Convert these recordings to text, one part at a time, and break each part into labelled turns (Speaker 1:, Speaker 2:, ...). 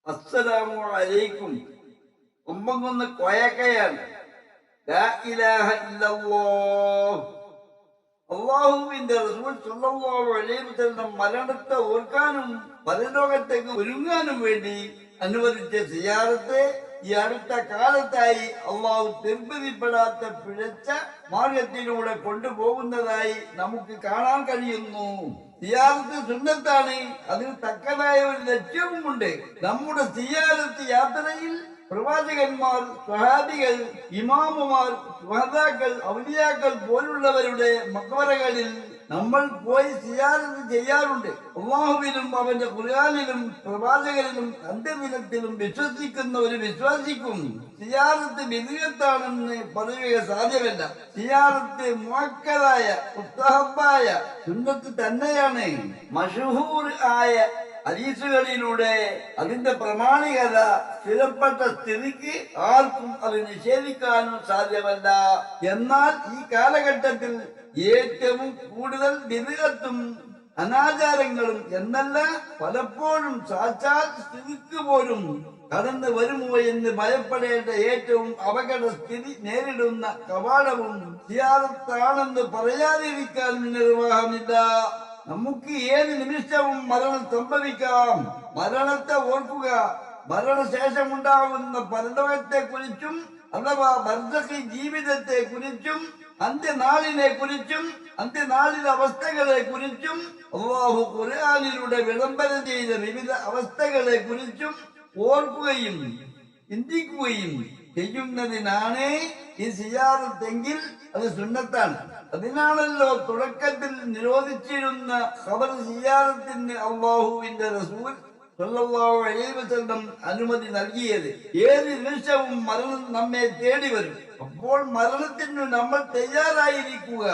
Speaker 1: അസ്സലാമു അലൈക്കും. ഒമ്പങ്കുന്ന് കൊയക്കയാണ്. ലാ ഇലാഹ ഇല്ലല്ലാഹ്. അള്ളാഹുവിന്റെ റസൂൽ സ്വല്ലല്ലാഹു അലൈഹി വസല്ലം മരണത്തെ ഓർക്കാനും പരലോകത്തേക്ക് ഒരുങ്ങാനും വേണ്ടി അനുവദിച്ച സിയാറത്ത് ഈ അടുത്ത കാലത്തായി അള്ളാഹു തിരുപ്പതിപ്പെടാത്ത പിഴച്ച മാർഗത്തിലൂടെ കൊണ്ടുപോകുന്നതായി നമുക്ക് കാണാൻ കഴിയുന്നു. സിയാറത്ത് സുന്നത്താണ്. അതിന് തക്കതായ ഒരു ലക്ഷ്യവുമുണ്ട്. നമ്മുടെ സിയാറത്ത് യാത്രയിൽ പ്രവാചകന്മാർ, സ്വഹാബികൾ, ഇമാമുമാർ, സുഹദാക്കൾ, ഔലിയാക്കൾ പോലുള്ളവരുടെ മക്ബറകളിൽ നമ്മൾ പോയി സിയാറത്ത് ചെയ്യാറുണ്ട്. അല്ലാഹുവിലും അവന്റെ ഖുർആനിലും പ്രവാചകനിലും അന്ത്യദിനത്തിലും വിശ്വസിക്കുന്ന ഒരു വിശ്വാസിക്കും സിയാറത്ത് ബിദ്അത്താണെന്ന് പറയുക സാധ്യമല്ല. സിയാറത്ത് മുഅക്കദായ മുസ്തഹബായ സുന്നത്ത് തന്നെയാണ്. മശ്ഹൂർ ആയ ഹദീസുകളിലൂടെ അതിന്റെ പ്രമാണികത സ്ഥിരപ്പെട്ട സ്ഥിതിക്ക് ആർക്കും അത് നിഷേധിക്കാനും സാധ്യമല്ല. എന്നാൽ ഈ കാലഘട്ടത്തിൽ ഏറ്റവും കൂടുതൽ ബിദ്അത്തും അനാചാരങ്ങളും എന്നല്ല, പലപ്പോഴും സാക്ഷാൽ സ്ഥിതിക്ക് പോലും കടന്നു വരുമോ എന്ന് ഭയപ്പെടേണ്ട ഏറ്റവും അപകട സ്ഥിതി നേരിടുന്ന കവാടവും സിയാറത്താണെന്ന് പറയാതിരിക്കാൻ നിർവാഹമില്ല. നമുക്ക് ഏത് നിമിഷവും മരണം സംഭവിക്കാം. മരണത്തെ ഓർക്കുക. മരണശേഷമുണ്ടാകുന്ന പരലോകത്തെ കുറിച്ചും അഥവാ ബർസഖി ജീവിതത്തെ കുറിച്ചും അന്ത്യനാളിനെ കുറിച്ചും അന്ത്യനാളിലെ അവസ്ഥകളെ കുറിച്ചും അല്ലാഹു ഖുർആനിലൂടെ വിളംബരം ചെയ്ത വിവിധ അവസ്ഥകളെ കുറിച്ചും ഓർക്കുകയും ചിന്തിക്കുകയും ചെയ്യുന്നതിനാണ് ഈ സിയാറത്തെങ്കിൽ അത് സുന്നത്താണ്. അതിനാണല്ലോ തുടക്കത്തിൽ നിരോധിച്ചിരുന്ന ഖബർ സിയാറത്തിന് അല്ലാഹുവിന്റെ റസൂൽ സ്വല്ലല്ലാഹു അലൈഹി വസല്ലം അനുമതി നൽകിയത്. ഏത് നിമിഷവും മരണം നമ്മെ തേടി വരും. അപ്പോൾ മരണത്തിന് നമ്മൾ തയ്യാറായിരിക്കുക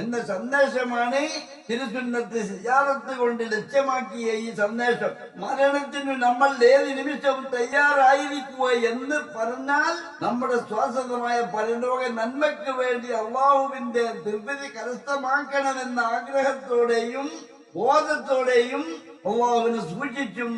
Speaker 1: എന്ന സന്ദേശമാണ് തിരുസുന്നത്ത് സിയാറത്ത് കൊണ്ട് ലക്ഷ്യമാക്കിയ ഈ സന്ദേശം. മരണത്തിന് നമ്മൾ ഏത് നിമിഷവും തയ്യാറായിരിക്കുക എന്ന് പറഞ്ഞാൽ നമ്മുടെ ശ്വാസമായ പരലോക നന്മയ്ക്ക് വേണ്ടി അള്ളാഹുവിന്റെ തൃപ്തി കരസ്ഥമാക്കണമെന്ന ആഗ്രഹത്തോടെയും ബോധത്തോടെയും അള്ളാഹുവിനെ സൂക്ഷിച്ചും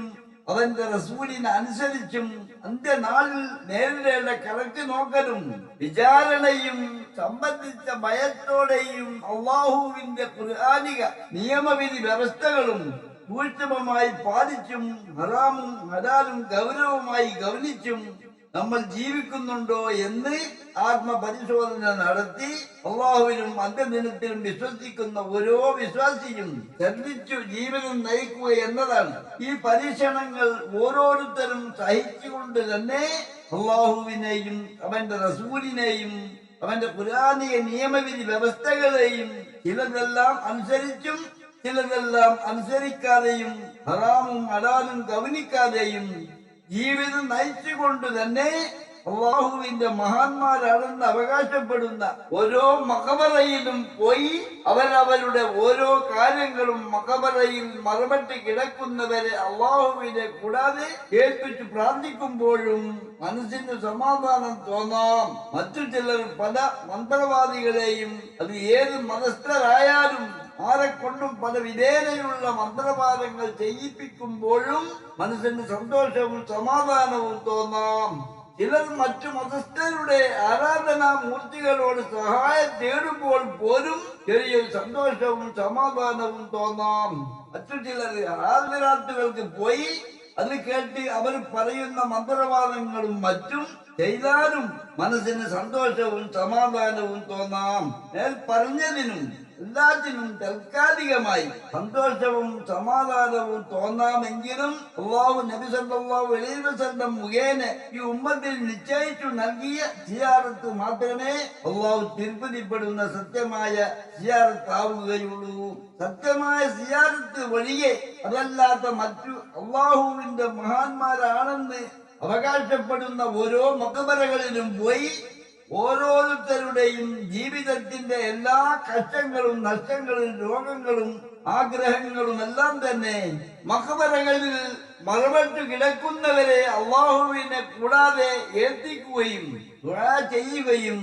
Speaker 1: അവന്റെ റസൂലിനെ അനുസരിച്ചും അന്ത്യനാളിൽ നേരിടേണ്ട കണക്ക് നോക്കലും വിചാരണയും സംബന്ധിച്ച ഭയത്തോടെയും അള്ളാഹുവിന്റെ ഖുർആനിക നിയമവിധി വ്യവസ്ഥകളും സൂക്ഷ്മമായി പാലിച്ചും ഹറാമും ഹലാലും ഗൗരവമായി ഗൗനിച്ചും നമ്മൾ ജീവിക്കുന്നുണ്ടോ എന്ന് ആത്മപരിശോധന നടത്തി അള്ളാഹുവിനും അന്ത്യദിനത്തിലും വിശ്വസിക്കുന്ന ഓരോ വിശ്വാസിയും ശ്രദ്ധിച്ചു ജീവിതം നയിക്കുക എന്നതാണ്. ഈ പരീക്ഷണങ്ങൾ ഓരോരുത്തരും സഹിച്ചുകൊണ്ട് തന്നെ അള്ളാഹുവിനെയും അവന്റെ റസൂലിനെയും അവന്റെ ഖുർആനിക നിയമവിധി വ്യവസ്ഥകളെയും ചിലതെല്ലാം അനുസരിച്ചും ചിലതെല്ലാം അനുസരിക്കാതെയും ഹറാമും ഹലാലും ഗൗനിക്കാതെയും ജീവിതം നയിച്ചുകൊണ്ട് തന്നെ അള്ളാഹുവിന്റെ മഹാന്മാരാണെന്ന് അവകാശപ്പെടുന്ന ഓരോ മഖബറയിലും പോയി അവരവരുടെ ഓരോ കാര്യങ്ങളും മഖബറയിൽ മറമറ്റ് കിടക്കുന്നവരെ അള്ളാഹുവിനെ കൂടാതെ കേൾപ്പിച്ച് പ്രാർത്ഥിക്കുമ്പോഴും മനസ്സിന് സമാധാനം തോന്നാം. മറ്റു ചിലർ പല മന്ത്രവാദികളെയും, അത് ഏത് മതസ്ഥരായാലും ആരെക്കൊണ്ടും പല വിധേനയുള്ള മന്ത്രവാദങ്ങൾ ചെയ്യിപ്പിക്കുമ്പോഴും മനസ്സിന് സന്തോഷവും സമാധാനവും തോന്നാം. ചിലർ മറ്റു മതസ്ഥരുടെ ആരാധനാ മൂർത്തികളോട് സഹായം തേടുമ്പോൾ പോലും ചെറിയൊരു സന്തോഷവും സമാധാനവും തോന്നാം. മറ്റു ചിലർ ആരാധനാർത്ഥികൾക്ക് പോയി അത് കേട്ട് അവർ പറയുന്ന മന്ത്രവാദങ്ങളും മറ്റും ചെയ്താലും മനസ്സിന് സന്തോഷവും സമാധാനവും തോന്നാം. മേൽ പറഞ്ഞതിനും എല്ലാത്തിനും താൽക്കാലികമായി സന്തോഷവും സമാധാനവും തോന്നാമെങ്കിലും അല്ലാഹു നബി സല്ലല്ലാഹു അലൈഹി വസല്ലം മുഖേന ഈ ഉമ്മത്തിൽ നിശ്ചയിച്ചു നൽകിയ സിയാറത്ത് മാത്രമേ അല്ലാഹു തിരുപ്പതിപ്പെടുന്ന സത്യമായ സിയാറത്ത് ആവുകയുള്ളൂ. സത്യമായ സിയാറത്ത് വഴിയെ അതല്ലാത്ത മറ്റു അല്ലാഹുവിന്റെ മഹാന്മാരാണെന്ന് അവകാശപ്പെടുന്ന ഓരോ മഖബറകളിലും പോയി ഓരോരുത്തരുടെയും ജീവിതത്തിന്റെ എല്ലാ കഷ്ടങ്ങളും നഷ്ടങ്ങളും രോഗങ്ങളും ആഗ്രഹങ്ങളും എല്ലാം തന്നെ മഖബറകളിൽ മറവട്ട് കിടക്കുന്നവരെ അള്ളാഹുവിനെ കൂടാതെ ഏൽപ്പിക്കുകയും ദുആ ചെയ്യുകയും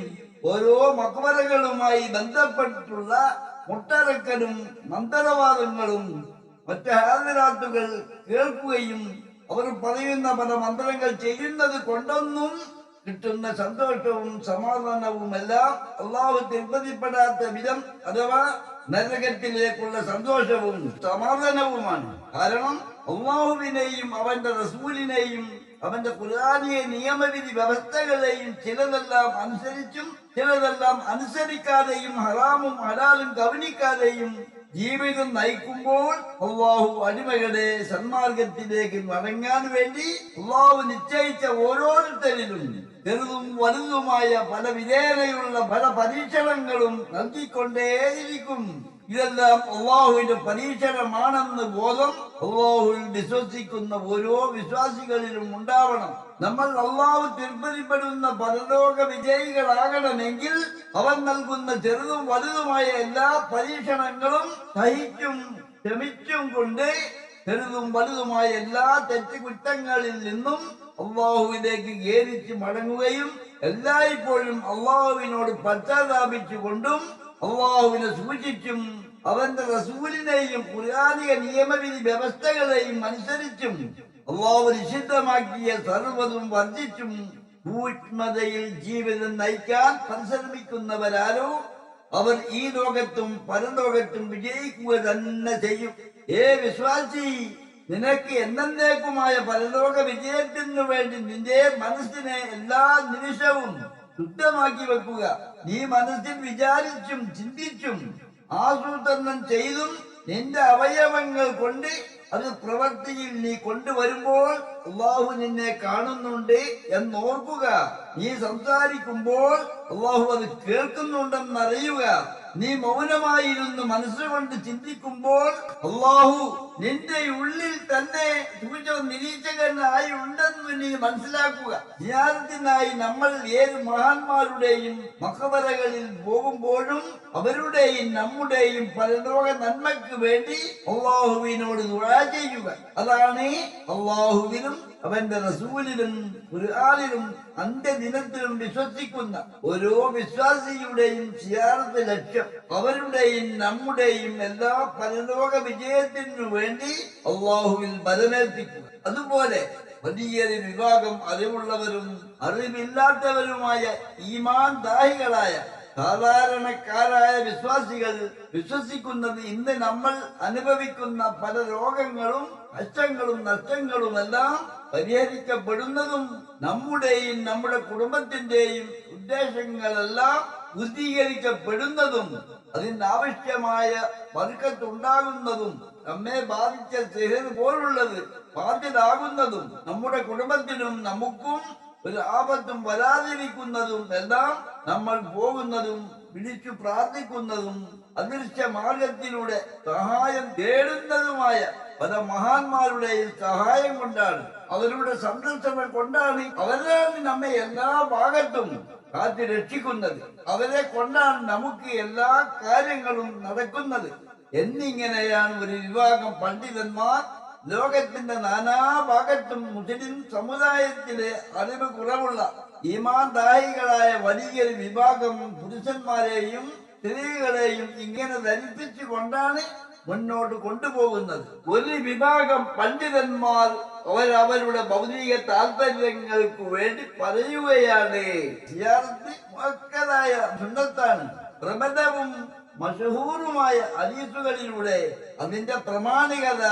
Speaker 1: ഓരോ മഖബറകളുമായി ബന്ധപ്പെട്ടുള്ള മുട്ടറക്കലും മന്ത്രവാദങ്ങളും മറ്റ് ഹാദിറാത്തുകൾ കേൾക്കുകയും അവർ പറയുന്ന പല മന്ത്രങ്ങൾ ചെയ്യുന്നത് കൊണ്ടൊന്നും കിട്ടുന്ന സന്തോഷവും സമാധാനവും എല്ലാം അള്ളാഹു തൃപ്തിപ്പെടാത്ത വിധം അഥവാ നരകത്തിലേക്കുള്ള സന്തോഷവും സമാധാനവുമാണ്. കാരണം അള്ളാഹുവിനെയും അവന്റെ റസൂലിനെയും അവന്റെ ഖുർആനിക നിയമവിധി വ്യവസ്ഥകളെയും ചിലതെല്ലാം അനുസരിച്ചും ചിലതെല്ലാം അനുസരിക്കാതെയും ഹറാമും ഹലാലും ഗവനിക്കാതെയും ജീവിതം നയിക്കുമ്പോൾ അള്ളാഹു അടിമകളെ സന്മാർഗത്തിലേക്ക് മടങ്ങാൻ വേണ്ടി അള്ളാഹു നിശ്ചയിച്ച ഓരോരുത്തരിലും ചെറുതും വലുതുമായ പല വിധേനയുള്ള പല പരീക്ഷണങ്ങളും നൽകിക്കൊണ്ടേയിരിക്കും. ഇതെല്ലാം അള്ളാഹുവിന്റെ പരീക്ഷണമാണെന്ന് ബോധം അള്ളാഹുവിൽ വിശ്വസിക്കുന്ന ഓരോ വിശ്വാസികളിലും ഉണ്ടാവണം. നമ്മൾ അള്ളാഹു തൃപ്തിപ്പെടുന്ന പരലോക വിജയികളാകണമെങ്കിൽ അവൻ നൽകുന്ന ചെറുതും വലുതുമായ എല്ലാ പരീക്ഷണങ്ങളും സഹിച്ചും ക്ഷമിച്ചും കൊണ്ട് ചെറുതും വലുതുമായ എല്ലാ തെറ്റുകുറ്റങ്ങളിൽ നിന്നും അള്ളാഹുവിലേക്ക് ഖേദിച്ച് മടങ്ങുകയും എല്ലായ്പ്പോഴും അള്ളാഹുവിനോട് പശ്ചാത്താപിച്ചുകൊണ്ടും അള്ളാഹുവിനെ സൂക്ഷിച്ചും അവന്റെ റസൂലിനെയും ഖുർആനിക നിയമവിധി വ്യവസ്ഥകളെയും അനുസരിച്ചും അള്ളാഹു നിഷിദ്ധമാക്കിയ സർവ്വതും വർജിച്ചും സൂക്ഷ്മതയിൽ ജീവിതം നയിക്കാൻ പരിശ്രമിക്കുന്നവരാരോ അവർ ഈ ലോകത്തും പരലോകത്തും വിജയിക്കുക തന്നെ ചെയ്യും. വിശ്വാസി, നിനക്ക് എന്നേക്കുമായ പരലോക വിജയത്തിനു വേണ്ടി നിന്റെ മനസ്സിനെ എല്ലാ നിമിഷവും ശുദ്ധമാക്കി വെക്കുക. നീ മനസ്സിൽ വിചാരിച്ചും ചിന്തിച്ചും ആസൂത്രണം ചെയ്തും നിന്റെ അവയവങ്ങൾ കൊണ്ട് അത് പ്രവൃത്തിയിൽ നീ കൊണ്ടുവരുമ്പോൾ അള്ളാഹു നിന്നെ കാണുന്നുണ്ട് എന്നോർക്കുക. നീ സംസാരിക്കുമ്പോൾ അള്ളാഹു അത് കേൾക്കുന്നുണ്ടെന്നറിയുക. നീ മൗനമായിരുന്നു മനസ്സുകൊണ്ട് ചിന്തിക്കുമ്പോൾ അള്ളാഹു നിന്റെ ഉള്ളിൽ തന്നെ നിരീക്ഷകനായി ഉണ്ടെന്ന് നീ മനസ്സിലാക്കുക. ജിയാറത്തിനായി നമ്മൾ ഏത് മഹാന്മാരുടെയും മഖബറകളിൽ പോകുമ്പോഴും അവരുടെയും നമ്മുടെയും പരലോക നന്മയ്ക്ക് വേണ്ടി അള്ളാഹുവിനോട് ദുആ ചെയ്യുക. അതാണ് അള്ളാഹുവിനും അവന്റെ റസൂലിലും ഖുർആനിലും അന്ത്യദിനത്തിലും വിശ്വസിക്കുന്ന ഓരോ വിശ്വാസിയുടെയും സിയാറത്ത് ലക്ഷ്യം. അവരുടെയും നമ്മുടെയും എല്ലാ പരലോക വിജയത്തിനു വേണ്ടി അള്ളാഹുവിൽ ബലമേൽപ്പിക്കുക. അതുപോലെ വലിയൊരു വിഭാഗം അറിവുള്ളവരും അറിവില്ലാത്തവരുമായ ഈമാൻ ദാഹികളായ സാധാരണക്കാരായ വിശ്വാസികൾ വിശ്വസിക്കുന്നത് ഇന്ന് നമ്മൾ അനുഭവിക്കുന്ന പല രോഗങ്ങളും കഷ്ടങ്ങളും നഷ്ടങ്ങളുമെല്ലാം പരിഹരിക്കപ്പെടുന്നതും നമ്മുടെയും നമ്മുടെ കുടുംബത്തിന്റെയും ഉദ്ദേശങ്ങളെല്ലാം പൂർത്തീകരിക്കപ്പെടുന്നതും അതിനാവശ്യമായ ബർക്കത്തുണ്ടാകുന്നതും നമ്മെ ബാധിച്ച സിഹർ പോലുള്ളത് ബാധ്യതാകുന്നതും നമ്മുടെ കുടുംബത്തിനും നമുക്കും ഒരു ആപത്തും വരാതിരിക്കുന്നതും എല്ലാം നമ്മൾ പോകുന്നതും വിളിച്ചു പ്രാർത്ഥിക്കുന്നതും അദൃശ്യ മാർഗത്തിലൂടെ സഹായം തേടുന്നതുമായ പല മഹാന്മാരുടെയും സഹായം കൊണ്ടാണ്, അവരുടെ സംരക്ഷണം കൊണ്ടാണ്, അവരാണ് നമ്മെ എല്ലാ ഭാഗത്തും കാത്തി രക്ഷിക്കുന്നത്. അവരെ കൊണ്ടാണ് നമുക്ക് എല്ലാ കാര്യങ്ങളും നടക്കുന്നത് എന്നിങ്ങനെയാണ് ഒരു വിഭാഗം പണ്ഡിതന്മാർ ലോകത്തിന്റെ നാനാഭാഗത്തും മുസ്ലിം സമുദായത്തിലെ അറിവ് കുറവുള്ള ഈമാൻ ദാഹികളായ വലിയൊരു വിഭാഗം പുരുഷന്മാരെയും സ്ത്രീകളെയും ഇങ്ങനെ ധരിപ്പിച്ചു കൊണ്ടാണ് മുന്നോട്ട് കൊണ്ടുപോകുന്നത്. ഒരു വിഭാഗം പണ്ഡിതന്മാർ അവരവരുടെ ഭൗതിക താല്പര്യങ്ങൾക്ക് വേണ്ടി പറയുകയാണ് സിയാറത്ത് മുഅക്കദായ സുന്നത്താണ്, പ്രബലവും മശഹൂറുമായ ഹദീസുകളിലൂടെ അതിന്റെ പ്രമാണികത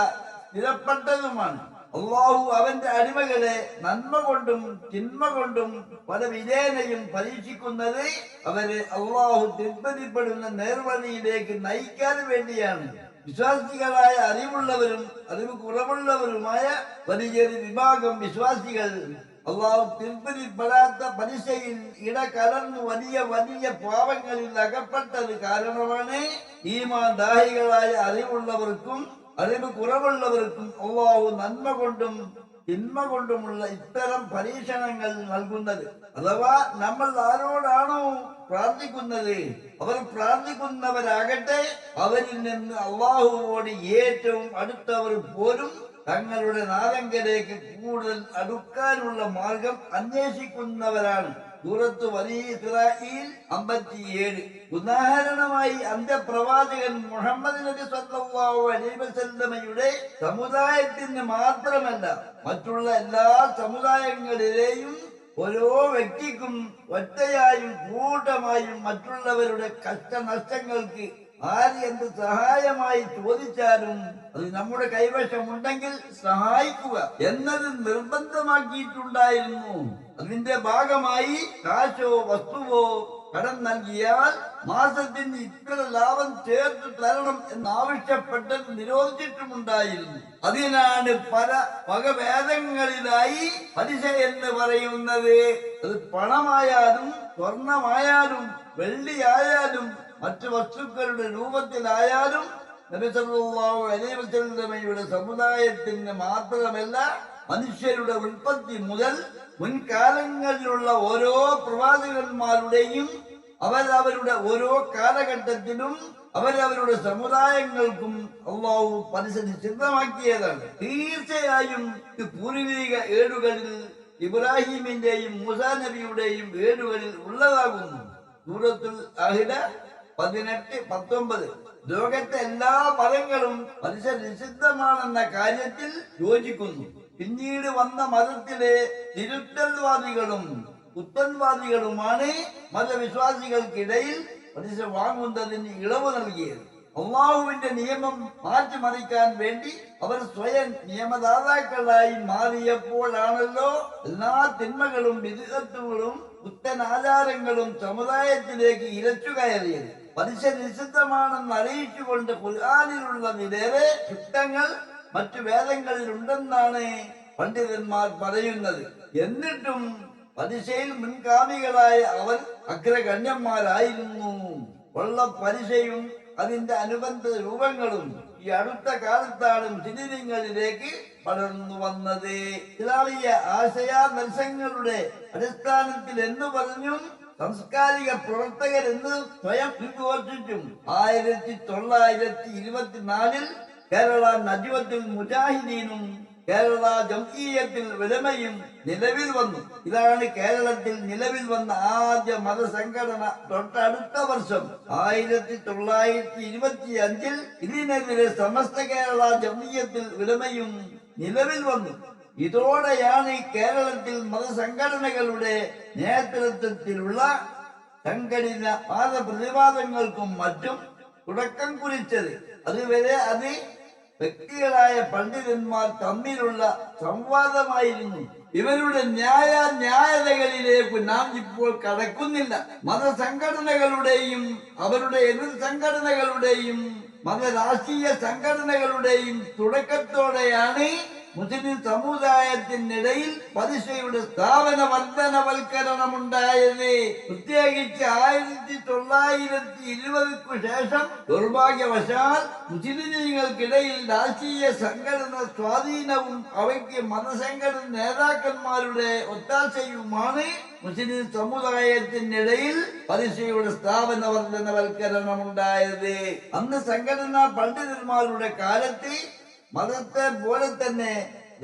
Speaker 1: സ്ഥിരപ്പെട്ടതുമാണ്. അള്ളാഹു അവന്റെ അടിമകളെ നന്മ കൊണ്ടും തിന്മ കൊണ്ടും പല വിധേനയും പരീക്ഷിക്കുന്നത് അവരെ അള്ളാഹു തൃപ്തിപ്പെടുന്ന നേർവഴിയിലേക്ക് നയിക്കാൻ വേണ്ടിയാണ്. വിശ്വാസികളായ അറിവുള്ളവരും അറിവ് കുറവുള്ളവരുമായ വലിയൊരു വിഭാഗം വിശ്വാസികൾ അള്ളാഹു തൃപ്തിപ്പെടാത്ത പലിശയിൽ ഇടകലർന്നു വലിയ വലിയ പാപങ്ങളിൽ അകപ്പെട്ടത് കാരണമാണ് ഈമാൻ ദാഹികളായ അറിവുള്ളവർക്കും അറിവ് കുറവുള്ളവർക്കും അള്ളാഹു നന്മ കൊണ്ടും തിന്മ കൊണ്ടുമുള്ള ഇത്തരം പരീക്ഷണങ്ങൾ നൽകുന്നത്. അഥവാ നമ്മൾ ആരോടാണോ പ്രാർത്ഥിക്കുന്നത് അവർ പ്രാർത്ഥിക്കുന്നവരാകട്ടെ അവരിൽ നിന്ന് അള്ളാഹുവോട് ഏറ്റവും അടുത്തവർ പോലും തങ്ങളുടെ നാദങ്കലേക്ക് കൂടുതൽ അടുക്കാനുള്ള മാർഗം അന്വേഷിക്കുന്നവരാണ്. സൂറത്ത് ബനീ ഇസ്രായീൽ 57. ഉദാഹരണമായി അന്ത്യപ്രവാചകൻ മുഹമ്മദ് നബി സല്ലല്ലാഹു അലൈഹി വസല്ലമയുടെ സമുദായത്തിന് മാത്രമല്ല മറ്റുള്ള എല്ലാ സമുദായങ്ങളിലെയും ഓരോ വ്യക്തിക്കും ഒറ്റയായും കൂട്ടമായും മറ്റുള്ളവരുടെ കഷ്ടനഷ്ടങ്ങൾക്ക് ആര് എന്ത് സഹായമായി ചോദിച്ചാലും അത് നമ്മുടെ കൈവശമുണ്ടെങ്കിൽ സഹായിക്കുക എന്നത് നിർബന്ധമാക്കിയിട്ടുണ്ടായിരുന്നു. അതിന്റെ ഭാഗമായി കാശോ വസ്തുവോ കടം നൽകിയാൽ മാസത്തിന് ഇത്ര ലാഭം ചേർത്ത് തരണം എന്നാവശ്യപ്പെട്ടത് നിരോധിച്ചിട്ടുമുണ്ടായിരുന്നു. അതിനാണ് പല വകഭേദങ്ങളിലായി പലിശ എന്ന് പറയുന്നത്. അത് പണമായാലും സ്വർണമായാലും വെള്ളിയായാലും മറ്റു വസ്തുക്കളുടെ രൂപത്തിലായാലും നബി സല്ലല്ലാഹു അലൈഹി വസല്ലമയുടെ സമുദായത്തിന് മാത്രമല്ല മനുഷ്യരുടെ ഉൽപ്പത്തി മുതൽ മുൻകാലങ്ങളിലുള്ള ഓരോ പ്രവാചകന്മാരുടെയും അവരവരുടെ ഓരോ കാലഘട്ടത്തിലും അവരവരുടെ സമുദായങ്ങൾക്കും അല്ലാഹു പലിശ നിശ്ചിതമാക്കിയതാണ്. തീർച്ചയായും പൂർവിക ഏടുകളിൽ ഇബ്രാഹിമിന്റെയും മൂസാ നബിയുടെയും ഏടുകളിൽ ഉള്ളതാകുന്നു. സൂറത്തുൽ അഹ്ല 18-19. ലോകത്തെ എല്ലാ മതങ്ങളും പലിശ നിഷിദ്ധമാണെന്ന കാര്യത്തിൽ യോജിക്കുന്നു. പിന്നീട് വന്ന മതത്തിലെ തിരുത്തൽവാദികളും പുത്തൻവാദികളുമാണ് മതവിശ്വാസികൾക്കിടയിൽ പലിശ വാങ്ങുന്നതിന് ഇളവ് നൽകിയത്. അള്ളാഹുവിന്റെ നിയമം മാറ്റിമറിക്കാൻ വേണ്ടി അവർ സ്വയം നിയമദാതാക്കളായി മാറിയപ്പോഴാണല്ലോ എല്ലാ തിന്മകളും വിദഗ്ധത്തുകളും പുത്തൻ ആചാരങ്ങളും സമുദായത്തിലേക്ക് ഇരച്ചു കയറിയത്. പലിശ നിഷിദ്ധമാണെന്ന് അറിയിച്ചുകൊണ്ട് ഖുർആനിലുള്ളതിലേറെ ചുറ്റങ്ങൾ മറ്റു വേദങ്ങളിൽ ഉണ്ടെന്നാണ് പണ്ഡിതന്മാർ പറയുന്നത്. എന്നിട്ടും പലിശയിൽ മുൻഗാമികളായ അവർ അഗ്രഗണ്യന്മാരായിരുന്നു. ഉള്ള പലിശയും അതിന്റെ അനുബന്ധ രൂപങ്ങളും ഈ അടുത്ത കാലത്താണ് മുസ്ലിങ്ങളിലേക്ക് പടർന്നു വന്നത്. ഇസ്ലാമിക ആശയാദർശങ്ങളുടെ അടിസ്ഥാനത്തിൽ എന്ന് പറഞ്ഞും സാംസ്കാരിക പ്രവർത്തകരെന്ന് സ്വയം ഉദ്ഘോഷിച്ചും 1924 കേരള നജ്വത്തുൽ മുജാഹിദീനും കേരള ജംഇയ്യത്തുൽ ഉലമയും നിലവിൽ വന്നു. ഇതാണ് കേരളത്തിൽ നിലവിൽ വന്ന ആദ്യ മതസംഘടന. തൊട്ടടുത്ത വർഷം 1925 ഇതിനെതിരെ സമസ്ത കേരള ജംഇയ്യത്തുൽ ഉലമയും നിലവിൽ വന്നു. ഇതോടെയാണ് കേരളത്തിൽ മതസംഘടനകളുടെ നേതൃത്വത്തിലുള്ള സംഘടിത വാദപ്രതിവാദങ്ങൾക്കും മറ്റും തുടക്കം കുറിച്ചത്. അതുവരെ അത് വ്യക്തികളായ പണ്ഡിതന്മാർ തമ്മിലുള്ള സംവാദമായിരുന്നു. ഇവരുടെ ന്യായതകളിലേക്ക് നാം ഇപ്പോൾ കടക്കുന്നില്ല. മതസംഘടനകളുടെയും അവരുടെ എതിർ സംഘടനകളുടെയും മതരാഷ്ട്രീയ സംഘടനകളുടെയും തുടക്കത്തോടെയാണ് മുസ്ലിം സമുദായത്തിനിടയിൽ പലിശയുടെ സ്ഥാപന വർധനവൽക്കരണമുണ്ടായത്. പ്രത്യേകിച്ച് 1920 ശേഷം ദൗർഭാഗ്യവശാൽ മുസ്ലിങ്ങൾക്കിടയിൽ രാഷ്ട്രീയ സംഘടന സ്വാധീനവും അവയ്ക്ക് മതസംഘടന നേതാക്കന്മാരുടെ ഒത്താശയുമാണ് മുസ്ലിം സമുദായത്തിനിടയിൽ പലിശയുടെ സ്ഥാപന വർധനവൽക്കരണമുണ്ടായത്. അന്ന് സംഘടനാ പണ്ഡിതന്മാരുടെ കാലത്ത് മതത്തെ പോലെ തന്നെ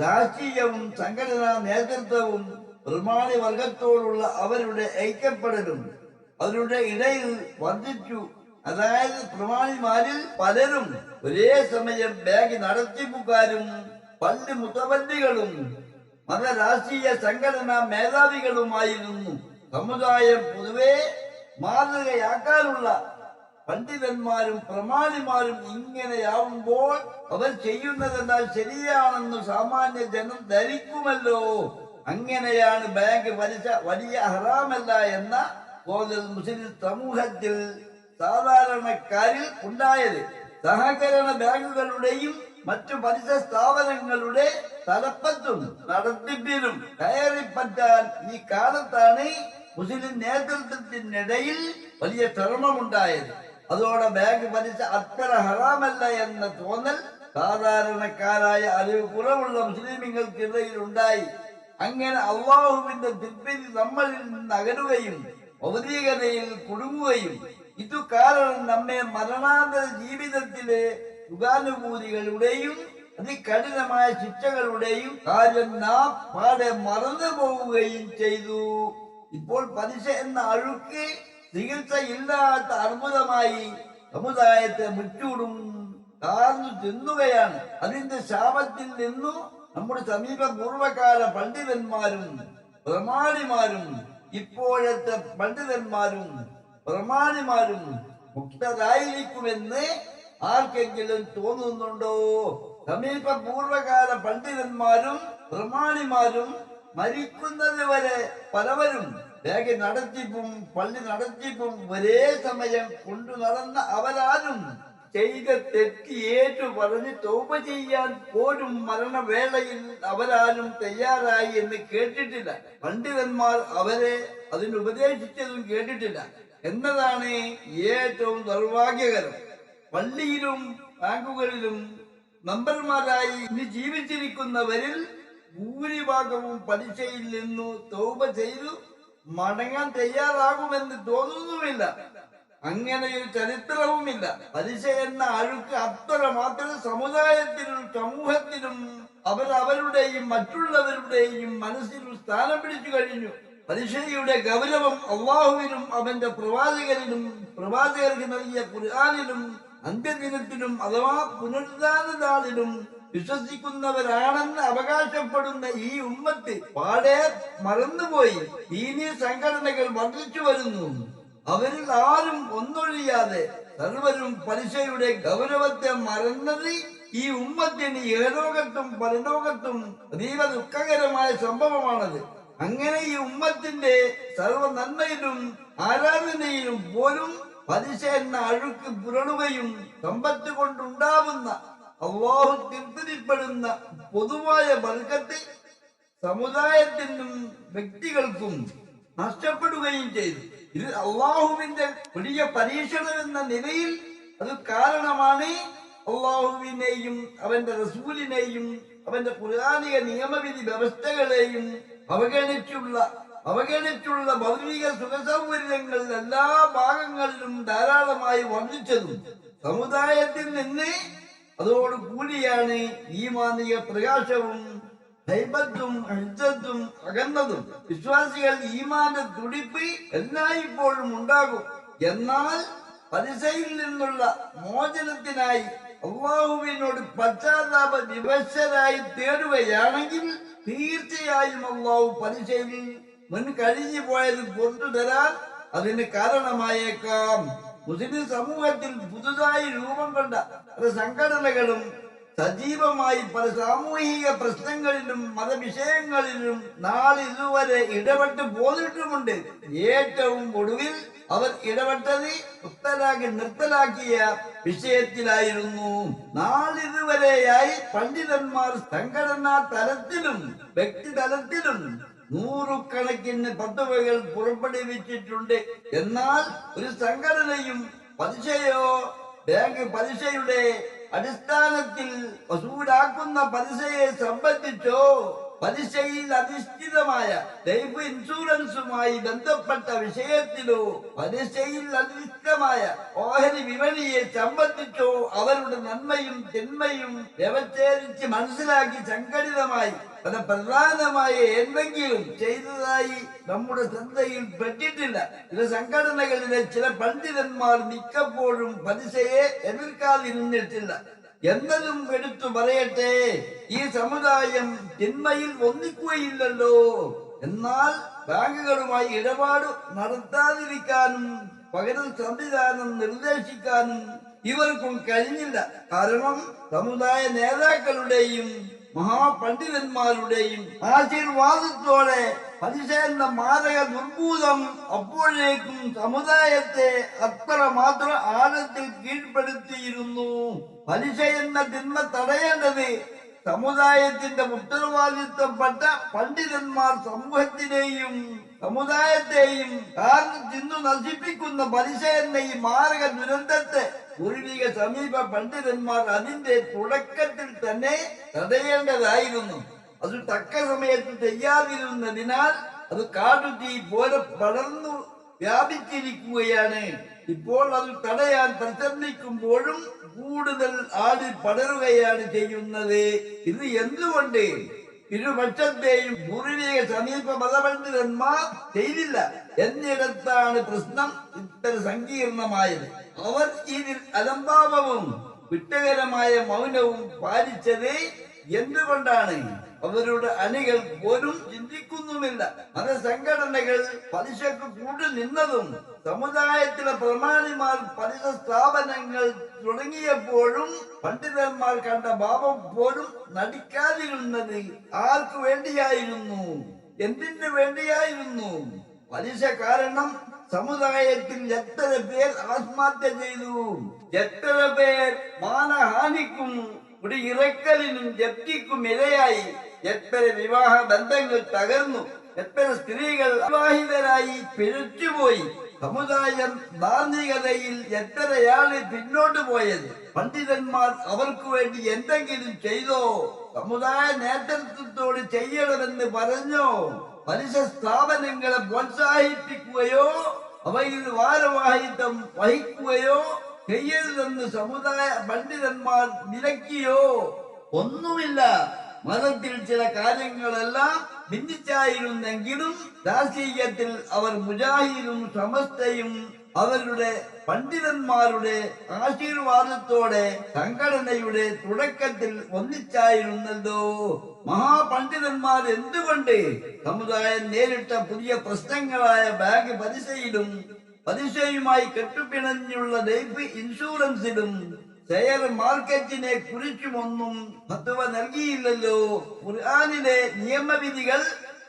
Speaker 1: രാഷ്ട്രീയവും സംഘടനാ നേതൃത്വവും പ്രമാണി വർഗത്തോടുള്ള അവരുടെ ഐക്യപ്പെടലും അവരുടെ ഇടയിൽ വർദ്ധിച്ചു. അതായത് പ്രമാണിമാരിൽ പലരും ഒരേ സമയം ബാങ്ക് നടത്തിപ്പുകാരും പള്ളി മുത്തവല്ലികളും മതരാഷ്ട്രീയ സംഘടനാ മേധാവികളുമായിരുന്നു. സമുദായം പൊതുവെ മാതൃകയാക്കാനുള്ള പണ്ഡിതന്മാരും പ്രമാണിമാരും ഇങ്ങനെയാവുമ്പോൾ അവർ ചെയ്യുന്നതെന്നാൽ ശരിയാണെന്ന് സാമാന്യ ജനം ധരിക്കുമല്ലോ. അങ്ങനെയാണ് ബാങ്ക് പലിശ വലിയ ഹറാമല്ല എന്ന തോന്നൽ മുസ്ലിം സമൂഹത്തിൽ സാധാരണക്കാരിൽ ഉണ്ടായത്. സഹകരണ ബാങ്കുകളുടെയും മറ്റു പലിശ സ്ഥാപനങ്ങളുടെ തലപ്പത്തും നടത്തിപ്പിലും കയറിപ്പറ്റാൻ ഈ കാലത്താണ് മുസ്ലിം നേതൃത്വത്തിനിടയിൽ വലിയ ശ്രമമുണ്ടായത്. അതോടെ ബാങ്ക് പലിശ അത്ര ഹറാമല്ല എന്ന തോന്നൽ സാധാരണക്കാരായ അറിവ് കുറവുള്ള മുസ്ലിമുകൾക്കിടയിൽ ഉണ്ടായി. അങ്ങനെ അള്ളാഹുവിന്റെ തിരുപ്പതി നമ്മളിൽ നിന്ന് അകലുകയും ഭൗതികതയിൽ കുടുങ്ങുകയും ഇതു കാരണം നമ്മെ മരണാന്തര ജീവിതത്തിലെ സുഖാനുഭൂതികളുടെയും അതികഠിനമായ ശിക്ഷകളുടെയും കാര്യം നാം പാടെ മറന്നു പോവുകയും ചെയ്തു. ഇപ്പോൾ പലിശ എന്ന അഴുക്ക് ചികിത്സയില്ലാത്ത അർബുദമായി സമുദായത്തെ മുച്ചൂടും കാർന്നു തിന്നുകയാണ്. അതിന്റെ ശാപത്തിൽ നിന്നു നമ്മുടെ സമീപ പൂർവകാല പണ്ഡിതന്മാരും പ്രമാണിമാരും ഇപ്പോഴത്തെ പണ്ഡിതന്മാരും പ്രമാണിമാരും മുക്തരായിരിക്കുമെന്ന് ആർക്കെങ്കിലും തോന്നുന്നുണ്ടോ? സമീപ പൂർവകാല പണ്ഡിതന്മാരും പ്രമാണിമാരും മരിക്കുന്നത് വരെ പലവരും രേഖ നടത്തിപ്പും പള്ളി നടത്തിപ്പും ഒരേ സമയം കൊണ്ടു നടന്ന അവരാരും ചെയ്ത തെറ്റ് ഏറ്റു പറഞ്ഞ് തൗബ ചെയ്യാൻ പോലും മരണവേളയിൽ അവരാരും തയ്യാറായി എന്ന് കേട്ടിട്ടില്ല. പണ്ഡിതന്മാർ അവരെ അതിനുപദേശിച്ചതും കേട്ടിട്ടില്ല എന്നതാണ് ഏറ്റവും ദൗർഭാഗ്യകരം. പള്ളിയിലും ബാങ്കുകളിലും മെമ്പർമാരായി ഇനി ജീവിച്ചിരിക്കുന്നവരിൽ ഭൂരിഭാഗവും പലിശയിൽ നിന്നു തൗബ ചെയ്തു മടങ്ങാൻ തയ്യാറാകുമെന്ന് തോന്നുന്നുമില്ല. അങ്ങനെയൊരു ചരിത്രവുമില്ല. പലിശ എന്ന അഴുക്ക് അത്രമാത്രം സമുദായത്തിലും സമൂഹത്തിലും അവരവരുടെയും മറ്റുള്ളവരുടെയും മനസ്സിൽ സ്ഥാനം പിടിച്ചു കഴിഞ്ഞു. പലിശയുടെ ഗൗരവം അള്ളാഹുവിനും അവന്റെ പ്രവാചകർക്ക് നൽകിയ ഖുർആനിലും അന്ത്യദിനത്തിലും അഥവാ പുനരുദ്ധാന നാളിലും വിശ്വസിക്കുന്നവരാണെന്ന് അവകാശപ്പെടുന്ന ഈ ഉമ്മത്ത് പാടെ മറന്നുപോയി. ദീനീ സംഘടനകൾ വർദ്ധിച്ചു വരുന്നു. അവരിൽ ആരും ഒന്നൊഴിയാതെ സർവരും പലിശയുടെ ഗൗരവത്തെ മറന്നത് ഈ ഉമ്മത്തിന് ഏലോകത്തും പരലോകത്തും അതീവ ദുഃഖകരമായ സംഭവമാണത്. അങ്ങനെ ഈ ഉമ്മത്തിന്റെ സർവ നന്മയിലും ആരാധനയിലും പോലും പലിശ എന്ന അഴുക്ക് പുരളുകയും സമ്പത്ത് കൊണ്ടുണ്ടാവുന്ന അല്ലാഹു തൃപ്തിപ്പെടുന്ന പൊതുവായ ബർക്കത്ത് സമുദായത്തിനും വ്യക്തികൾക്കും നഷ്ടപ്പെടുകയും ചെയ്തു. ഇത് അള്ളാഹുവിന്റെ വലിയ പരീക്ഷണം എന്ന നിലയിൽ അത് കാരണമാണ്. അള്ളാഹുവിനെയും അവന്റെ റസൂലിനെയും അവന്റെ ഖുർആനിക നിയമവിധി വ്യവസ്ഥകളെയും അവഗണിച്ചുള്ള ഭൗതിക സുഖസൗകര്യങ്ങൾ എല്ലാ ഭാഗങ്ങളിലും ധാരാളമായി വർദ്ധിച്ചതും സമുദായത്തിൽ നിന്ന് അതോട് കൂടിയാണ് ഈമാനിക പ്രകാശവും ദൈവത്തും അഴുത്തത്തും അകന്നതും. വിശ്വാസികൾ ഈമാന്റെ തുടിപ്പ് എല്ലായ്പ്പോഴും ഉണ്ടാകും. എന്നാൽ പലിശയിൽ നിന്നുള്ള മോചനത്തിനായി അള്ളാഹുവിനോട് പശ്ചാത്താപ വിവശരായി തേടുകയാണെങ്കിൽ തീർച്ചയായും അള്ളാഹു പലിശയിൽ മുൻ കഴിഞ്ഞു പോയത് കൊണ്ടുതരാൻ അതിന് കാരണമായേക്കാം. മുസ്ലിം സമൂഹത്തിൽ പുതുതായി രൂപം കൊണ്ട പല സംഘടനകളും സജീവമായി പല സാമൂഹിക പ്രശ്നങ്ങളിലും മതവിഷയങ്ങളിലും നാളിതുവരെ ഇടപെട്ട് പോന്നിട്ടുമുണ്ട്. ഏറ്റവും ഒടുവിൽ അവർ ഇടപെട്ടത് നിർത്തലാക്കിയ വിഷയത്തിലായിരുന്നു. നാളിതുവരെയായി പണ്ഡിതന്മാർ സംഘടനാ തലത്തിലും വ്യക്തിതലത്തിലും നൂറുകണക്കിന് ഫത്വകൾ പുറപ്പെടുവിച്ചിട്ടുണ്ട്. എന്നാൽ ഒരു സംഘടനയും പലിശയുടെ അടിസ്ഥാനത്തിൽ വസൂലാക്കുന്ന പലിശയെ സംബന്ധിച്ചോ പലിശയിൽ അധിഷ്ഠിതമായ ലൈഫ് ഇൻഷുറൻസുമായി ബന്ധപ്പെട്ട വിഷയത്തിലോ പലിശയിൽ അധിഷ്ഠിതമായ ഓഹരി വിപണിയെ സംബന്ധിച്ചോ അവരുടെ നന്മയും തിന്മയും വ്യവച്ഛേദിച്ച് മനസ്സിലാക്കി സംഘടിതമായി പല പ്രധാനമായ എന്തെങ്കിലും ചെയ്തതായി നമ്മുടെ ശ്രദ്ധയിൽ പെട്ടിട്ടില്ല. ചില സംഘടനകളിലെ ചില പണ്ഡിതന്മാർ മിക്കപ്പോഴും പലിശയെ എതിർക്കാതിരുന്നിട്ടില്ല എന്നതും എടുത്തു പറയട്ടെ. ഈ സമുദായം തിന്മയിൽ ഒന്നിക്കുകയില്ലല്ലോ. എന്നാൽ ബാങ്കുകളുമായി ഇടപാട് നടത്താതിരിക്കാനും പകരം സംവിധാനം നിർദ്ദേശിക്കാനും ഇവർക്കും കഴിഞ്ഞില്ല. കാരണം സമുദായ നേതാക്കളുടെയും മഹാപണ്ഡിതന്മാരുടെയും ആശീർവാദത്തോടെ പലിശ എന്ന മാരക ദുർഭൂതം അപ്പോഴേക്കും സമുദായത്തെ അത്രമാത്രം ആഴത്തിൽ കീഴ്പ്പെടുത്തിയിരുന്നു. പലിശ എന്ന തിന്മ തടയേണ്ടത് സമുദായത്തിന്റെ ഉത്തരവാദിത്തപ്പെട്ട പണ്ഡിതന്മാർ സമൂഹത്തിനെയും സമുദായത്തെയും കാരണം തിന്നു നശിപ്പിക്കുന്ന പലിശ എന്ന ഈ മാരക ദുരന്തത്തെ പൂർവിക സമീപ പണ്ഡിതന്മാർ അതിന്റെ തുടക്കത്തിൽ തന്നെ തടയേണ്ടതായിരുന്നു. അത് തക്ക സമയത്ത് ചെയ്യാതിരുന്നതിനാൽ അത് കാട്ടുതീ പോലെ പടർന്നു വ്യാപിച്ചിരിക്കുകയാണ്. ഇപ്പോൾ അത് തടയാൻ പരിശ്രമിക്കുമ്പോഴും കൂടുതൽ ആടി പടരുകയാണ് ചെയ്യുന്നത്. ഇത് എന്തുകൊണ്ട്? ഇരുപക്ഷത്തെയും പൂർവിക സമീപ മതപണ്ഡിതന്മാർ ചെയ്തില്ല എന്നിടത്താണ് പ്രശ്നം ഇത്ര സങ്കീർണമായത്. അവർ ഇതിൽ അലംഭാവവും കുറ്റകരമായ മൗനവും പാലിച്ചത് എന്തുകൊണ്ടാണ്? അവരുടെ അണികൾ പോലും ചിന്തിക്കുന്നുമില്ല. മതസംഘടനകൾ പലിശക്ക് കൂട്ടു നിന്നതും സമുദായത്തിലെ പ്രമാണിമാർ പലിശ സ്ഥാപനങ്ങൾ തുടങ്ങിയപ്പോഴും പണ്ഡിതന്മാർ കണ്ട ഭാവം പോലും നടിക്കാതിരുന്നത് ആർക്കു വേണ്ടിയായിരുന്നു? എന്തിനു വേണ്ടിയായിരുന്നു? പലിശ കാരണം സമുദായത്തിൽ എത്ര പേർ ആത്മഹത്യ ചെയ്തു, എത്ര പേർ മാനഹാനിക്കും കുടിയിറക്കലിനും ജപ്തിക്കും ഇരയായി, എത്ര വിവാഹ ബന്ധങ്ങൾ തകർന്നു, എത്ര സ്ത്രീകൾ അവിവാഹിതരായി പിഴച്ചുപോയി. സമുദായം ധാർമ്മികതയിൽ എത്രയാണ് പിന്നോട്ട് പോയത്? പണ്ഡിതന്മാർ അവർക്ക് വേണ്ടി എന്തെങ്കിലും ചെയ്തോ? സമുദായ നേതൃത്വത്തോട് ചെയ്യണമെന്ന് പറഞ്ഞോ? പലിശ സ്ഥാപനങ്ങളെ പ്രോത്സാഹിപ്പിക്കുകയോ അവയിൽ ഭാരവാഹിത്വം വഹിക്കുകയോ ചെയ്യരുതെന്ന് സമുദായ പണ്ഡിതന്മാർ വിലക്കിയോ? ഒന്നുമില്ല. മതത്തിൽ ചില കാര്യങ്ങളെല്ലാം ഭിന്നിച്ചായിരുന്നെങ്കിലും രാഷ്ട്രീയത്തിൽ അവർ മുജാഹിദും സമസ്തയും അവരുടെ പണ്ഡിതന്മാരുടെ ആശീർവാദത്തോടെ സംഘടനയുടെ തുടക്കത്തിൽ ഒന്നിച്ചായിരുന്നല്ലോ. മഹാപണ്ഡിതന്മാർ എന്തുകൊണ്ട് സമുദായം നേരിട്ട പുതിയ പ്രശ്നങ്ങളായ ബാങ്ക് പലിശയുമായി കെട്ടുപിണഞ്ഞുള്ള ലൈഫ് ഇൻഷുറൻസിലും ഷെയർ മാർക്കറ്റിനെ കുറിച്ചുമൊന്നും ഫത്വ നൽകിയില്ലല്ലോ? ഖുർആനിലെ നിയമവിധികൾ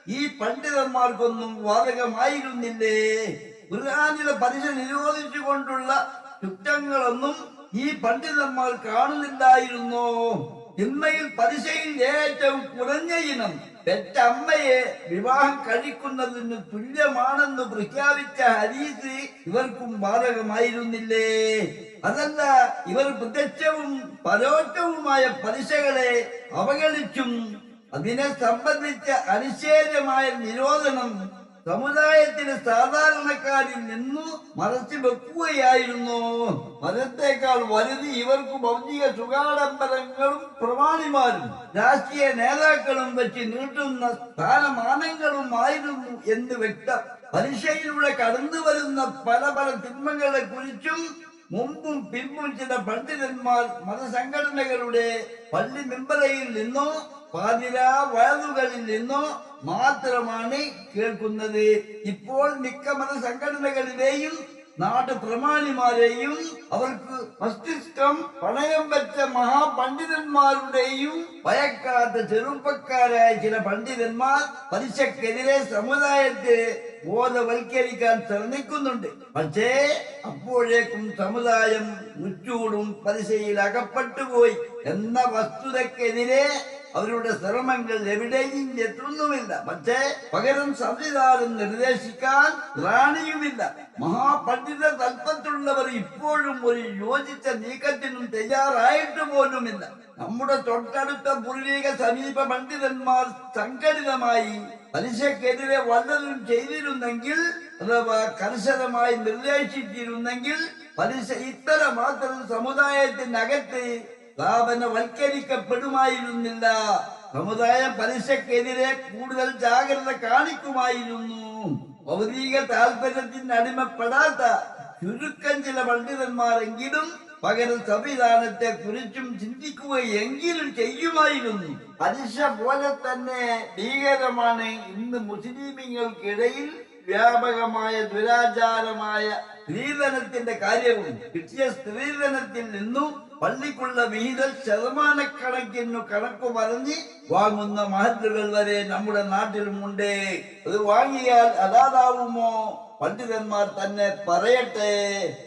Speaker 1: ഈ പണ്ഡിതന്മാർക്കൊന്നും ബാധകമായിരുന്നില്ലേ? ഖുർആനിലെ പലിശ നിരോധിച്ചുകൊണ്ടുള്ള കുറ്റങ്ങളൊന്നും ഈ പണ്ഡിതന്മാർ കാണുന്നില്ലായിരുന്നോ? തിന്മയിൽ പലിശയിൽ ഏറ്റവും കുറഞ്ഞ ഇനം പെറ്റമ്മയെ വിവാഹം കഴിക്കുന്നതിന് തുല്യമാണെന്ന് പ്രഖ്യാപിച്ച ഹദീസ് ഇവർക്കും ബാധകമായിരുന്നില്ലേ? അതല്ല, ഇവർ പ്രത്യക്ഷവും പരോക്ഷവുമായ പലിശകളെ അവഗണിച്ചും അതിനെ സംബന്ധിച്ച അനിഷേധ്യമായ നിരോധനം സമുദായത്തിലെ സാധാരണക്കാരിൽ നിന്നു മറച്ചു വെക്കുകയായിരുന്നു. മതത്തെക്കാൾ വലുത് ഇവർക്ക് ഭൗതിക സുഖാഡംബരങ്ങളും പ്രമാണിമാരും രാഷ്ട്രീയ നേതാക്കളും വെച്ച് നീട്ടുന്ന സ്ഥാനമാനങ്ങളും ആയിരുന്നു എന്ന് വ്യക്തം. പലിശയിലൂടെ കടന്നു വരുന്ന പല തിന്മകളെ കുറിച്ചും മുമ്പും പിമ്പും ചില പണ്ഡിതന്മാർ മതസംഘടനകളുടെ പള്ളി മെമ്പറയിൽ നിന്നോ പാതിരാ വഴലുകളിൽ നിന്നോ മാത്രമാണ് കേൾക്കുന്നത്. ഇപ്പോൾ മിക്ക മതസംഘടനകളിലെയും നാട്ടു പ്രമാണിമാരെയും അവർക്ക് മസ്തിഷ്കം പണയം വെച്ച മഹാപണ്ഡിതന്മാരുടെയും ഭയക്കാത്ത ചെറുപ്പക്കാരായ ചില പണ്ഡിതന്മാർ പലിശക്കെതിരെ സമുദായത്തെ ബോധവൽക്കരിക്കാൻ ശ്രമിക്കുന്നുണ്ട്. പക്ഷേ അപ്പോഴേക്കും സമുദായം മുച്ചൂടും പലിശയിൽ അകപ്പെട്ടുപോയി എന്ന വസ്തുതക്കെതിരെ അവരുടെ ശ്രമങ്ങൾ എവിടെയും എത്തുന്നുമില്ല. പക്ഷേ പകരം സംവിധാനം നിർദ്ദേശിക്കാൻ റാണിയുമില്ല. മഹാപണ്ഡിത തൽപ്പത്തുള്ളവർ ഇപ്പോഴും ഒരു യോജിച്ച നീക്കത്തിനും തയ്യാറായിട്ട് പോലുമില്ല. നമ്മുടെ തൊട്ടടുത്ത പൂർവിക സമീപ പണ്ഡിതന്മാർ സംഘടിതമായി പലിശക്കെതിരെ വല്ലതും ചെയ്തിരുന്നെങ്കിൽ അഥവാ കർശനമായി നിർദ്ദേശിച്ചിരുന്നെങ്കിൽ പലിശ ഇത്ര മാത്രം സമുദായത്തിനകത്ത് സ്ഥാപനവൽക്കരിക്കപ്പെടുമായിരുന്നില്ല. സമുദായം പലിശക്കെതിരെ കൂടുതൽ ജാഗ്രത കാണിക്കുമായിരുന്നു. ഭൗതിക താല്പര്യത്തിന് അടിമപ്പെടാത്ത ചുരുക്കം ചില പണ്ഡിതന്മാരെങ്കിലും പകരം സംവിധാനത്തെ കുറിച്ചും ചിന്തിക്കുകയെങ്കിലും ചെയ്യുമായിരുന്നു. പലിശ പോലെ തന്നെ ഭീകരമാണ് ഇന്ന് മുസ്ലിമീങ്ങൾക്കിടയിൽ വ്യാപകമായ ദുരാചാരമായ സ്ത്രീധനത്തിന്റെ കാര്യവും. കിട്ടിയ സ്ത്രീധനത്തിൽ നിന്നും പള്ളിക്കുള്ള വിഹിതം ശതമാനക്കണക്കിനു കണക്ക് പറഞ്ഞ് വാങ്ങുന്ന മഹല്ലുകൾ വരെ നമ്മുടെ നാട്ടിലുമുണ്ട്. അത് വാങ്ങിയാൽ അതാതാവുമോ? പണ്ഡിതന്മാർ തന്നെ പറയട്ടെ.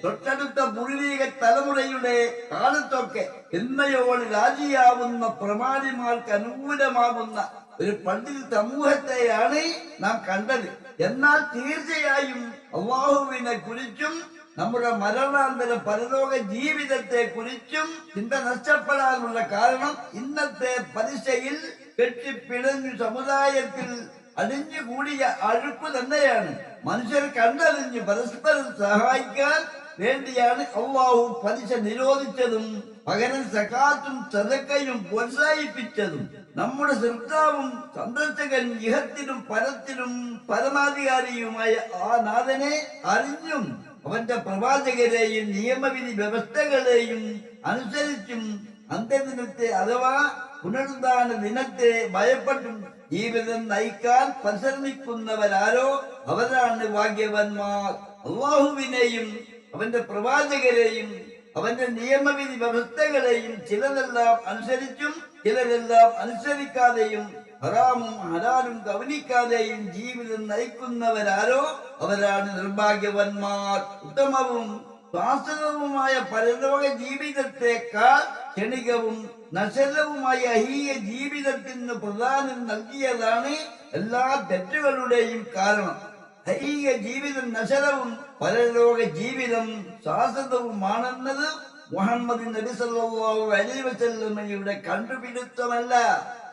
Speaker 1: തൊട്ടടുത്ത പൂർവീക തലമുറയുടെ കാലത്തൊക്കെ തിന്മയോട് രാജിയാവുന്ന പ്രമാണിമാർക്ക് അനുകൂലമാകുന്ന ഒരു പണ്ഡിത സമൂഹത്തെയാണ് നാം കണ്ടത്. എന്നാൽ തീർച്ചയായും അല്ലാഹുവിനെ കുറിച്ചും നമ്മുടെ മരണാന്തര പരലോക ജീവിതത്തെ കുറിച്ചും ചിന്ത നഷ്ടപ്പെടാനുള്ള കാരണം ഇന്നത്തെ പലിശയിൽ കെട്ടിപ്പിടഞ്ഞു സമുദായത്തിൽ അടിഞ്ഞുകൂടിയ അഴുക്ക് തന്നെയാണ്. മനുഷ്യർ കണ്ടറിഞ്ഞ് പരസ്പരം സഹായിക്കാൻ വേണ്ടിയാണ് അല്ലാഹു പലിശ നിരോധിച്ചതും പകരം സകാത്തും സദക്കയും പ്രോത്സാഹിപ്പിച്ചതും നമ്മുടെ സൃഷ്ടാവും സന്ദർശകൻ ഇഹത്തിലും പരത്തിലും പരമാധികാരിയുമായ ആ നാഥനെ അറിഞ്ഞും അവന്റെ പ്രവാചകരെയും നിയമവിധി വ്യവസ്ഥകളെയും അനുസരിച്ചും അന്ത്യദിനത്തെ അഥവാ പുനരുദ്ധാന ദിനത്തെ ഭയപ്പെട്ടും ജീവിതം നയിക്കാൻ പരിശ്രമിക്കുന്നവരാരോ അവരാണ് ഭാഗ്യവാന്മാർ. അള്ളാഹുവിനെയും അവന്റെ പ്രവാചകരെയും അവന്റെ നിയമവിധി വ്യവസ്ഥകളെയും ചിലരെല്ലാം അനുസരിച്ചും ചിലരെല്ലാം അനുസരിക്കാതെയും ഹറാമും ഹലാലും ഗവനിക്കാതെയും ജീവിതം നയിക്കുന്നവരാരോ അവരാണ് നിർഭാഗ്യവന്മാർ. ഉത്തമവും ശാശ്വതവുമായ പരലോക ജീവിതത്തെക്കാൾ ക്ഷണികവും നശ്വരവുമായ അഹീയ ജീവിതത്തിന് പ്രധാനം നൽകിയതാണ് എല്ലാ തെറ്റുകളുടെയും കാരണം. അഹീയ ജീവിതം നശ്വരവും പരലോക ജീവിതം ശാശ്വതവുമാണെന്നത് മുഹമ്മദ് നബി സല്ലല്ലാഹു അലൈഹി വസല്ലമയുടെ കണ്ടുപിടുത്തമല്ല,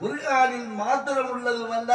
Speaker 1: ഖുർആനിൽ മാത്രമുള്ളതുമല്ല.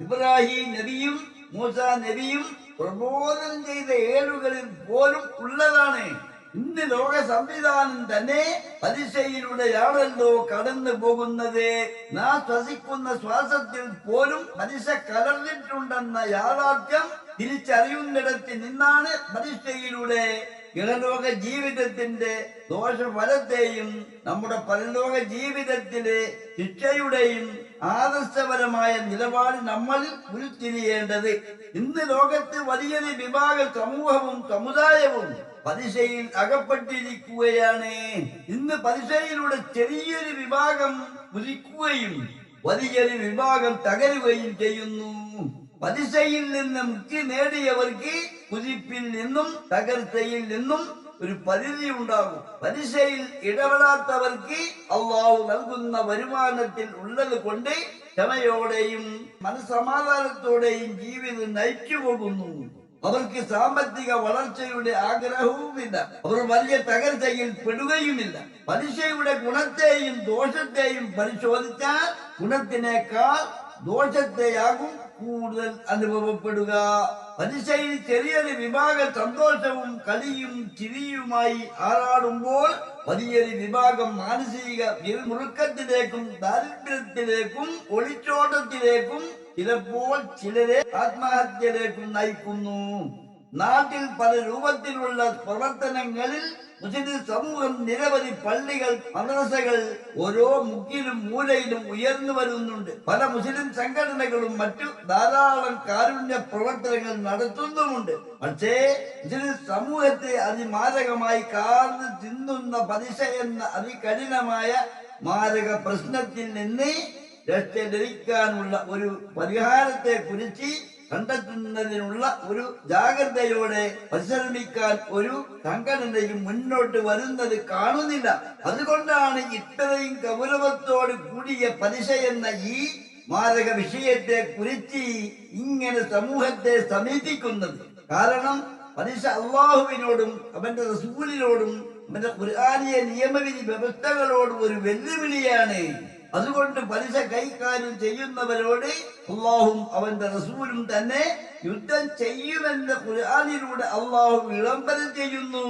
Speaker 1: ഇബ്രാഹിം നബിയും മൂസ നബിയും പ്രബോധനം ചെയ്ത ഏടുകളിൽ പോലും ഉള്ളതാണ്. ഇന്ന് ലോക സംവിധാനം തന്നെ പലിശയിലൂടെയാണല്ലോ കടന്നു പോകുന്നത്. നാം ശ്വസിക്കുന്ന ശ്വാസത്തിൽ പോലും പലിശ കലർന്നിട്ടുണ്ടെന്ന യാഥാർത്ഥ്യം തിരിച്ചറിയുന്നിടത്ത് നിന്നാണ് പലിശയിലൂടെ ഇഹലോക ജീവിതത്തിന്റെ ദോഷഫലത്തെയും നമ്മുടെ പരലോക ജീവിതത്തിലെ ശിക്ഷയുടെയും ആദർശപരമായ നിലപാട് നമ്മൾ ഉരുത്തിരിയേണ്ടത്. ഇന്ന് ലോകത്ത് വലിയൊരു വിഭാഗ സമൂഹവും സമുദായവും പലിശയിൽ അകപ്പെട്ടിരിക്കുകയാണ്. ഇന്ന് പലിശയിലൂടെ ചെറിയൊരു വിഭാഗം ഉദിക്കുകയും വലിയൊരു വിഭാഗം തകരുകയും ചെയ്യുന്നു. പലിശയിൽ നിന്ന് മുക്തി നേടിയവർക്ക് കുതിപ്പിൽ നിന്നും തകർച്ചയിൽ നിന്നും ഒരു പരിധി ഉണ്ടാകും. പലിശയിൽ ഇടപെടാത്തവർക്ക് അള്ളാഹു നൽകുന്ന വരുമാനത്തിൽ ഉള്ളത് കൊണ്ട് ക്ഷമയോടെയും മനസ്സമാധാനത്തോടെയും ജീവിതം നയിച്ചു പോകുന്നു. അവർക്ക് സാമ്പത്തിക വളർച്ചയുടെ ആഗ്രഹവുമില്ല. അവർ വലിയ തകർച്ചയിൽ പെടുകയുമില്ല. പലിശയുടെ ഗുണത്തെയും ദോഷത്തെയും പരിശോധിച്ചാൽ ഗുണത്തിനേക്കാൾ ദോഷത്തെയാകും കൂടുതൽ അനുഭവപ്പെടുക. പലിശയിൽ ചെറിയൊരു വിഭാഗം സന്തോഷവും കളിയും ചിരിയുമായി ആറാടുമ്പോൾ വലിയൊരു വിഭാഗം മാനസിക മുറുക്കത്തിലേക്കും ദാരിദ്ര്യത്തിലേക്കും ഒളിച്ചോട്ടത്തിലേക്കും ചിലപ്പോൾ ചിലരെ ആത്മഹത്യയിലേക്കും നയിക്കുന്നു. നാട്ടിൽ പല രൂപത്തിലുള്ള പ്രവർത്തനങ്ങളിൽ മുസ്ലിം സമൂഹം നിരവധി പള്ളികൾ മദ്രസകൾ ഓരോ മുക്കിലും മൂലയിലും ഉയർന്നു വരുന്നുണ്ട്. പല മുസ്ലിം സംഘടനകളും മറ്റു ധാരാളം കാരുണ്യ പ്രവർത്തനങ്ങൾ നടത്തുന്നുമുണ്ട്. പക്ഷേ മുസ്ലിം സമൂഹത്തെ അതിമാരകമായി കാർന്ന് തിന്നുന്ന പലിശ എന്ന അതികഠിനമായ മാരക പ്രശ്നത്തിൽ നിന്ന് രക്ഷ ലഭിക്കാനുള്ള ഒരു പരിഹാരത്തെ കുറിച്ച് കണ്ടെത്തുന്നതിനുള്ള ഒരു ജാഗ്രതയോടെ പരിശ്രമിക്കാൻ ഒരു സംഘടനയും മുന്നോട്ട് വരുന്നത് കാണുന്നില്ല. അതുകൊണ്ടാണ് ഇത്രയും ഗൗരവത്തോട് കൂടിയ പലിശ എന്ന ഈ മാരക വിഷയത്തെ കുറിച്ച് ഇങ്ങനെ സമൂഹത്തെ സമീപിക്കുന്നത്. കാരണം പലിശ അള്ളാഹുവിനോടും അവന്റെ റസൂലിനോടും അവന്റെ ഖുർആനിയ നിയമവിധി വ്യവസ്ഥകളോടും ഒരു വെല്ലുവിളിയാണ്. അതുകൊണ്ട് പലിശ കൈകാര്യം ചെയ്യുന്നവരോട് അള്ളാഹും അവന്റെ റസൂലും തന്നെ യുദ്ധം ചെയ്യുമെന്ന് ഖുർആനിലൂടെ അള്ളാഹു വിളംബരം ചെയ്യുന്നു.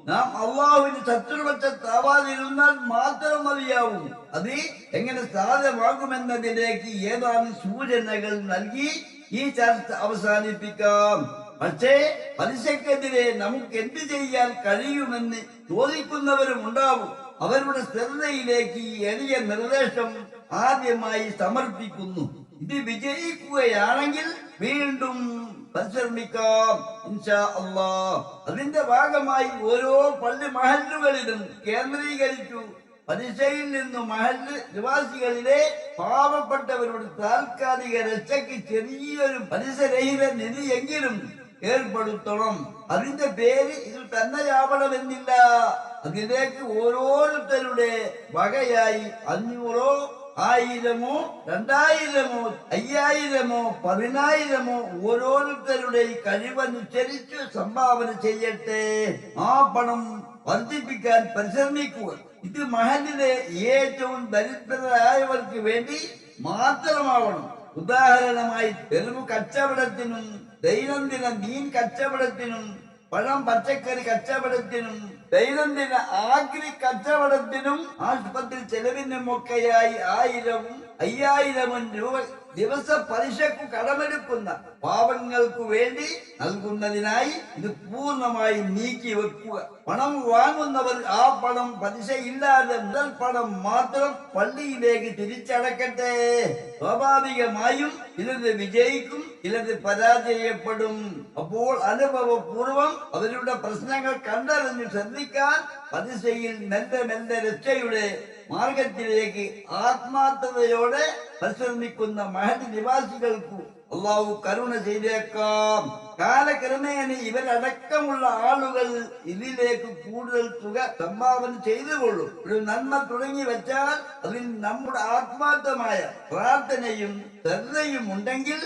Speaker 1: നാം അള്ളാഹുവിന് ശത്രുപക്ഷത്താവാതിരുന്നാൽ മാത്രം മതിയാവും. അത് എങ്ങനെ സാധ്യമാകുമെന്നതിലേക്ക് ഏതാനും സൂചനകൾ നൽകി ഈ ചർച്ച അവസാനിപ്പിക്കാം. പക്ഷേ പലിശക്കെതിരെ നമുക്ക് എന്ത് ചെയ്യാൻ കഴിയുമെന്ന് ചോദിക്കുന്നവരും ഉണ്ടാവും. അവരുടെ ശ്രദ്ധയിലേക്ക് ഈ എളിയ നിർദ്ദേശം ആദ്യമായി സമർപ്പിക്കുന്നു. ഇത് വിജയിക്കുകയാണെങ്കിൽ വീണ്ടും പരിശ്രമിക്കാം ഇൻഷാ അല്ലാഹ്. അതിന്റെ ഭാഗമായി ഓരോ പള്ളി മഹല്ലുകളിലും കേന്ദ്രീകരിച്ചു പലിശയിൽ നിന്നും മഹല്ല് നിവാസികളിലെ പാവപ്പെട്ടവരുടെ താൽക്കാലിക രക്ഷയ്ക്ക് ചെറിയൊരു പലിശരഹിത നിധിയെങ്കിലും ഏർപ്പെടുത്തണം. അതിന്റെ പേര് ഇത് തന്നെയാവണമെന്നില്ല. അതിലേക്ക് ഓരോരുത്തരുടെ വകയായി 500 1000 2000 5000 10,000 ഓരോരുത്തരുടെ കഴിവനുസരിച്ച് സംഭാവന ചെയ്യട്ടെ. ആ പണം വർദ്ധിപ്പിക്കാൻ പരിശ്രമിക്കുക. ഇത് മഹലിലെ ഏറ്റവും ദരിദ്രരായവർക്ക് വേണ്ടി മാത്രമാവണം. ഉദാഹരണമായി തെരുവ് കച്ചവടത്തിനും ദൈനംദിന മീൻ കച്ചവടത്തിനും പഴം പച്ചക്കറി കച്ചവടത്തിനും ദൈനംദിന ആഗ്രി കച്ചവടത്തിനും ആശുപത്രി ചെലവിനുമൊക്കെയായി 1000-5000 രൂപ ദിവസ പലിശക്കു കടമെടുക്കുന്ന പാവങ്ങൾക്ക് വേണ്ടി നൽകുന്നതിനായി ഇത് പൂർണ്ണമായി നീക്കി വെക്കുക. പണം വാങ്ങുന്നവർ ആ പണം പലിശയില്ലാതെ മുതൽ പണം മാത്രം പള്ളിയിലേക്ക് തിരിച്ചടക്കട്ടെ. സ്വാഭാവികമായും ചിലത് വിജയിക്കും, ചിലത് പരാജയപ്പെടും. അപ്പോൾ അനുഭവപൂർവം അവരുടെ പ്രശ്നങ്ങൾ കണ്ടറിഞ്ഞ് ശ്രദ്ധിക്കാൻ പലിശയിൽ മെല്ലെ രക്ഷയുടെ മാർഗത്തിലേക്ക് ആത്മാർത്ഥതയോടെ പരിശ്രമിക്കുന്ന മഹൽ നിവാസികൾക്കു അള്ളാഹു കരുണ ചെയ്തേക്കാം. കാലക്രമേണ ഇവരടക്കമുള്ള ആളുകൾ ഇതിലേക്ക് കൂടുതൽ തുക സംഭാവന ചെയ്തുകൊള്ളും. ഒരു നന്മ തുടങ്ങി വെച്ചാൽ അതിൽ നമ്മുടെ ആത്മാർത്ഥമായ പ്രാർത്ഥനയും ശ്രദ്ധയും ഉണ്ടെങ്കിൽ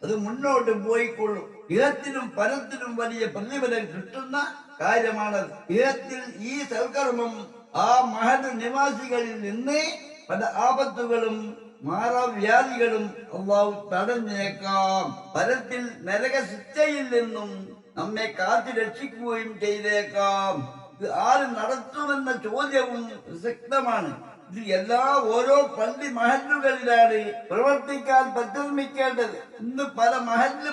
Speaker 1: അത് മുന്നോട്ട് പോയിക്കൊള്ളും. ഇഹത്തിലും പരത്തിലും വലിയ പ്രതിഫലം കിട്ടുന്ന കാര്യമാണത്. ഇഹത്തിൽ ഈ സൽക്കർമ്മം ആ മഹൽ നിവാസികളിൽ നിന്ന് പല ആപത്തുകളും മാറാവ്യാധികളും അള്ളാഹു തടഞ്ഞേക്കാം. പരത്തിൽ നരക ശിക്ഷയിൽ നിന്നും നമ്മെ കാത്തു രക്ഷിക്കുകയും ചെയ്തേക്കാം. ഇത് ആര് നടത്തുമെന്ന ചോദ്യവും പ്രസക്തമാണ്. ഇത് ഓരോ പള്ളി മഹല്ലുകളിലാണ് പ്രവർത്തിക്കാൻ പരിശ്രമിക്കേണ്ടത്. ഇന്ന് പല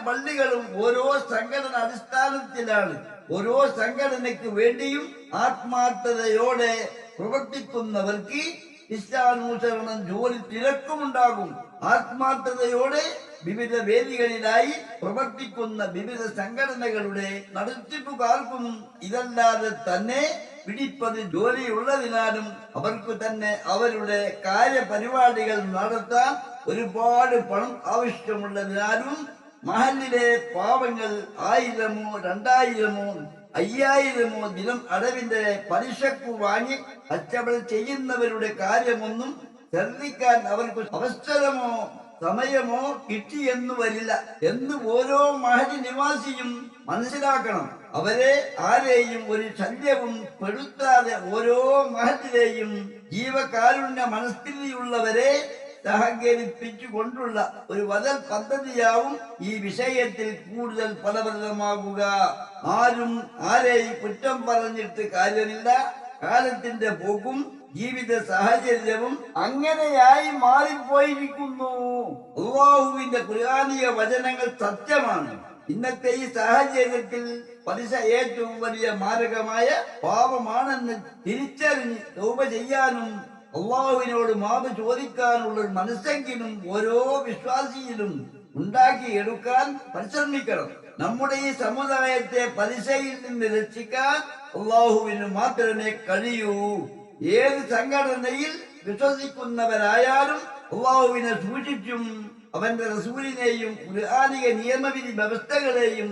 Speaker 1: പള്ളികളും ഓരോ സംഘടന അടിസ്ഥാനത്തിലാണ്. ഓരോ സംഘടനയ്ക്ക് വേണ്ടിയും ആത്മാർത്ഥതയോടെ പ്രവർത്തിക്കുന്നവർക്ക് ഇഷ്ടാനുസരണം ജോലി തിരക്കുമുണ്ടാകും. ആത്മാർത്ഥതയോടെ വിവിധ വേദികളിലായി പ്രവർത്തിക്കുന്ന വിവിധ സംഘടനകളുടെ നടത്തിപ്പുകാർക്കും ഇതല്ലാതെ തന്നെ പിടിപ്പത് ജോലിയുള്ളതിനാലും അവർക്ക് തന്നെ അവരുടെ കാര്യപരിപാടികൾ നടത്താൻ ഒരുപാട് പണം ആവശ്യമുള്ളതിനാലും മഹല്ലിലെ പാവങ്ങൾ 1000-ഓ 2000-ഓ 5000-ഓ ദിനം അടവിന്റെ പലിശക്കു വാങ്ങി കച്ചവടം ചെയ്യുന്നവരുടെ കാര്യമൊന്നും ശ്രദ്ധിക്കാൻ അവർക്ക് അവസരമോ സമയമോ കിട്ടിയെന്നു വരില്ല എന്ന് ഓരോ മഹൽ നിവാസിയും മനസ്സിലാക്കണം. അവരെ ആരെയും ഒരു ശല്യവും പെടുത്താതെ ഓരോ മഹലിലെയും ജീവകാരുണ്യ മനസ്ഥിതിയുള്ളവരെ സഹകരിപ്പിച്ചുകൊണ്ടുള്ള ഒരു ബദൽ പദ്ധതിയാവും ഈ വിഷയത്തിൽ കൂടുതൽ ഫലപ്രദമാകുക. ആരും ആരെയും കുറ്റം പറഞ്ഞിട്ട് കാര്യമില്ല. കാലത്തിന്റെ പോക്കും ജീവിത സാഹചര്യവും അങ്ങനെയായി മാറിപ്പോയിരിക്കുന്നു. അല്ലാഹുവിന്റെ ഖുർആനിക വചനങ്ങൾ സത്യമാണ്. ഇന്നത്തെ ഈ സാഹചര്യത്തിൽ പലിശ ഏറ്റവും വലിയ മാരകമായ പാപമാണെന്ന് തിരിച്ചറിഞ്ഞ് തൗബ ചെയ്യാനും അള്ളാഹുവിനോട് മാപ്പ് ചോദിക്കാനുള്ള മനസ്സെങ്കിലും ഓരോ വിശ്വാസിയിലും ഉണ്ടാക്കിയെടുക്കാൻ പരിശ്രമിക്കണം. നമ്മുടെ ഈ സമുദായത്തെ പലിശയിൽ നിന്ന് രക്ഷിക്കാൻ അള്ളാഹുവിന് മാത്രമേ കഴിയൂ. ഏത് സംഘടനയിൽ വിശ്വസിക്കുന്നവരായാലും അള്ളാഹുവിനെ സൂക്ഷിച്ചും അവന്റെ റസൂലിനെയും ഖുർആനിക നിയമവിധി വ്യവസ്ഥകളെയും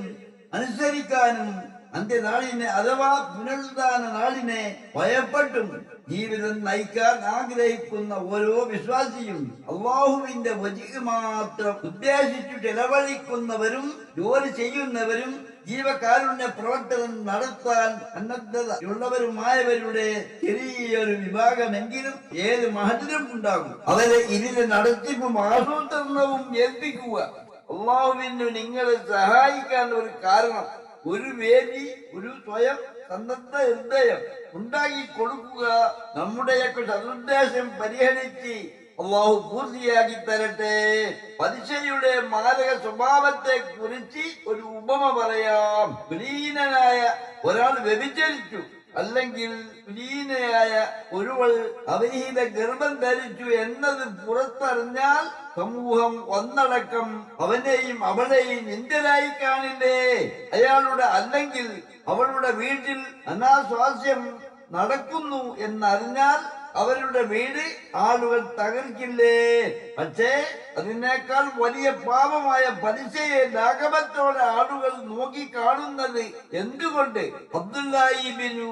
Speaker 1: അനുസരിക്കാനും അന്ത്യനാളിനെ അഥവാ പുനരുദ്ധാന നാളിനെ ഭയപ്പെട്ടും ജീവിതം നയിക്കാൻ ആഗ്രഹിക്കുന്ന ഓരോ വിശ്വാസിയും അള്ളാഹുവിന്റെ വജ്ഹ് മാത്രം ഉദ്ദേശിച്ചു ചെലവഴിക്കുന്നവരും ജോലി ചെയ്യുന്നവരും ജീവകാരുണ്യ പ്രവർത്തനം നടത്താൻ സന്നദ്ധതയുള്ളവരുമായവരുടെ ചെറിയൊരു വിഭാഗമെങ്കിലും ഏത് മഹലിലും ഉണ്ടാകും. അവരെ ഇതിന്റെ നടത്തിപ്പും ആസൂത്രണവും ഏൽപ്പിക്കുക. അള്ളാഹുവിന് നിങ്ങളെ സഹായിക്കാൻ ഒരു കാരണം, ഒരു വേദി, ഒരു സ്വയം സന്നദ്ധ ഹൃദയം ഉണ്ടാക്കി കൊടുക്കുക. നമ്മുടെയൊക്കെ സതുദ്ദേശം പരിഹരിച്ച് അള്ളാഹു പൂർത്തിയാക്കി തരട്ടെ. പലിശയുടെ മാരക സ്വഭാവത്തെ കുറിച്ച് ഒരു ഉപമ പറയാം. കുലീനനായ ഒരാൾ വ്യഭിചരിച്ചു, അല്ലെങ്കിൽ കുലീനയായ ഒരുവൾ അവിഹിത ഗർഭം ധരിച്ചു എന്നത് പുറത്തറിഞ്ഞാൽ സമൂഹം ഒന്നടക്കം അവനെയും അവളെയും നിന്ദരായി കാണില്ലേ? അയാളുടെ അല്ലെങ്കിൽ അവളുടെ വീട്ടിൽ അനാസ്വാസ്യം നടക്കുന്നു എന്നറിഞ്ഞാൽ അവരുടെ വീട് ആളുകൾ തകർക്കില്ലേ? പക്ഷേ അതിനേക്കാൾ വലിയ പാപമായ പലിശയെ ലാഘവത്തോടെ ആളുകൾ നോക്കി കാണുന്നത് എന്തുകൊണ്ട്? അബ്ദുല്ലാഹി ഇബ്നു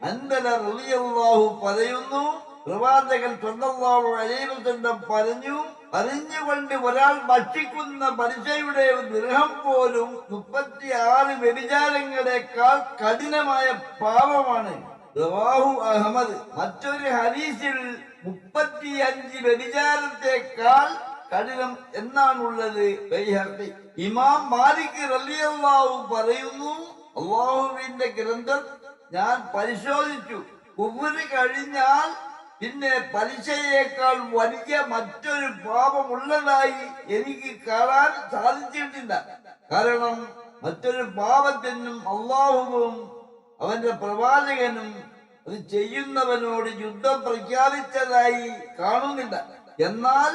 Speaker 1: അൻബല റളിയല്ലാഹു പറയുന്നു, പ്രവാചകൻ സ്വല്ലല്ലാഹു അലൈഹി വസല്ലം പറഞ്ഞു, അറിഞ്ഞുകൊണ്ട് ഒരാൾ ഭക്ഷിക്കുന്ന പലിശയുടെ ദിർഹം പോലും 36 വ്യഭിചാരങ്ങളെക്കാൾ കഠിനമായ പാപമാണ്. റവാഹു അഹ്മദ്. മറ്റൊരു ഹദീസിൽ 35 വ്യഭിചാരത്തെക്കാൾ കഠിനം എന്നാണുള്ളത്. ഇമാം മാലിക് റളിയല്ലാഹു പറയുന്നു, അല്ലാഹുവിന്റെ ഗ്രന്ഥം ഞാൻ പരിശോധിച്ചു. കുഫ്ർ കഴിഞ്ഞാൽ പിന്നെ പലിശയേക്കാൾ വലിയ മറ്റൊരു പാപമുള്ളതായി എനിക്ക് കാണാൻ സാധിച്ചിട്ടില്ല. കാരണം മറ്റൊരു പാപത്തിനും അള്ളാഹുവും അവന്റെ പ്രവാചകനും അത് ചെയ്യുന്നവനോട് യുദ്ധം പ്രഖ്യാപിച്ചതായി കാണുന്നില്ല. എന്നാൽ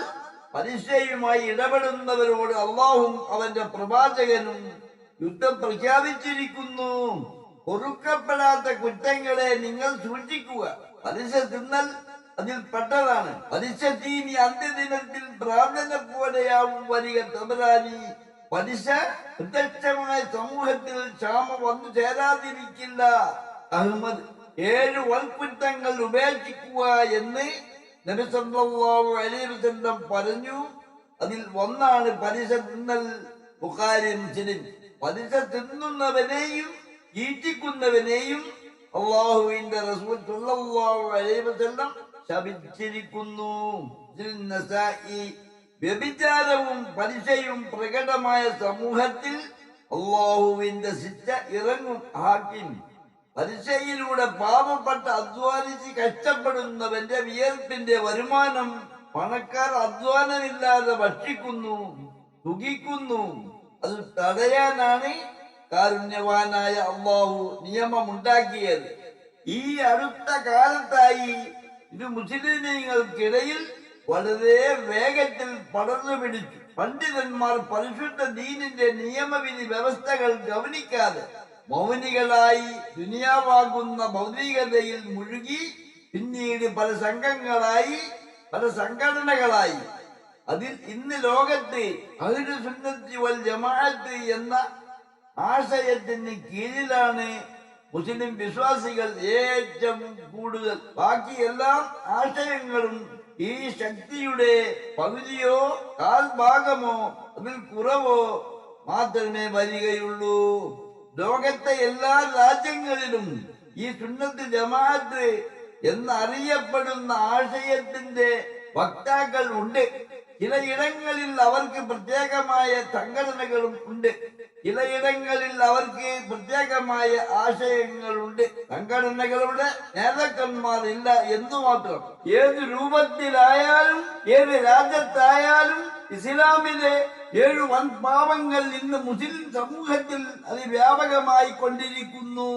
Speaker 1: പലിശയുമായി ഇടപെടുന്നവരോട് അള്ളാഹും അവന്റെ പ്രവാചകനും യുദ്ധം പ്രഖ്യാപിച്ചിരിക്കുന്നു. പൊറുക്കപ്പെടാത്ത കുറ്റങ്ങളെ നിങ്ങൾ സൂക്ഷിക്കുക. പലിശ തിന്നൽ അതിൽ പെട്ടതാണ്. പലിശ തീനി അന്ത്യദിനത്തിൽ പ്രാർത്ഥന പോലെയാവും വരിക. തബരാനി. പലിശ പ്രത്യക്ഷമായ സമൂഹത്തിൽ ക്ഷാമം വന്നു ചേരാതിരിക്കില്ല. അഹ്മദ്. 7 വൽക്കുറ്റങ്ങൾ ഉപേക്ഷിക്കുക എന്ന് നബി സല്ലല്ലാഹു അലൈഹി വസല്ലം പറഞ്ഞു. അതിൽ ഒന്നാണ് പലിശ തിന്നൽ. ബുഖാരി, മുസ്ലിം. പലിശ തിന്നുന്നവനെയും ഈറ്റിക്കുന്നവനെയും അള്ളാഹുവിന്റെ റസൂൽ സല്ലല്ലാഹു അലൈഹി വസല്ലം ശപിച്ചിരിക്കുന്നു. വ്യഭിചാരവും പലിശയും പ്രകടമായ സമൂഹത്തിൽ അള്ളാഹുവിന്റെ ശിക്ഷ ഇറങ്ങും. ഹാക്കിം. പലിശയിലൂടെ പാവപ്പെട്ട അധ്വാനിച്ച് കഷ്ടപ്പെടുന്നവന്റെ വിയർപ്പിന്റെ വരുമാനം പണക്കാർ അധ്വാനമില്ലാതെ ഭക്ഷിക്കുന്നു, സുഖിക്കുന്നു. അത് തടയാനാണ് കാരുണ്യവാനായ അള്ളാഹു നിയമമുണ്ടാക്കിയത്. ഈ അടുത്ത കാലത്തായി ഇത് മുസ്ലിമീങ്ങൾക്കിടയിൽ വളരെ വേഗത്തിൽ പടർന്നു പിടിച്ചു. പണ്ഡിതന്മാർ പരിശുദ്ധ ദീനിന്റെ നിയമവിധി വ്യവസ്ഥകൾ ഗവനിക്കാതെ മൗനികളായി ദുനിയാവാകുന്ന ഭൗതികതയിൽ മുഴുകി പിന്നീട് പല സംഘങ്ങളായി, പല സംഘടനകളായി. അതിൽ ഇന്ന് ലോകത്ത് അഹ്ലു സുന്നത്തി വൽ ജമാഅത്ത് എന്ന ആശയത്തിന് കീഴിലാണ് മുസ്ലിം വിശ്വാസികൾ ഏറ്റവും കൂടുതൽ. ബാക്കി എല്ലാ ആശയങ്ങളും ഈ ശക്തിയുടെ പകുതിയോ കാൽഭാഗമോ അതിൽ കുറവോ മാത്രമേ വരികയുള്ളൂ. ലോകത്തെ എല്ലാ രാജ്യങ്ങളിലും ഈ സുന്നത്ത് ജമാഅത്ത് എന്നറിയപ്പെടുന്ന ആശയത്തിന്റെ വക്താക്കൾ ഉണ്ട്. ചിലയിടങ്ങളിൽ അവർക്ക് പ്രത്യേകമായ സംഘടനകളും ഉണ്ട്. ചിലയിടങ്ങളിൽ അവർക്ക് പ്രത്യേകമായ ആശയങ്ങളുണ്ട്. സംഘടനകളുടെ നേതാക്കന്മാർ ഇല്ല എന്നു മാത്രം. ഏത് രൂപത്തിലായാലും ഏത് രാജ്യത്തായാലും ഇസ്ലാമിലെ 7 വൻപാപങ്ങൾ ഇന്ന് മുസ്ലിം സമൂഹത്തിൽ അതിവ്യാപകമായി കൊണ്ടിരിക്കുന്നു.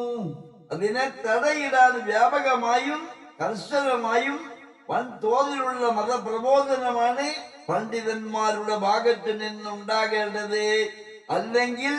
Speaker 1: അതിനെ തടയിടാൻ വ്യാപകമായും കർശനമായും വൻതോതിലുള്ള മതപ്രബോധനമാണ് പണ്ഡിതന്മാരുടെ ഭാഗത്ത് നിന്നുണ്ടാകേണ്ടത്. അല്ലെങ്കിൽ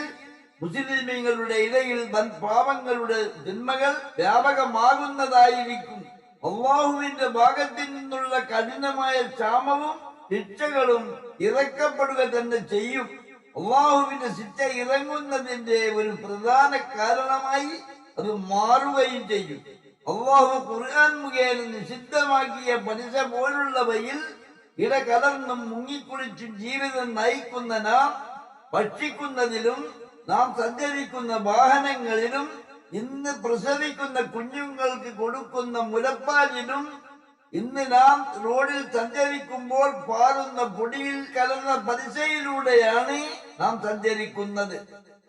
Speaker 1: മുസ്ലിമീങ്ങളുടെ ഇടയിൽ വൻ പാപങ്ങളുടെ തിന്മകൾ വ്യാപകമാകുന്നതായിരിക്കും. അള്ളാഹുവിന്റെ ഭാഗത്തു നിന്നുള്ള കഠിനമായ ക്ഷാമവും ശിക്ഷകളും ഇറക്കപ്പെടുക തന്നെ ചെയ്യും. അള്ളാഹുവിന്റെ ശിക്ഷ ഇറങ്ങുന്നതിന്റെ ഒരു പ്രധാന കാരണമായി അത് മാറുകയും ചെയ്യും. അള്ളാഹു ഖുർആൻ മുഖേന നിഷിദ്ധമാക്കിയ പലിശ പോലുള്ളവയിൽ ഇടകലർന്നും മുങ്ങിക്കുളിച്ചും ജീവിതം നയിക്കുന്ന നാം ഭക്ഷിക്കുന്നതിലും നാം സഞ്ചരിക്കുന്ന വാഹനങ്ങളിലും ഇന്ന് പ്രസവിക്കുന്ന കുഞ്ഞുങ്ങൾക്ക് കൊടുക്കുന്ന മുലപ്പാലിലും ഇന്ന് നാം റോഡിൽ സഞ്ചരിക്കുമ്പോൾ പാറുന്ന പൊടിയിൽ കലർന്ന പലിശയിലൂടെയാണ് നാം സഞ്ചരിക്കുന്നത്.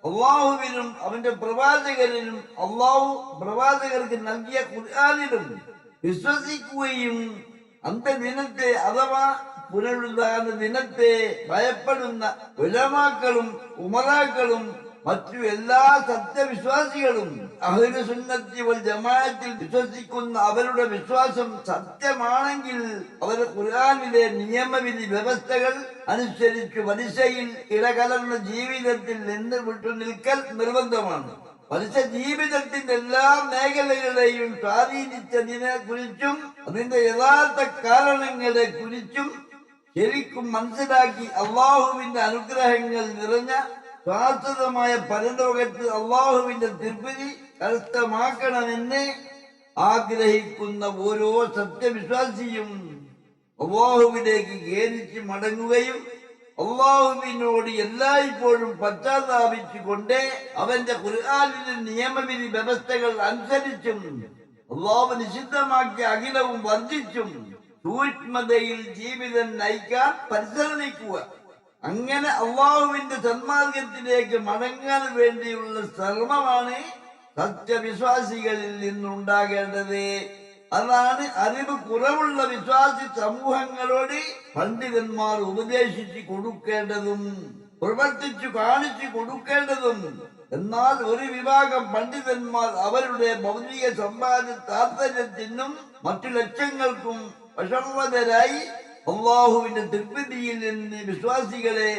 Speaker 1: അള്ളാഹുവിനും അവന്റെ പ്രവാചകരിലും അള്ളാഹു പ്രവാചകർക്ക് നൽകിയ ഖുർആനിലും വിശ്വസിക്കുകയും അന്ത്യദിനത്തെ അഥവാ പുനരുദ്ധാന ദിനത്തെ ഭയപ്പെടുന്ന ഉലമാക്കളും ഉമറാക്കളും മറ്റു എല്ലാ സത്യവിശ്വാസികളും അഹ്ലു സുന്നത്തി വൽ ജമാഅത്തിൽ വിശ്വസിക്കുന്ന അവരുടെ വിശ്വാസം സത്യമാണെങ്കിൽ അവർ ഖുർആനിലെ നിയമവിധി വ്യവസ്ഥകൾ അനുസരിച്ച് പലിശയിൽ ഇടകലർന്ന ജീവിതത്തിൽ നിന്ന് വിട്ടുനിൽക്കൽ നിർബന്ധമാണ്. പലിശ ജീവിതത്തിന്റെ എല്ലാ മേഖലകളെയും സ്വാധീനിച്ചതിനെ കുറിച്ചും അതിന്റെ യഥാർത്ഥ കാരണങ്ങളെ കുറിച്ചും ശരിക്കും മനസ്സിലാക്കി അള്ളാഹുവിന്റെ അനുഗ്രഹങ്ങൾ നിറഞ്ഞ ശാശ്വതമായ പരലോകത്ത് അള്ളാഹുവിന്റെ തിരുപ്പതി കരസ്ഥമാക്കണമെന്ന് ആഗ്രഹിക്കുന്ന ഓരോ സത്യവിശ്വാസിയും അള്ളാഹുവിലേക്ക് ഖേദിച്ച് മടങ്ങുകയും അള്ളാഹുവിനോട് എല്ലായ്പ്പോഴും പശ്ചാത്താപിച്ചുകൊണ്ട് അവന്റെ ഖുർആനിലെ നിയമവിധി വ്യവസ്ഥകൾ അനുസരിച്ചും അള്ളാഹു നിഷിദ്ധമാക്കിയ അഖിലവും വർദ്ധിച്ചും സൂക്ഷ്മതയിൽ ജീവിതം നയിക്കാൻ പരിശ്രമിക്കുക. അങ്ങനെ അള്ളാഹുവിന്റെ സന്മാർഗത്തിലേക്ക് മടങ്ങാൻ വേണ്ടിയുള്ള ശ്രമമാണ് സത്യവിശ്വാസികളിൽ നിന്നുണ്ടാകേണ്ടത്. അതാണ് അറിവ് കുറവുള്ള വിശ്വാസി സമൂഹങ്ങളോട് പണ്ഡിതന്മാർ ഉപദേശിച്ചു കൊടുക്കേണ്ടതും പ്രവർത്തിച്ചു കാണിച്ചു കൊടുക്കേണ്ടതും. എന്നാൽ ഒരു വിഭാഗം പണ്ഡിതന്മാർ അവരുടെ ഭൗതിക സമ്പാദ്യ താല്പര്യത്തിനും മറ്റു ലക്ഷ്യങ്ങൾക്കും വശംവദരായി അള്ളാഹുവിന്റെ തൃപ്തിയിൽ നിന്ന് വിശ്വാസികളെ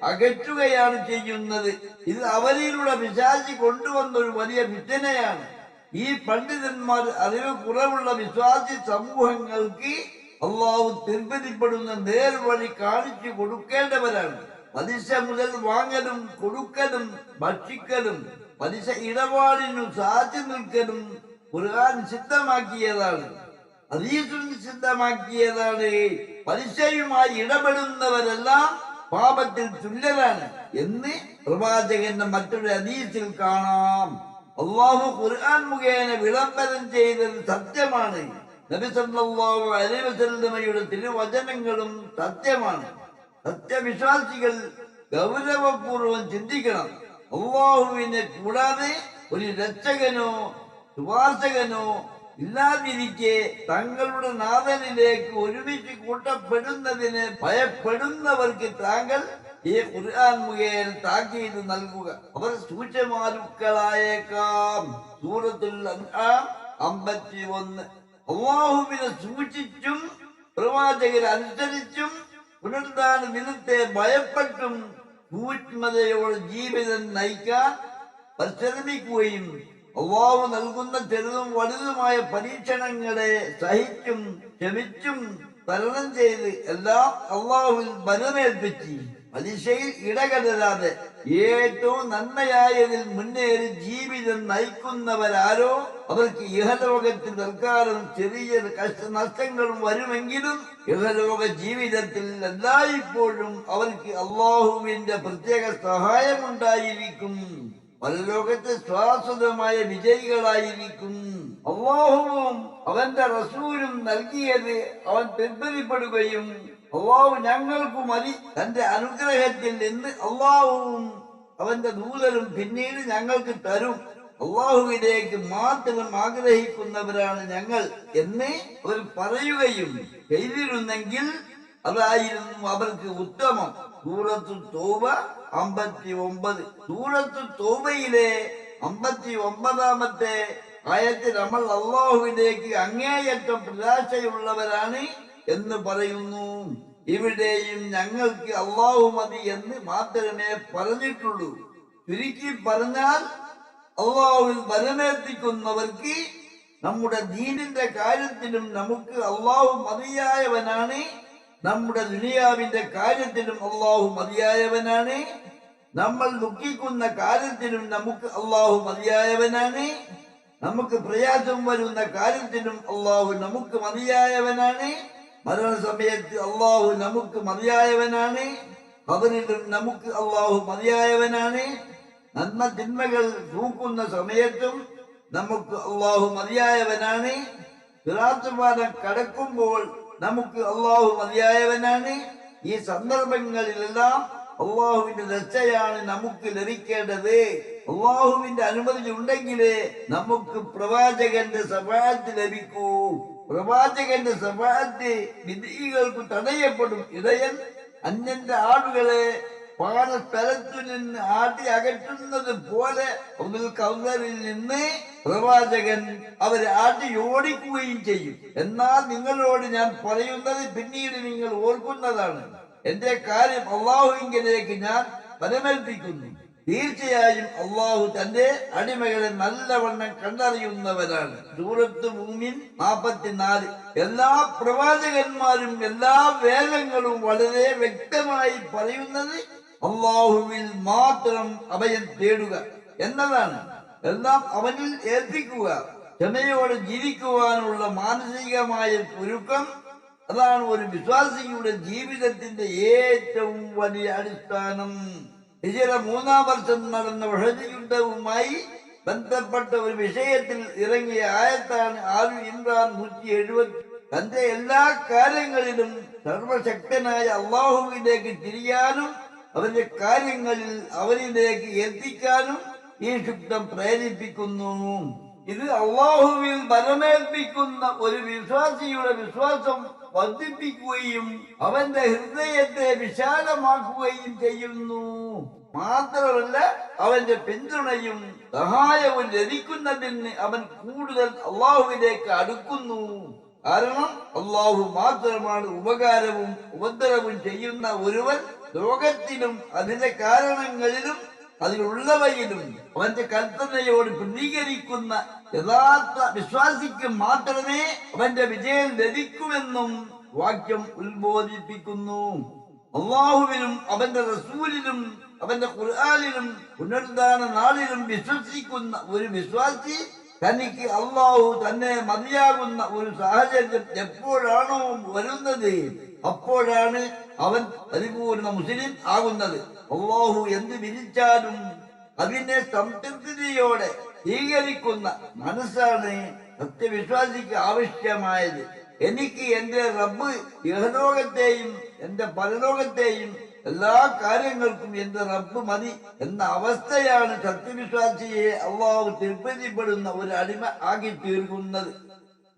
Speaker 1: അകറ്റുകയാണ് ചെയ്യുന്നത്. ഇത് അവരിലൂടെ പിശാചി കൊണ്ടുവന്ന ഒരു വലിയ ഫിത്നയാണ്. ഈ പണ്ഡിതന്മാർ അറിവ് കുറവുള്ള വിശ്വാസി സമൂഹങ്ങൾക്ക് അള്ളാഹു തൃപ്തിപ്പെടുന്ന നേർവഴി കാണിച്ചു കൊടുക്കേണ്ടവരാണ്. പലിശ മുതൽ വാങ്ങലും കൊടുക്കലും ഭക്ഷിക്കലും പലിശ ഇടപാടിനു സാക്ഷി നിൽക്കലും ഖുർആൻ സിദ്ധമാക്കിയതാണ്, ഹദീസും സിദ്ധമാക്കിയതാണ്. പലിശയുമായി ഇടപെടുന്നവരെല്ലാം പാപത്തിൽ തുല്യരാണ് എന്ന് പ്രവാചകന്റെ മറ്റൊരു ഹദീസിൽ കാണാം. അള്ളാഹു ഖുർആൻ മുഖേന വിളംബരം ചെയ്തത് സത്യമാണ്. നബി സല്ലല്ലാഹു അലൈഹി വസല്ലമയുടെ തിരുവചനങ്ങളും സത്യമാണ്. സത്യവിശ്വാസികൾ ഗൗരവപൂർവം ചിന്തിക്കണം. അള്ളാഹുവിനെ കൂടാതെ ഒരു രക്ഷകനോ ശുപാർശകനോ ഇല്ലാതിരിക്കെ തങ്ങളുടെ നാഥനിലേക്ക് ഒരുമിച്ച് കൂട്ടപ്പെടുന്നതിന് ഭയപ്പെടുന്നവർക്ക് താങ്കൾ ഈ ഖുർആൻ മുഖേന താക്കീത് നൽകുക. അവർ സൂക്ഷ്മാലുക്കളായേക്കാം. സൂറത്തുൽ അൻആം 51. അള്ളാഹുവിനെ സൂക്ഷിച്ചും പ്രവാചകരെ അനുസരിച്ചും പുനരുദ്ധാന ദിനത്തെ ഭയപ്പെട്ടും സൂക്ഷ്മതയോടെ ജീവിതം നയിക്കാൻ പരിശ്രമിക്കുകയും അള്ളാഹു നൽകുന്ന ചെറുതും വലുതുമായ പരീക്ഷണങ്ങളെ സഹിച്ചും ക്ഷമിച്ചും തരണം ചെയ്ത് എല്ലാം അള്ളാഹുവിൽ ബലമേൽപ്പിച്ച് പലിശയിൽ ഇടകലരാതെ ഏറ്റവും നന്മയായതിൽ മുന്നേറി ജീവിതം നയിക്കുന്നവരാരോ അവർക്ക് ഇഹലോകത്തിൽ തൽക്കാലം ചെറിയ നഷ്ടങ്ങളും വരുമെങ്കിലും ഇഹലോക ജീവിതത്തിൽ എല്ലായ്പ്പോഴും അവർക്ക് അള്ളാഹുവിന്റെ പ്രത്യേക സഹായമുണ്ടായിരിക്കും. പരലോകത്തെ ശാശ്വതമായ വിജയികളായിരിക്കും. അള്ളാഹുവും അവന്റെ റസൂലും നൽകിയത് അവൻ തൃപ്തിപ്പെടുകയും അള്ളാഹു ഞങ്ങൾക്ക് മതി തന്റെ അനുഗ്രഹത്തിൽ നിന്ന് അള്ളാഹുവും അവന്റെ ദൂതരും പിന്നീട് ഞങ്ങൾക്ക് തരും. അള്ളാഹുവിലേക്ക് മാത്രം ആഗ്രഹിക്കുന്നവരാണ് ഞങ്ങൾ എന്ന് അവർ പറയുകയും ചെയ്തിരുന്നെങ്കിൽ അതായിരുന്നു അവർക്ക് ഉത്തമം. സൂറത്തു തൗബ 59. സൂറത്തു തൗബയിലെ 59-ാമത്തെ ആയത്തിൽ നമ്മൾ അള്ളാഹുവിലേക്ക് അങ്ങേയറ്റം പ്രത്യാശയുള്ളവരാണ് എന്ന് പറയുന്നു. ഇവിടെയും ഞങ്ങൾക്ക് അള്ളാഹു മതി എന്ന് മാത്രമേ പറഞ്ഞിട്ടുള്ളൂ. ചുരുക്കി പറഞ്ഞാൽ അള്ളാഹുവിൽ ബലമേൽപ്പിക്കുന്നവർക്ക് നമ്മുടെ ദീനിന്റെ കാര്യത്തിലും നമുക്ക് അള്ളാഹു മതിയായവനാണ്. നമ്മുടെ ദുനിയാവിന്റെ കാര്യത്തിലും അള്ളാഹു മതിയായവനാണ്. നമ്മൾ ദുഃഖിക്കുന്ന കാര്യത്തിലും നമുക്ക് അള്ളാഹു മതിയായവനാണ്. നമുക്ക് പ്രയാസം വരുന്ന കാര്യത്തിലും അള്ളാഹു നമുക്ക് മതിയായവനാണ്. മരണസമയത്ത് അള്ളാഹു നമുക്ക് മതിയായവനാണ്. ഖബറിലും നമുക്ക് അള്ളാഹു മതിയായവനാണ്. നന്മ തിന്മകൾ തൂക്കുന്ന സമയത്തും നമുക്ക് അള്ളാഹു മതിയായവനാണ്. സിറാത്ത് പാലം കടക്കുമ്പോൾ നമുക്ക് അള്ളാഹു മതിയായവനാണ്. ഈ സന്ദർഭങ്ങളിലെല്ലാം അള്ളാഹുവിന്റെ രക്ഷയാണ് നമുക്ക് ലഭിക്കേണ്ടത്. അള്ളാഹുവിന്റെ അനുമതി ഉണ്ടെങ്കിലേ നമുക്ക് പ്രവാചകന്റെ ശഫാഅത്ത് ലഭിക്കൂ. പ്രവാചകന്റെ ശഫാഅത്ത് വിധികൾക്ക് തടയപ്പെടും. ഇടയൻ അന്യന്റെ ആടുകളെ പാടസ്ഥലത്തു നിന്ന് ആട്ടി അകറ്റുന്നത് പോലെ കൗസറിൽ നിന്ന് പ്രവാചകൻ അവരെ ആട്ടി ഓടിക്കുകയും ചെയ്യും. എന്നാൽ നിങ്ങളോട് ഞാൻ പറയുന്നത് പിന്നീട് നിങ്ങൾ ഓർക്കുന്നതാണ്. എന്റെ കാര്യം അള്ളാഹുവിലേക്ക് ഞാൻ പരമേൽപ്പിക്കുന്നു. തീർച്ചയായും അള്ളാഹു തന്റെ അടിമകളെ നല്ലവണ്ണം കണ്ടറിയുന്നവരാണ്. സൂറത്ത് മൂമിൻ 44. എല്ലാ പ്രവാചകന്മാരും എല്ലാ വേദങ്ങളും വളരെ വ്യക്തമായി പറയുന്നത് അള്ളാഹുവിൽ മാത്രം അഭയം തേടുക എന്നതാണ്. എല്ലാം അവനിൽ ഏൽപ്പിക്കുക. ക്ഷമയോടെ ജീവിക്കുവാനുള്ള മാനസികമായ ഒരുക്കം അതാണ് ഒരു വിശ്വാസിയുടെ ജീവിതത്തിന്റെ ഏറ്റവും വലിയ അടിസ്ഥാനം. ഹിജ്റ 3-ാം വർഷം നടന്ന ഉഹദ് യുദ്ധവുമായി ബന്ധപ്പെട്ട ഒരു വിഷയത്തിൽ ഇറങ്ങിയ ആയത്താണ് ആലു ഇമ്രാൻ 170. തന്റെ എല്ലാ കാര്യങ്ങളിലും സർവശക്തനായ അള്ളാഹുവിലേക്ക് തിരിയാനും അവന്റെ കാര്യങ്ങളിൽ അവനിലേക്ക് എത്തിക്കാനും ഈ ശുദ്ധം പ്രേരിപ്പിക്കുന്നു. ഇത് അള്ളാഹുവിൽ ബലമേൽപ്പിക്കുന്ന ഒരു വിശ്വാസിയുടെ വിശ്വാസം വർദ്ധിപ്പിക്കുകയും അവന്റെ ഹൃദയത്തെ വിശാലമാക്കുകയും ചെയ്യുന്നു. മാത്രമല്ല, അവന്റെ പിന്തുണയും സഹായവും ലഭിക്കുന്നതിന് അവൻ കൂടുതൽ അള്ളാഹുവിലേക്ക് അടുക്കുന്നു. കാരണം അള്ളാഹു മാത്രമാണ് ഉപകാരവും ഉപദ്രവവും ചെയ്യുന്ന ഒരുവൻ. ലോകത്തിലും അതിന്റെ കാരണങ്ങളിലും അതിലുള്ളവയിലും അവന്റെ കൽപ്പനയോട് പ്രതികരിക്കുന്ന യഥാർത്ഥ വിശ്വാസിക്ക് മാത്രമേ അവന്റെ വിജയം ലഭിക്കുമെന്നും വാക്യം ഉത്ബോധിപ്പിക്കുന്നു. അള്ളാഹുവിലും അവന്റെ റസൂലിലും അവന്റെ ഖുർആനിലും പുനരുദ്ധാന നാളിലും വിശ്വസിക്കുന്ന ഒരു വിശ്വാസി തനിക്ക് അള്ളാഹു തന്നെ മതിയാകുന്ന ഒരു സാഹചര്യം എപ്പോഴാണോ വരുന്നത് അപ്പോഴാണ് അവൻ പരിപൂർണ മുസ്ലിം ആകുന്നത്. അള്ളാഹു എന്ത് വിധിച്ചാലും അതിനെ സംതൃപ്തിയോടെ സ്വീകരിക്കുന്ന മനസ്സാണ് സത്യവിശ്വാസിക്ക് ആവശ്യമായത്. എനിക്ക് എന്റെ റബ്ബ് ഇഹലോകത്തെയും എന്റെ പരലോകത്തെയും എല്ലാ കാര്യങ്ങൾക്കും എന്റെ റബ്ബ് മതി എന്ന അവസ്ഥയാണ് സത്യവിശ്വാസിയെ അള്ളാഹു തൃപ്തിപ്പെടുന്ന ഒരു അടിമ ആക്കി തീർക്കുന്നത്.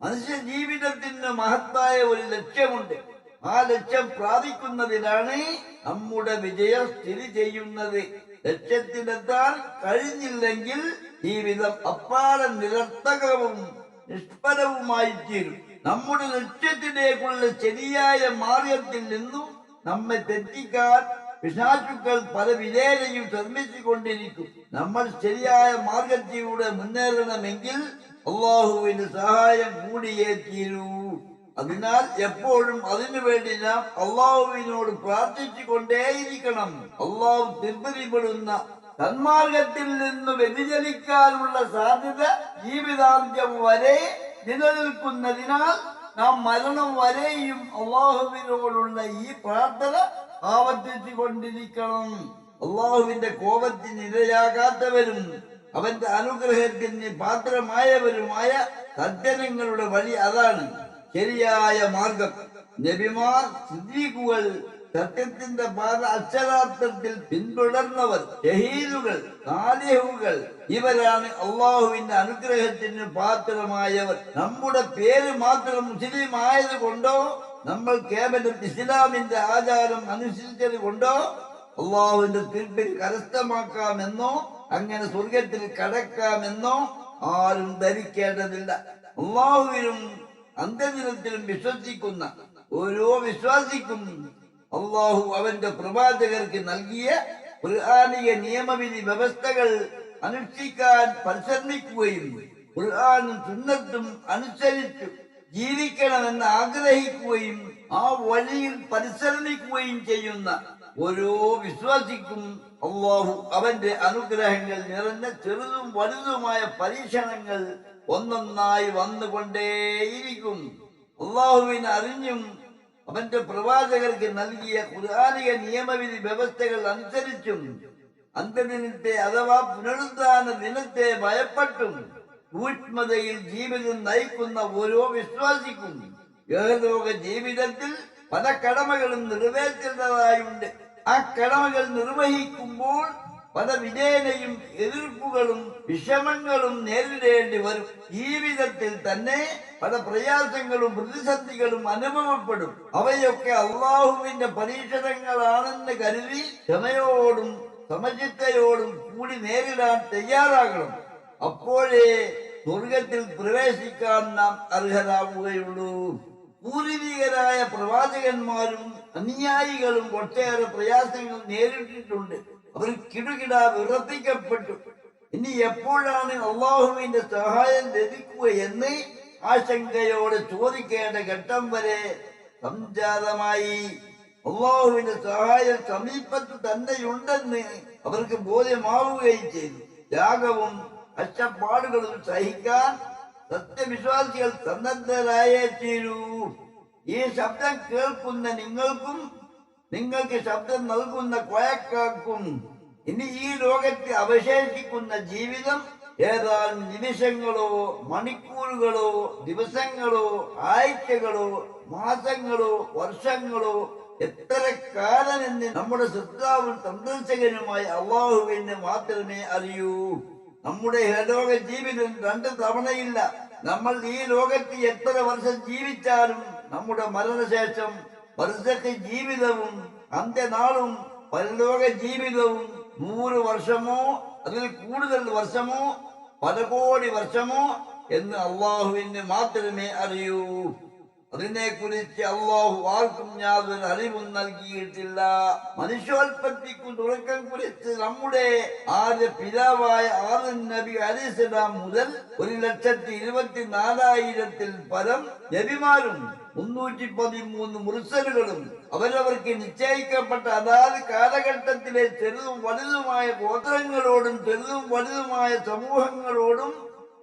Speaker 1: മനുഷ്യ ജീവിതത്തിന് മഹത്തായ ഒരു ലക്ഷ്യമുണ്ട്. ആ ലക്ഷ്യം പ്രാപിക്കുന്നതിനാണ് നമ്മുടെ വിജയം സ്ഥിതി ചെയ്യുന്നത്. ലക്ഷ്യത്തിലെത്താൻ കഴിഞ്ഞില്ലെങ്കിൽ ജീവിതം അപ്പാടെ നിരർത്ഥകവും നിഷ്ഫലവുമായി തീരും. നമ്മുടെ ലക്ഷ്യത്തിലേക്കുള്ള ശരിയായ മാർഗത്തിൽ നിന്നും നമ്മെ തെറ്റിക്കാൻ പിശാചുക്കൾ പല വിധേനയും ശ്രമിച്ചുകൊണ്ടിരിക്കും. നമ്മൾ ശരിയായ മാർഗത്തിലൂടെ മുന്നേറണമെങ്കിൽ അള്ളാഹുവിന്റെ സഹായം കൂടിയേ തീരൂ. അതിനാൽ എപ്പോഴും അതിനുവേണ്ടി നാം അള്ളാഹുവിനോട് പ്രാർത്ഥിച്ചു കൊണ്ടേയിരിക്കണം. അള്ളാഹു തൃപ്തിപ്പെടുന്ന സന്മാർഗത്തിൽ നിന്ന് വ്യതിചലിക്കാനുള്ള സാധ്യത ജീവിതാന്ത്യം വരെ നിലനിൽക്കുന്നതിനാൽ നാം മരണം വരെയും അള്ളാഹുവിനോടുള്ള ഈ പ്രാർത്ഥന ആവർത്തിച്ചു കൊണ്ടിരിക്കണം. അള്ളാഹുവിന്റെ കോപത്തിന് ഇരയാകാത്തവരും അവന്റെ അനുഗ്രഹത്തിന് പാത്രമായവരുമായ സജ്ജനങ്ങളുടെ വഴി അതാണ് ശരിയായ മാർഗം. നബിമാർ, സിദ്ദീഖുകൾ, സത്യത്തിന്റെ പാത അക്ഷരാർത്ഥത്തിൽ പിന്തുടർന്നവർ, ഷഹീദുകൾ, സാലിഹുകൾ ഇവരാണ് അള്ളാഹുവിന്റെ അനുഗ്രഹത്തിന് പാത്രമായവർ. നമ്മുടെ പേര് മാത്രം മുസ്ലിം ആയത് കൊണ്ടോ നമ്മൾ കേവലം ഇസ്ലാമിന്റെ ആചാരം അനുസരിച്ചത് കൊണ്ടോ അള്ളാഹുവിന്റെ തീർപ്പിൽ കരസ്ഥമാക്കാമെന്നോ അങ്ങനെ സ്വർഗത്തിൽ കടക്കാമെന്നോ ആരും ധരിക്കേണ്ടതില്ല. അള്ളാഹുവിനും അന്ത്യദിനത്തിലും വിശ്വസിക്കുന്ന ഓരോ വിശ്വാസിക്കും അള്ളാഹു അവന്റെ പ്രവാചകർക്ക് നൽകിയ ഖുർആനിക നിയമവിധി വ്യവസ്ഥകൾ അനുഷ്ഠിക്കാൻ പരിശ്രമിക്കുകയും ഖുർആനും സുന്നത്തും അനുസരിച്ചു ജീവിക്കണമെന്ന് ആഗ്രഹിക്കുകയും ആ വഴിയിൽ പരിശ്രമിക്കുകയും ചെയ്യുന്ന ഓരോ വിശ്വാസിക്കും അള്ളാഹു അവന്റെ അനുഗ്രഹങ്ങൾ നിറഞ്ഞ ചെറുതും വലുതുമായ പരീക്ഷണങ്ങൾ ഒന്നൊന്നായി വന്നുകൊണ്ടേയിരിക്കും. അള്ളാഹുവിനെ അറിഞ്ഞും അവന്റെ പ്രവാചകർക്ക് നൽകിയ ഖുർആനിക നിയമവിധി വ്യവസ്ഥകൾ അനുസരിച്ചും അന്ത്യദിനത്തെ അഥവാ പുനരുദ്ധാന ദിനത്തെ ഭയപ്പെട്ടും സൂക്ഷ്മതയിൽ ജീവിതം നയിക്കുന്ന ഓരോ വിശ്വാസിക്കും ഏകലോക ജീവിതത്തിൽ പല കടമകളും നിറവേറ്റേണ്ടതായുണ്ട്. ആ കടമകൾ നിർവഹിക്കുമ്പോൾ പല വിധേനയും എതിർപ്പുകളും വിഷമങ്ങളും നേരിടേണ്ടി വരും. ജീവിതത്തിൽ തന്നെ പല പ്രയാസങ്ങളും പ്രതിസന്ധികളും അനുഭവപ്പെടും. അവയൊക്കെ അള്ളാഹുവിന്റെ പരീക്ഷണങ്ങളാണെന്ന് കരുതി ക്ഷമയോടും സമചിത്തയോടും കൂടി നേരിടാൻ തയ്യാറാകണം. അപ്പോഴേ സ്വർഗത്തിൽ പ്രവേശിക്കാൻ നാം അർഹരാവുകയുള്ളൂ. പൂർവികരായ പ്രവാചകന്മാരും അനുയായികളും ഒട്ടേറെ പ്രയാസങ്ങൾ നേരിട്ടിട്ടുണ്ട്. അവർ കിടുകിട വിറപ്പിക്കപ്പെട്ടു. ഇനി എപ്പോഴാണ് അള്ളാഹുവിന്റെ സഹായം ലഭിക്കുക എന്ന് ആശങ്കയോടെ ചോദിക്കേണ്ട ഘട്ടം വരെ സംജാതമായി. അള്ളാഹുവിന്റെ സഹായം സമീപത്ത് തന്നെയുണ്ടെന്ന് അവർക്ക് ബോധ്യമാവുകയും ചെയ്തു. ത്യാഗവും കഷ്ടപ്പാടുകളും സഹിക്കാൻ സത്യവിശ്വാസികൾ സന്നദ്ധരായേ തീരൂ. ഈ ശബ്ദം കേൾക്കുന്ന നിങ്ങൾക്കും നിങ്ങൾക്ക് ശബ്ദം നൽകുന്ന കോയക്കാർക്കും ഇനി ഈ ലോകത്ത് അവശേഷിക്കുന്ന ജീവിതം ഏതാനും നിമിഷങ്ങളോ മണിക്കൂറുകളോ ദിവസങ്ങളോ ആഴ്ചകളോ മാസങ്ങളോ വർഷങ്ങളോ എത്ര കാലമെന്ന് നമ്മുടെ ശ്രദ്ധാവും സന്ദർശകനുമായ അള്ളാഹുവിന് മാത്രമേ അറിയൂ. നമ്മുടെ ഇഹലോക ജീവിതം 2 തവണയില്ല. നമ്മൾ ഈ ലോകത്ത് എത്ര വർഷം ജീവിച്ചാലും നമ്മുടെ മരണശേഷം ബർസഖ് ജീവിതവും അന്ത്യനാളും പരലോക ജീവിതവും 100 വർഷമോ അതിൽ കൂടുതൽ വർഷമോ പല കോടി വർഷമോ എന്ന് അള്ളാഹുവിന് മാത്രമേ അറിയൂ. അതിനെക്കുറിച്ച് അള്ളാഹു ആർക്കും യാതൊരു അറിവും നൽകിയിട്ടില്ല. മനുഷ്യോൽപ്പത്തിക്കു തുടക്കം കുറിച്ച് നമ്മുടെ ആദ്യ പിതാവായ ആദം നബി അലൈഹിസ്സലാം മുതൽ 1,24,000-ൽ പരം നബിമാരും 313 മുർസലുകളും അവരവർക്ക് നിശ്ചയിക്കപ്പെട്ട അതാത് കാലഘട്ടത്തിലെ ചെറുതും വലുതുമായ ഗോത്രങ്ങളോടും ചെറുതും വലുതുമായ സമൂഹങ്ങളോടും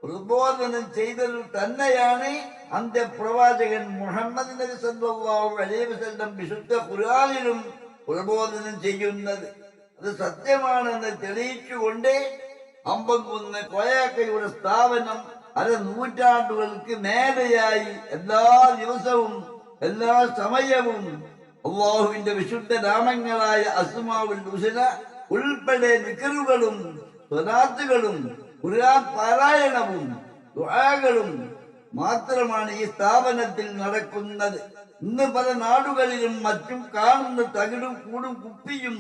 Speaker 1: പ്രബോധനം ചെയ്തത് തന്നെയാണ് അന്ത്യപ്രവാചകൻ മുഹമ്മദ് നബി സല്ലല്ലാഹു അലൈഹി വസല്ലം വിശുദ്ധ ഖുർആനിലും പ്രബോധനം ചെയ്യുന്നത്. അത് സത്യമാണെന്ന് തെളിയിച്ചുകൊണ്ട് അമ്പംകുന്ന് കോയാക്കയുടെ സ്ഥാപനം 1/2 നൂറ്റാണ്ടുകൾക്ക് മേലെയായി എല്ലാ ദിവസവും എല്ലാ സമയവും അല്ലാഹുവിന്റെ വിശുദ്ധ നാമങ്ങളായ അസ്മാഉൽ ഹുസ്ന ഉൾപ്പെടെ ദിക്റുകളും സ്വലാത്തുകളും ഖുർആൻ പാരായണവും ദുആകളും മാത്രമാണ് ഈ സ്ഥാപനത്തിൽ നടക്കുന്നത്. ഇന്ന് പല നാടുകളിലും മറ്റും കാണുന്ന തകിടും കൂടും കുപ്പിയും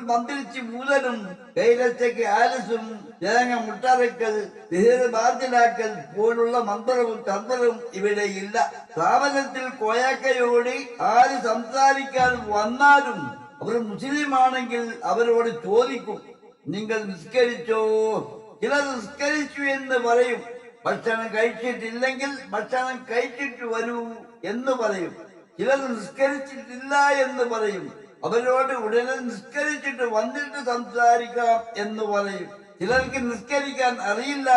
Speaker 1: മന്ത്രിച്ച് മൂലനും കൈരച്ചയ്ക്ക് ആലസും തേങ്ങ മുട്ടറക്കൽ സിഹിർ ബാത്തിലാക്കൽ പോലുള്ള മന്ത്രവും തന്ത്രവും ഇവിടെ ഇല്ല. സ്ഥാപനത്തിൽ കോയാക്കയോട് ആര് സംസാരിക്കാൻ വന്നാലും അവർ മുസ്ലിമാണെങ്കിൽ അവരോട് ചോദിക്കും, നിങ്ങൾ നിസ്കരിച്ചോ? ചിലർ നിസ്കരിച്ചു എന്ന് പറയും. ഭക്ഷണം കഴിച്ചിട്ടില്ലെങ്കിൽ ഭക്ഷണം കഴിച്ചിട്ട് വരൂ എന്ന് പറയും. ചിലർ നിസ്കരിച്ചിട്ടില്ല എന്ന് പറയും. അവരോട് ഉടനെ നിസ്കരിച്ചിട്ട് വന്നിട്ട് സംസാരിക്കാം എന്ന് പറയും. ചിലർക്ക് നിസ്കരിക്കാൻ അറിയില്ല,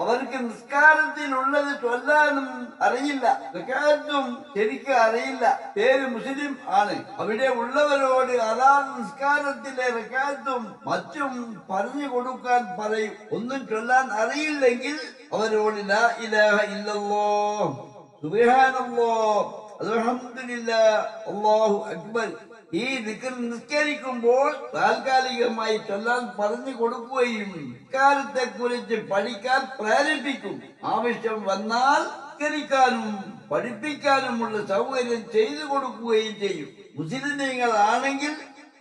Speaker 1: അവർക്ക് നിസ്കാരത്തിലുള്ളത് ചൊല്ലാനും അറിയില്ല, റക്അത്തും ശരിക്കും അറിയില്ല, പേര് മുസ്ലിം ആണ്. അവിടെ ഉള്ളവരോട് അതാത് നിസ്കാരത്തിലെ റക്അത്തും മറ്റും പറഞ്ഞു കൊടുക്കാൻ പറയും. ഒന്നും ചൊല്ലാൻ അറിയില്ലെങ്കിൽ അവരോട് ലാ ഇലാഹ ഇല്ലല്ലാഹ്, സുബ്ഹാനല്ലാഹ്, അൽഹംദുലില്ലാഹ്, അല്ലാഹു അക്ബർ ഈ ദിക്ർ നിസ്കരിക്കുമ്പോൾ താൽക്കാലികമായി ചൊല്ലാൻ പറഞ്ഞു കൊടുക്കുകയും നിസ്കാരത്തെ കുറിച്ച് പഠിക്കാൻ പ്രേരിപ്പിക്കും. ആവശ്യം വന്നാൽ നിസ്കരിക്കാനും പഠിപ്പിക്കാനുമുള്ള സൗകര്യം ചെയ്തു കൊടുക്കുകയും ചെയ്യും. മുസ്ലിമീങ്ങളാണെങ്കിൽ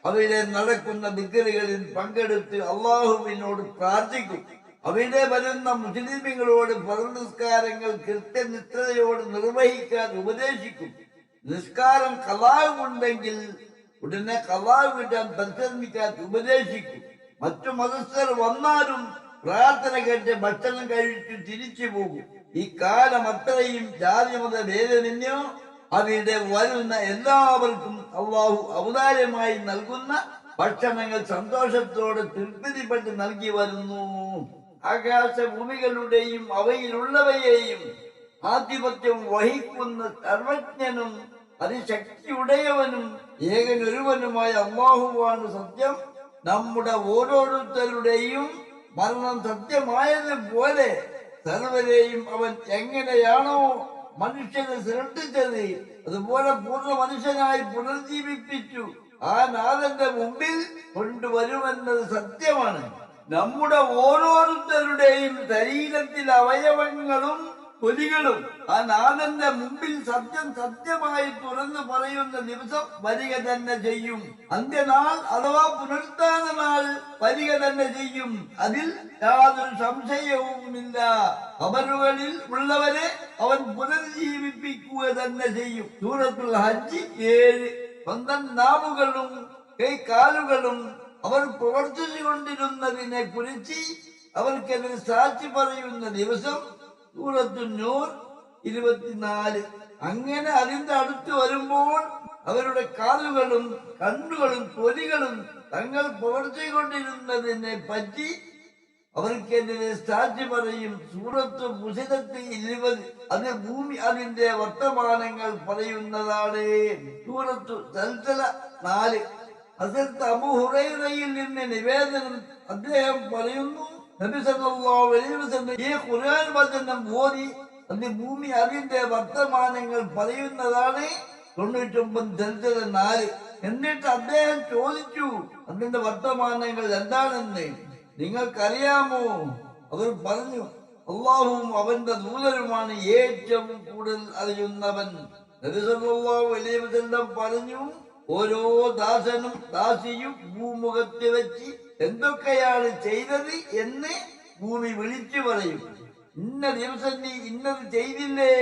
Speaker 1: അവിടെ നടക്കുന്ന ദിക്റുകളിൽ പങ്കെടുത്ത് അള്ളാഹുവിനോട് പ്രാർത്ഥിക്കും. അവിടെ വരുന്ന മുസ്ലിമീങ്ങളോട് ഫർദ് നിസ്കാരങ്ങൾ കൃത്യനിഷ്ഠതയോട് നിർവഹിക്കാൻ ഉപദേശിക്കും. നിസ്കാരം ഖളാഉണ്ടെങ്കിൽ ഉടനെ ഖളാഉ വിടാൻ പരിശ്രമിക്കാൻ ഉപദേശിക്കും. മറ്റു മതസ്ഥർ വന്നാലും പ്രാർത്ഥന കേട്ട് ഭക്ഷണം കഴിച്ചു തിരിച്ചു പോകും. ഈ കാലം അത്രയും ജാതിമത ഭേദമന്യോ അവിടെ വരുന്ന എല്ലാവർക്കും അള്ളാഹു ഔദാര്യമായി നൽകുന്ന ഭക്ഷണങ്ങൾ സന്തോഷത്തോടെ തൃപ്തിപ്പെട്ട് നൽകി വരുന്നു. ആകാശഭൂമികളുടെയും അവയിലുള്ളവയെയും ആധിപത്യം വഹിക്കുന്ന സർവജ്ഞനും അതിശക്തിയുടയവനും ഏകനൊരുവനുമായ അല്ലാഹുവാണ് സത്യം. നമ്മുടെ ഓരോരുത്തരുടെയും മരണം സത്യമായതുപോലെ സർവരെയും അവൻ എങ്ങനെയാണോ മനുഷ്യനെ സൃഷ്ടിച്ചത് അതുപോലെ പൂർണ്ണ മനുഷ്യനായി പുനർജീവിപ്പിച്ചു ആ നാഥന്റെ മുമ്പിൽ കൊണ്ടുവരുമെന്നത് സത്യമാണ്. നമ്മുടെ ഓരോരുത്തരുടെയും ശരീരത്തിലെ അവയവങ്ങളും തൊലികളും ആ നാഥന്റെ മുമ്പിൽ സത്യം സത്യമായി തുറന്നു പറയുന്ന ദിവസം വരിക തന്നെ ചെയ്യും. അന്ത്യനാൾ അഥവാ പുനരുത്ഥാന നാൾ വരിക തന്നെ ചെയ്യും. അതിൽ യാതൊരു സംശയവുമില്ല. ഖബറുകളിൽ ഉള്ളവരെ അവൻ പുനർജീവിപ്പിക്കുക തന്നെ ചെയ്യും. സൂറത്തുൽ ഹജ്ജ് 7. സ്വന്തം നാവുകളും കൈകാലുകളും അവർ പ്രവർത്തിച്ചു കൊണ്ടിരുന്നതിനെ കുറിച്ച് അവർക്കെതിരെ സാക്ഷി പറയുന്ന ദിവസം സൂറത്തുൻ നൂർ 24. അങ്ങനെ അതിന്റെ അടുത്ത് വരുമ്പോൾ അവരുടെ കാലുകളും കണ്ണുകളും തൊലികളും തങ്ങൾ പ്രവർത്തിച്ചുകൊണ്ടിരുന്നതിനെ പറ്റി അവർക്കെതിരെ സാക്ഷി പറയും. സൂറത്ത് മുസിദത്ത് 20. അത് ഭൂമി അതിന്റെ വർത്തമാനങ്ങൾ പറയുന്നതാണ്. സൂറത്തു സൽസല 4. ഹസരത്ത് അബൂ ഹുറൈറയിൽ നിന്ന് നിവേദനം, അദ്ദേഹം പറയുന്നു, നബി സല്ലല്ലാഹു അലൈഹി വസല്ലം ഈ ഖുർആൻ വചനം ഓതി അത് ഭൂമി അതിന്റെ വർത്തമാനങ്ങൾ പറയുന്നതാണ്. 99 സൽസല 4. എന്നിട്ട് അദ്ദേഹം ചോദിച്ചു, അതിന്റെ വർത്തമാനങ്ങൾ എന്താണെന്ന് നിങ്ങൾക്കറിയാമോ? അവർ പറഞ്ഞു, അള്ളാഹുവും അവന്റെ ദൂതരുമാണ് ഏറ്റവും കൂടുതൽ അറിയുന്നവൻ. നബി സല്ലല്ലാഹു അലൈഹി വസല്ലം പറഞ്ഞു, ഓരോ ദാസനും ദാസിയും ഭൂമുഖത്ത് വെച്ച് എന്തൊക്കെയാണ് ചെയ്തത് എന്ന് ഭൂമി വിളിച്ചു പറയും. ഇന്ന ദിവസം നീ ഇന്നത് ചെയ്തില്ലേ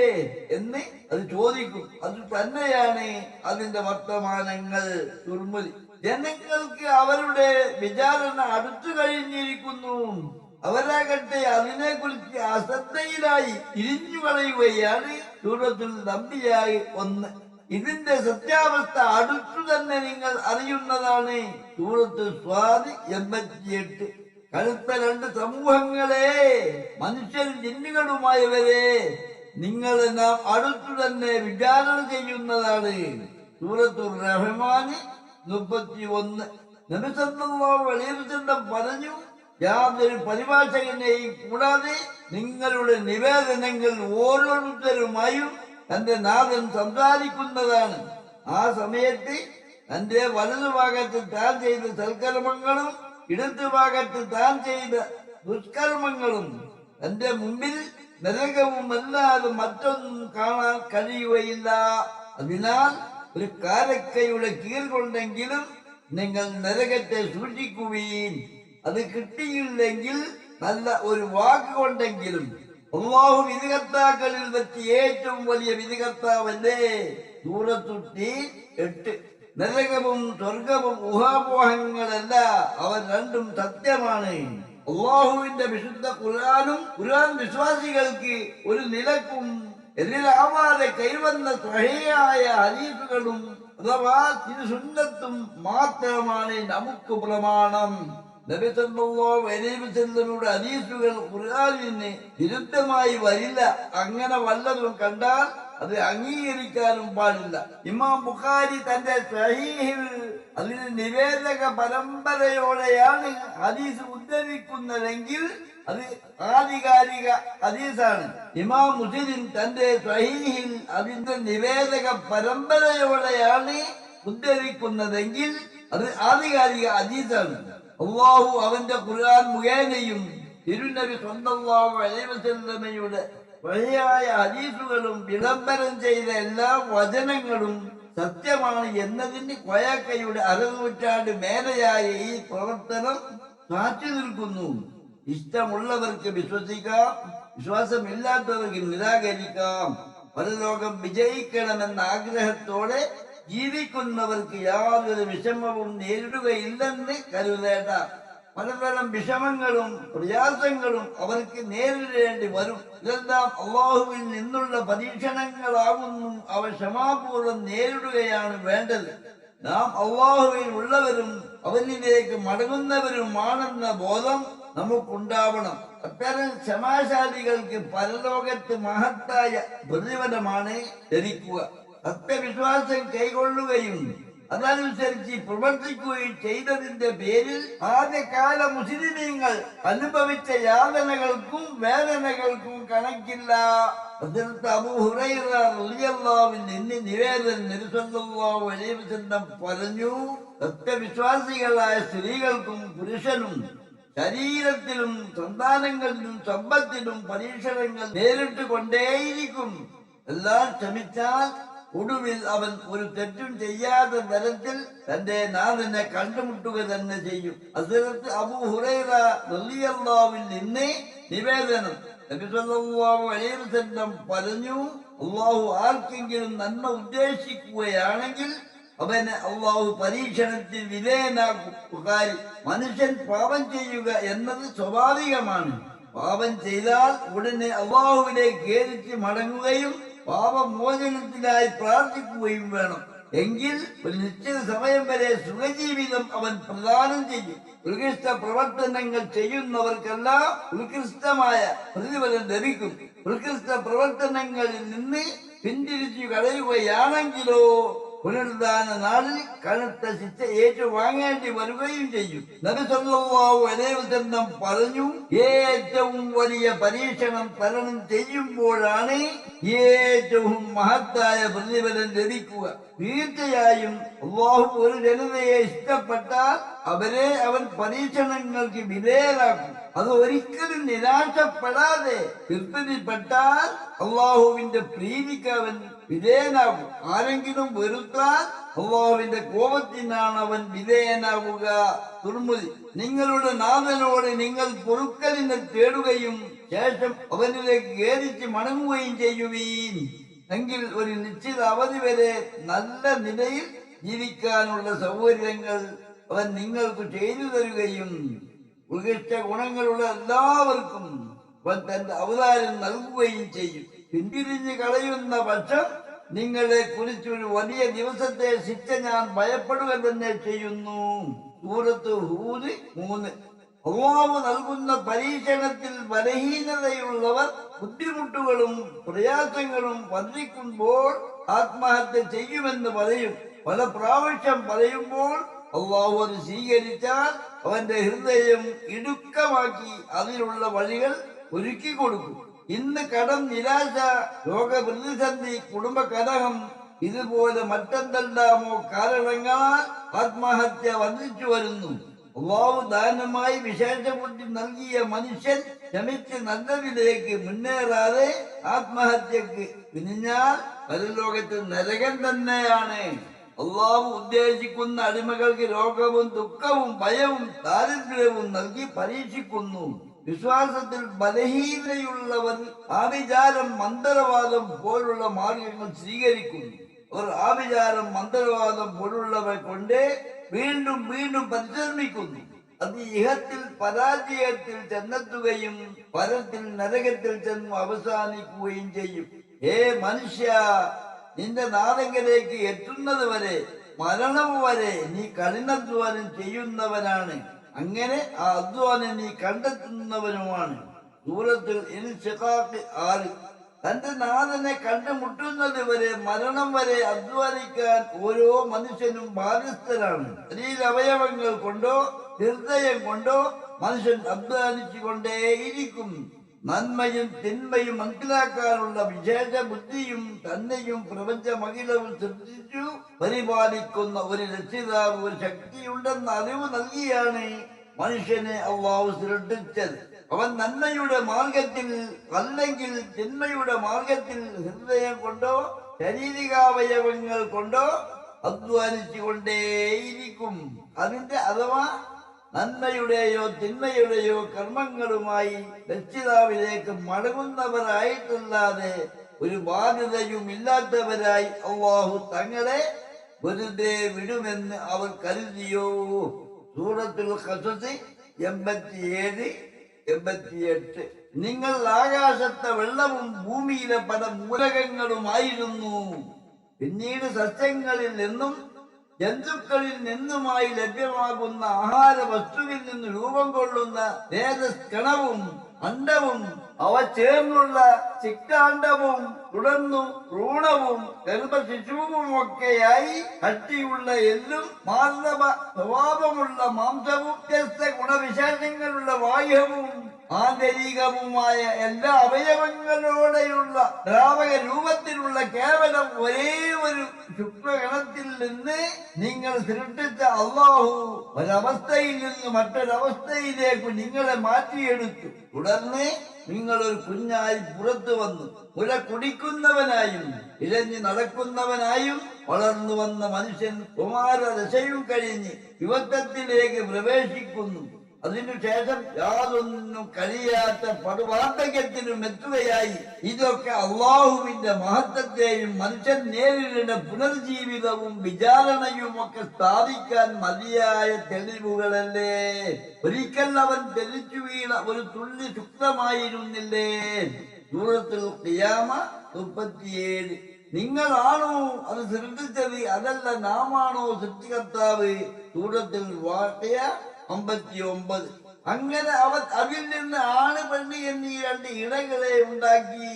Speaker 1: എന്ന് അത് ചോദിക്കും. അത് തന്നെയാണ് അതിന്റെ വർത്തമാനങ്ങൾ. തുർമുതി, ജനങ്ങൾക്ക് അവരുടെ വിചാരണ അടുത്തു കഴിഞ്ഞിരിക്കുന്നു. അവരാകട്ടെ അതിനെക്കുറിച്ച് അശ്രദ്ധയിലായി തിരിഞ്ഞു കളയുകയാണ്. സൂറത്തുൽ അംബിയാ 1. ഇതിന്റെ സത്യാവസ്ഥ അടുത്തു തന്നെ നിങ്ങൾ അറിയുന്നതാണ്. സൂറത്ത് സ്വാദ് 88. കടുത്ത രണ്ട് സമൂഹങ്ങളെ, മനുഷ്യരും ജിന്നുകളുമായവരെ, നിങ്ങളെ നാം അടുത്തു തന്നെ വിചാരണ ചെയ്യുന്നതാണ്. സൂറത്തുർ റഹ്മാൻ 31. നബി സല്ലല്ലാഹു അലൈഹി വസല്ലം പറഞ്ഞു, യാതൊരു പരിഭാഷകനെയും കൂടാതെ നിങ്ങളുടെ നിവേദനങ്ങൾ ഓരോരുത്തരുമായും തന്റെ നാഥൻ സംസാരിക്കുന്നതാണ്. ആ സമയത്ത് തന്റെ വലതുഭാഗത്ത് താൻ ചെയ്ത സൽക്കർമ്മങ്ങളും ഇടതുഭാഗത്ത് താൻ ചെയ്ത ദുഷ്കർമ്മങ്ങളും തന്റെ മുമ്പിൽ നരകവും അല്ലാതെ മറ്റൊന്നും കാണാൻ കഴിയുകയില്ല. അതിനാൽ ഒരു കാരക്കയുടെ കീർ കൊണ്ടെങ്കിലും നിങ്ങൾ നരകത്തെ സൂക്ഷിക്കുകയും അത് കിട്ടിയില്ലെങ്കിൽ നല്ല ഒരു വാക്ക് കൊണ്ടെങ്കിലും. അല്ലാഹു വിധികർത്താക്കളിൽ വെച്ച് ഏറ്റവും വലിയ വിധികർത്താവല്ലേ. സൂറത്തുൽ തീൻ 8. നരകവും സ്വർഗവും ഊഹാപോഹങ്ങളല്ല, അവ രണ്ടും സത്യമാണ്. അല്ലാഹുവിന്റെ വിശുദ്ധ ഖുർആനും ഖുർആൻ വിശ്വാസികൾക്ക് ഒരു നിലക്കും എതിരാവാതെ കൈവന്ന സ്വഹീഹായ ഹദീസുകളും അഥവാ സുന്നത്തും മാത്രമാണ് നമുക്ക് പ്രമാണം. നബി സല്ലല്ലാഹു അലൈഹി വസല്ലമയുടെ ഹദീസുകൾ ഖുർആനിന് വിരുദ്ധമായി വരില്ല. അങ്ങനെ വല്ലതും കണ്ടാൽ അത് അംഗീകരിക്കാനും പാടില്ല. ഇമാം ബുഖാരി തന്റെ സ്വഹീഹിൽ അതിന് നിവേദക പരമ്പരയോടെയാണ് ഹദീസ് ഉദ്ധരിക്കുന്നതെങ്കിൽ അത് ആധികാരിക ഹദീസാണ്. ഇമാം മുസ്ലിം തന്റെ സ്വഹീഹിൽ അതിന്റെ നിവേദക പരമ്പരയോടെയാണ് ഉദ്ധരിക്കുന്നതെങ്കിൽ അത് ആധികാരിക ഹദീസാണ്. അല്ലാഹു അവന്റെ ഖുർആൻ മുഖേനയും തിരുനബി സ്വല്ലല്ലാഹു അലൈഹി വസല്ലമയുടെ സ്വഹീഹായ ഹദീസുകളും വിളംബരം ചെയ്ത എല്ലാ വചനങ്ങളും സത്യമാണ് എന്നതിന് കൊയാക്കയുടെ 6 നൂറ്റാണ്ട് മേലെയായ ഈ പ്രവർത്തനം സാക്ഷി നിൽക്കുന്നു. ഇഷ്ടമുള്ളവർക്ക് വിശ്വസിക്കാം, വിശ്വാസമില്ലാത്തവർക്ക് നിരാകരിക്കാം. പരലോകം വിജയിക്കണമെന്ന ആഗ്രഹത്തോടെ ജീവിക്കുന്നവർക്ക് യാതൊരു വിഷമവും നേരിടുകയില്ലെന്ന് കരുതേണ്ട. പലതരം വിഷമങ്ങളും പ്രയാസങ്ങളും അവർക്ക് നേരിടേണ്ടി വരും. ഇതെല്ലാം അല്ലാഹുവിൽ നിന്നുള്ള പരീക്ഷണങ്ങളാകുന്നു. അവ ക്ഷമാപൂർവ്വം നേരിടുകയാണ് വേണ്ടത്. നാം അല്ലാഹുവിൽ ഉള്ളവരും അവനിലേക്ക് മടങ്ങുന്നവരുമാണെന്ന ബോധം നമുക്കുണ്ടാവണം. അത്തരം ക്ഷമാശാലികൾക്ക് പരലോകത്ത് മഹത്തായ പ്രതിഫലമാണ് ലഭിക്കുക. സത്യവിശ്വാസം കൈകൊള്ളുകയും അതനുസരിച്ച് പ്രവർത്തിക്കുകയും ചെയ്തതിന്റെ പേരിൽ ആദ്യകാല മുസ്ലിമീങ്ങൾ അനുഭവിച്ച യാതനകൾക്കും വേദനകൾക്കും കണക്കില്ല. അബൂ ഹുറൈറ റളിയല്ലാഹു അൻഹു നിവേദനം നബി സല്ലല്ലാഹു അലൈഹി വസല്ലം പറഞ്ഞു, സത്യവിശ്വാസികളായ സ്ത്രീകൾക്കും പുരുഷനും ശരീരത്തിലും സന്താനങ്ങളിലും സമ്പത്തിലും പരീക്ഷണങ്ങൾ നേരിട്ട് കൊണ്ടേയിരിക്കും. എല്ലാം ക്ഷമിച്ചാൽ ഒടുവിൽ അവൻ ഒരു തെറ്റും ചെയ്യാത്ത തരത്തിൽ തന്റെ നാഥനെ കണ്ടുമുട്ടുക തന്നെ ചെയ്യും. ഹസ്രത്ത് അബൂ ഹുറൈറ റളിയല്ലാഹു അൻഹു നിവേദനം നബി സല്ലല്ലാഹു അലൈഹി വസല്ലം പറഞ്ഞു, അല്ലാഹു ആർക്കെങ്കിലും നന്മ ഉദ്ദേശിക്കുകയാണെങ്കിൽ അവനെ അല്ലാഹു പരീക്ഷണത്തിൽ വിധേയനാക്കും. മനുഷ്യൻ പാപം ചെയ്യുക എന്നത് സ്വാഭാവികമാണ്. പാപം ചെയ്താൽ ഉടനെ അല്ലാഹുവിലേക്ക് ഖേദിച്ച് മടങ്ങുകയും പാപമോചനത്തിനായി പ്രാർത്ഥിക്കുകയും വേണം. എങ്കിൽ ഒരു നിശ്ചിത സമയം വരെ സുഖജീവിതം അവൻ പ്രദാനം ചെയ്യും. ഉത്കൃഷ്ട പ്രവർത്തനങ്ങൾ ചെയ്യുന്നവർക്കെല്ലാം ഉത്കൃഷ്ടമായ പ്രതിഫലം ലഭിക്കും. ഉത്കൃഷ്ട പ്രവർത്തനങ്ങളിൽ നിന്ന് പിന്തിരിച്ചു കളയുകയാണെങ്കിലോ പുനരുദ്ധാന നാളിൽ കനത്ത ശിക്ഷ ഏറ്റുവാങ്ങേണ്ടി വരികയും ചെയ്യും. നബി സല്ലല്ലാഹു അലൈഹി വസല്ലം പറഞ്ഞു, ഏറ്റവും വലിയ പരീക്ഷണം തരണം ചെയ്യുമ്പോഴാണ് ഏറ്റവും മഹത്തായ പ്രതിഫലം ലഭിക്കുക. തീർച്ചയായും അല്ലാഹു ഒരു ജനതയെ ഇഷ്ടപ്പെട്ടാൽ അവരെ അവൻ പരീക്ഷണങ്ങൾക്ക് വിധേയരാക്കും. അത് ഒരിക്കലും നിരാശപ്പെടാതെ തൃപ്തിപ്പെട്ടാൽ അള്ളാഹുവിന്റെ പ്രീതിക്ക് അവൻ വിധേയനാകും. ആരെങ്കിലും വെറുത്താൽ അള്ളാഹുവിന്റെ കോപത്തിനാണ് അവൻ വിധേയനാവുക. തുർമുദി. നിങ്ങളുടെ നാഥനോട് നിങ്ങൾ പൊറുക്കലിനെ തേടുകയും ശേഷം അവനിലേക്ക് ഖേദിച്ച് മടങ്ങുകയും ചെയ്യുവീൻ. എങ്കിൽ ഒരു നിശ്ചിത അവധി വരെ നല്ല നിലയിൽ ജീവിക്കാനുള്ള സൗകര്യങ്ങൾ അവൻ നിങ്ങൾക്ക് ചെയ്തു തരുകയും ഉത്കൃഷ്ട ഗുണങ്ങളുള്ള എല്ലാവർക്കും അവൻ തന്റെ അവതാരം നൽകുകയും ചെയ്യും. പിന്തിരിഞ്ഞ് കളയുന്ന പക്ഷം നിങ്ങളെ കുറിച്ചൊരു വലിയ ദിവസത്തെ ശിക്ഷ ഞാൻ ഭയപ്പെടുക തന്നെ ചെയ്യുന്നു. സൂറത്ത് ഹൂദ് 3. അല്ലാഹു നൽകുന്ന പരീക്ഷണത്തിൽ ബലഹീനതയുള്ളവർ ബുദ്ധിമുട്ടുകളും പ്രയാസങ്ങളും വർദ്ധിക്കുമ്പോൾ ആത്മഹത്യ ചെയ്യുമെന്ന് പറയും. പല പ്രാവശ്യം പറയുമ്പോൾ അല്ലാഹു അത് സ്വീകരിച്ചാൽ അവന്റെ ഹൃദയം ഇടുക്കമാക്കി അതിനുള്ള വഴികൾ ഒരുക്കി കൊടുക്കും. ഇന്ന് കടം, നിരാശ, രോഗപ്രതിസന്ധി, കുടുംബ കലഹം, ഇതുപോലെ മറ്റെന്തെല്ലാമോ കാരണങ്ങളാൽ ആത്മഹത്യ വർദ്ധിച്ചു വരുന്നു. അല്ലാഹു ദാനമായി വിശേഷബുദ്ധി നൽകിയ മനുഷ്യൻ ക്ഷമിച്ച് നല്ലതിലേക്ക് മുന്നേറാതെ ആത്മഹത്യക്ക് പിന്നിഞ്ഞാൽ പരലോകത്ത് നരകം തന്നെയാണ്. അല്ലാഹു ഉദ്ദേശിക്കുന്ന അടിമകൾക്ക് രോഗവും ദുഃഖവും ഭയവും ദാരിദ്ര്യവും നൽകി പരീക്ഷിക്കുന്നു. വിശ്വാസത്തിൽ ബലഹീനതയുള്ളവർ ആഭിചാരം, മന്ത്രവാദം പോലുള്ള മാർഗങ്ങൾ സ്വീകരിക്കുന്നു. അവർ ആഭിചാരം, മന്ത്രവാദം പോലുള്ളവ കൊണ്ട് വീണ്ടും വീണ്ടും പരിശ്രമിക്കുന്നു. അത് ഇഹത്തിൽ പരാജയത്തിൽ ചെന്നെത്തുകയും പരത്തിൽ നരകത്തിൽ ചെന്ന് അവസാനിക്കുകയും ചെയ്യും. മനുഷ്യ, നിന്റെ നാദങ്കലേക്ക് എത്തുന്നത് വരെ, മരണം വരെ നീ കഠിനാധ്വാനം ചെയ്യുന്നവനാണ്. അങ്ങനെ ആ അധ്വാനം നീ കണ്ടെത്തുന്നവനുമാണ്. സൂറത്തുൽ ഇൻശിഖാഖ് 6. തന്റെ നാഥനെ കണ്ടുമുട്ടുന്നത് വരെ, മരണം വരെ അധ്വാനിക്കാൻ ഓരോ മനുഷ്യനും ബാധ്യസ്ഥരാണ്. ശരീരവയവങ്ങൾ കൊണ്ടോ ഹൃദയം കൊണ്ടോ മനുഷ്യൻ അധ്വാനിച്ചു കൊണ്ടേയിരിക്കും. നന്മയും തിന്മയും മനസ്സിലാക്കാനുള്ള വിശേഷ ബുദ്ധിയും തന്നെയും പ്രപഞ്ചമഖിലവും സൃഷ്ടിച്ചു പരിപാലിക്കുന്ന ഒരു രക്ഷിതാവ്, ഒരു ശക്തിയുണ്ടെന്ന അറിവ് നൽകിയാണ് മനുഷ്യനെ അല്ലാഹു സൃഷ്ടിച്ചത്. അവൻ നന്മയുടെ മാർഗത്തിൽ അല്ലെങ്കിൽ തിന്മയുടെ മാർഗത്തിൽ ഹൃദയം കൊണ്ടോ ശാരീരികാവയവങ്ങൾ കൊണ്ടോ അധ്വാനിച്ചു കൊണ്ടേയിരിക്കും. അതിന്റെ അഥവാ നന്മയുടെയോ തിന്മയുടെയോ കർമ്മങ്ങളുമായി രക്ഷിതാവിലേക്ക് മടങ്ങുന്നവരായിട്ടല്ലാതെ ഒരു ബാധ്യതയും ഇല്ലാത്തവരായി അല്ലാഹു തങ്ങളെ വെറുതെ വിടുമെന്ന് അവർ കരുതിയോ? സൂറത്തുൽ ഖസസ് 87, 88. നിങ്ങൾ ആകാശത്തെ വെള്ളവും ഭൂമിയിലെ പല മൂലകങ്ങളുമായിരുന്നു. പിന്നീട് സസ്യങ്ങളിൽ നിന്നും ജന്തുക്കളിൽ നിന്നുമായി ലഭ്യമാകുന്ന ആഹാര വസ്തുവിൽ നിന്ന് രൂപം കൊള്ളുന്ന രേതസ്കണവും അണ്ഡവും അവ ചേർന്നുള്ള ചിക്കാണ്ഡവും തുടർന്നു ഭ്രൂണവും ഗർഭശിശുവും ഒക്കെയായി കട്ടിയുള്ള എല്ലും മാർദ്ദവ സ്വഭാവമുള്ള മാംസവും വ്യത്യസ്ത ഗുണവിശേഷങ്ങളുള്ള വായുവും ആന്തരികവുമായ എല്ലാ അവയവങ്ങളോടെയുള്ള ദ്രാവക രൂപത്തിലുള്ള കേവലം ഒരേ ഒരു ശുക്ലഗണത്തിൽ നിന്ന് നിങ്ങൾ സൃഷ്ടിച്ച അല്ലാഹു ഒരവസ്ഥയിൽ നിന്ന് മറ്റൊരവസ്ഥയിലേക്ക് നിങ്ങളെ മാറ്റിയെടുത്തു. തുടർന്ന് നിങ്ങൾ ഒരു കുഞ്ഞായി പുറത്തു വന്നു. മുല കുടിക്കുന്നവനായും ഇഴഞ്ഞു നടക്കുന്നവനായും വളർന്നു വന്ന മനുഷ്യൻ കുമാരദശയും കഴിഞ്ഞ് യുവത്വത്തിലേക്ക് പ്രവേശിക്കുന്നു. അതിനുശേഷം യാതൊന്നും കഴിയാത്ത പടുവാർദ്ധക്യത്തിനും എത്തുകയായി. ഇതൊക്കെ അള്ളാഹുവിന്റെ മഹത്വത്തെയും മനുഷ്യൻ നേരിടുന്ന പുനർജീവിതവും വിചാരണയും ഒക്കെ സ്ഥാപിക്കാൻ മതിയായ തെളിവുകളല്ലേ? ഒരിക്കൽ അവൻ തെളിച്ചു വീണ ഒരു തുള്ളി ശുക്തമായിരുന്നില്ലേ? സൂറത്തുൽ ഖിയാമ 37. നിങ്ങളാണോ അത് സൃഷ്ടിച്ചത്, അതല്ല നാമാണോ സൃഷ്ടികർത്താവ്? സൂറത്തുൽ വാഖിയ 59. അങ്ങനെ അവൻ അതിൽ നിന്ന് ആണ് പെണ്ണ് എന്നീ രണ്ട് ഇണകളെ ഉണ്ടാക്കി.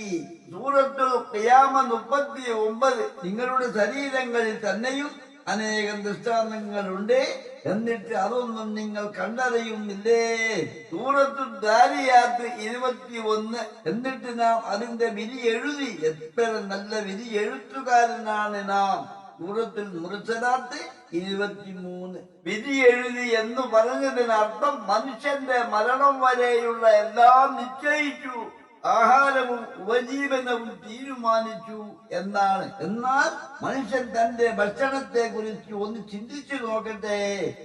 Speaker 1: സൂറത്തുൽ ഖിയാമ 39. നിങ്ങളുടെ ശരീരങ്ങളിൽ തന്നെയും അനേകം ദൃഷ്ടാന്തങ്ങളുണ്ട്. എന്നിട്ട് അതൊന്നും നിങ്ങൾ കണ്ടറിയുന്നില്ലേ? സൂറത്തു ദാരിയാത്ത് 21. എന്നിട്ട് നാം അതിന്റെ വിധി എഴുതി. എത്ര നല്ല വിധി എഴുത്തുകാരനാണ് നാം. സൂറത്തുൽ മുർസലാത്ത് 23. വിധി എഴുതി എന്ന് പറഞ്ഞതിനർത്ഥം മനുഷ്യന്റെ മരണം വരെയുള്ള എല്ലാം നിശ്ചയിച്ചു, ആഹാരവും ഉപജീവനവും തീരുമാനിച്ചു എന്നാണ്. എന്നാൽ മനുഷ്യൻ തന്റെ ഭക്ഷണത്തെ കുറിച്ച് ഒന്ന് ചിന്തിച്ചു നോക്കട്ടെ.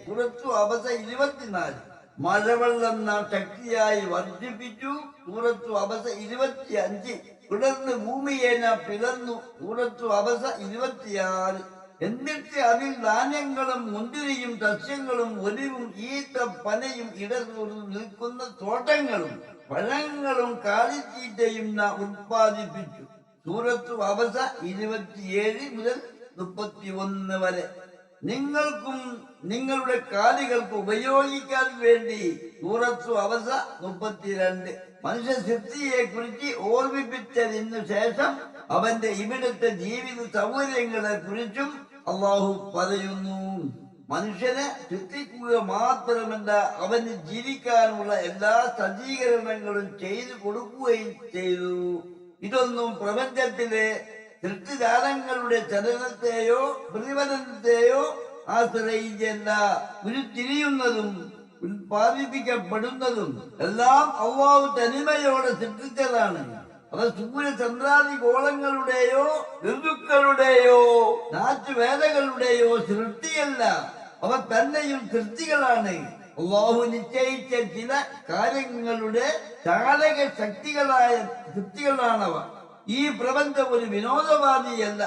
Speaker 1: സൂറത്തു അബസ 24. മഴവെള്ളം നാം ശക്തിയായി വർദ്ധിപ്പിച്ചു. സൂറത്തു അബസ 25. തുടർന്ന് ഭൂമിയെ നാം പിളർന്നു. സൂറത്തു അബസ 26. എന്നിട്ട് അതിൽ ധാന്യങ്ങളും മുന്തിരിയും സസ്യങ്ങളും ഒലിവും ഈത്ത പനയും ഇടതൂർന്ന് നിൽക്കുന്ന തോട്ടങ്ങളും പഴങ്ങളും കാലിത്തീറ്റയും നാം ഉത്പാദിപ്പിച്ചു. സൂറത്തു അബസ 27 മുതൽ 31 വരെ. നിങ്ങൾക്കും നിങ്ങളുടെ കാലുകൾക്ക് ഉപയോഗിക്കാൻ വേണ്ടി. സൂറത്തു അബസ 32. മനുഷ്യ സൃഷ്ടിയെ കുറിച്ച് ഓർമ്മിപ്പിച്ചതിനു ശേഷം അവന്റെ ഇവിടുത്തെ ജീവിത സൗകര്യങ്ങളെ കുറിച്ചും അള്ളാഹു പറയുന്നു. മനുഷ്യനെ സൃഷ്ടിക്കുക മാത്രമല്ല, അവന് ജീവിക്കാനുള്ള എല്ലാ സജ്ജീകരണങ്ങളും ചെയ്തു കൊടുക്കുകയും ചെയ്തു. ഇതൊന്നും പ്രപഞ്ചത്തിലെ സൃഷ്ടിജാലങ്ങളുടെ ചലനത്തെയോ പ്രതിഫലനത്തെയോ ആശ്രയിച്ചല്ല. ഉരുത്തിരിയുന്നതും ഉത്പാദിപ്പിക്കപ്പെടുന്നതും എല്ലാം അള്ളാഹു തനിമയോടെ സൃഷ്ടിച്ചതാണ്. അവ സൂര്യചന്ദ്രാദി ഗോളങ്ങളുടെയോ ഋതുക്കളുടെയോ നാറ്റുവേദകളുടെയോ സൃഷ്ടിയല്ല. അവ തന്നെയും സൃഷ്ടികളാണ്. അള്ളാഹു നിശ്ചയിച്ച ചില കാര്യങ്ങളുടെ ചാലക ശക്തികളായ സൃഷ്ടികളാണവ. ഈ പ്രപഞ്ചം ഒരു വിനോദവാദിയല്ല.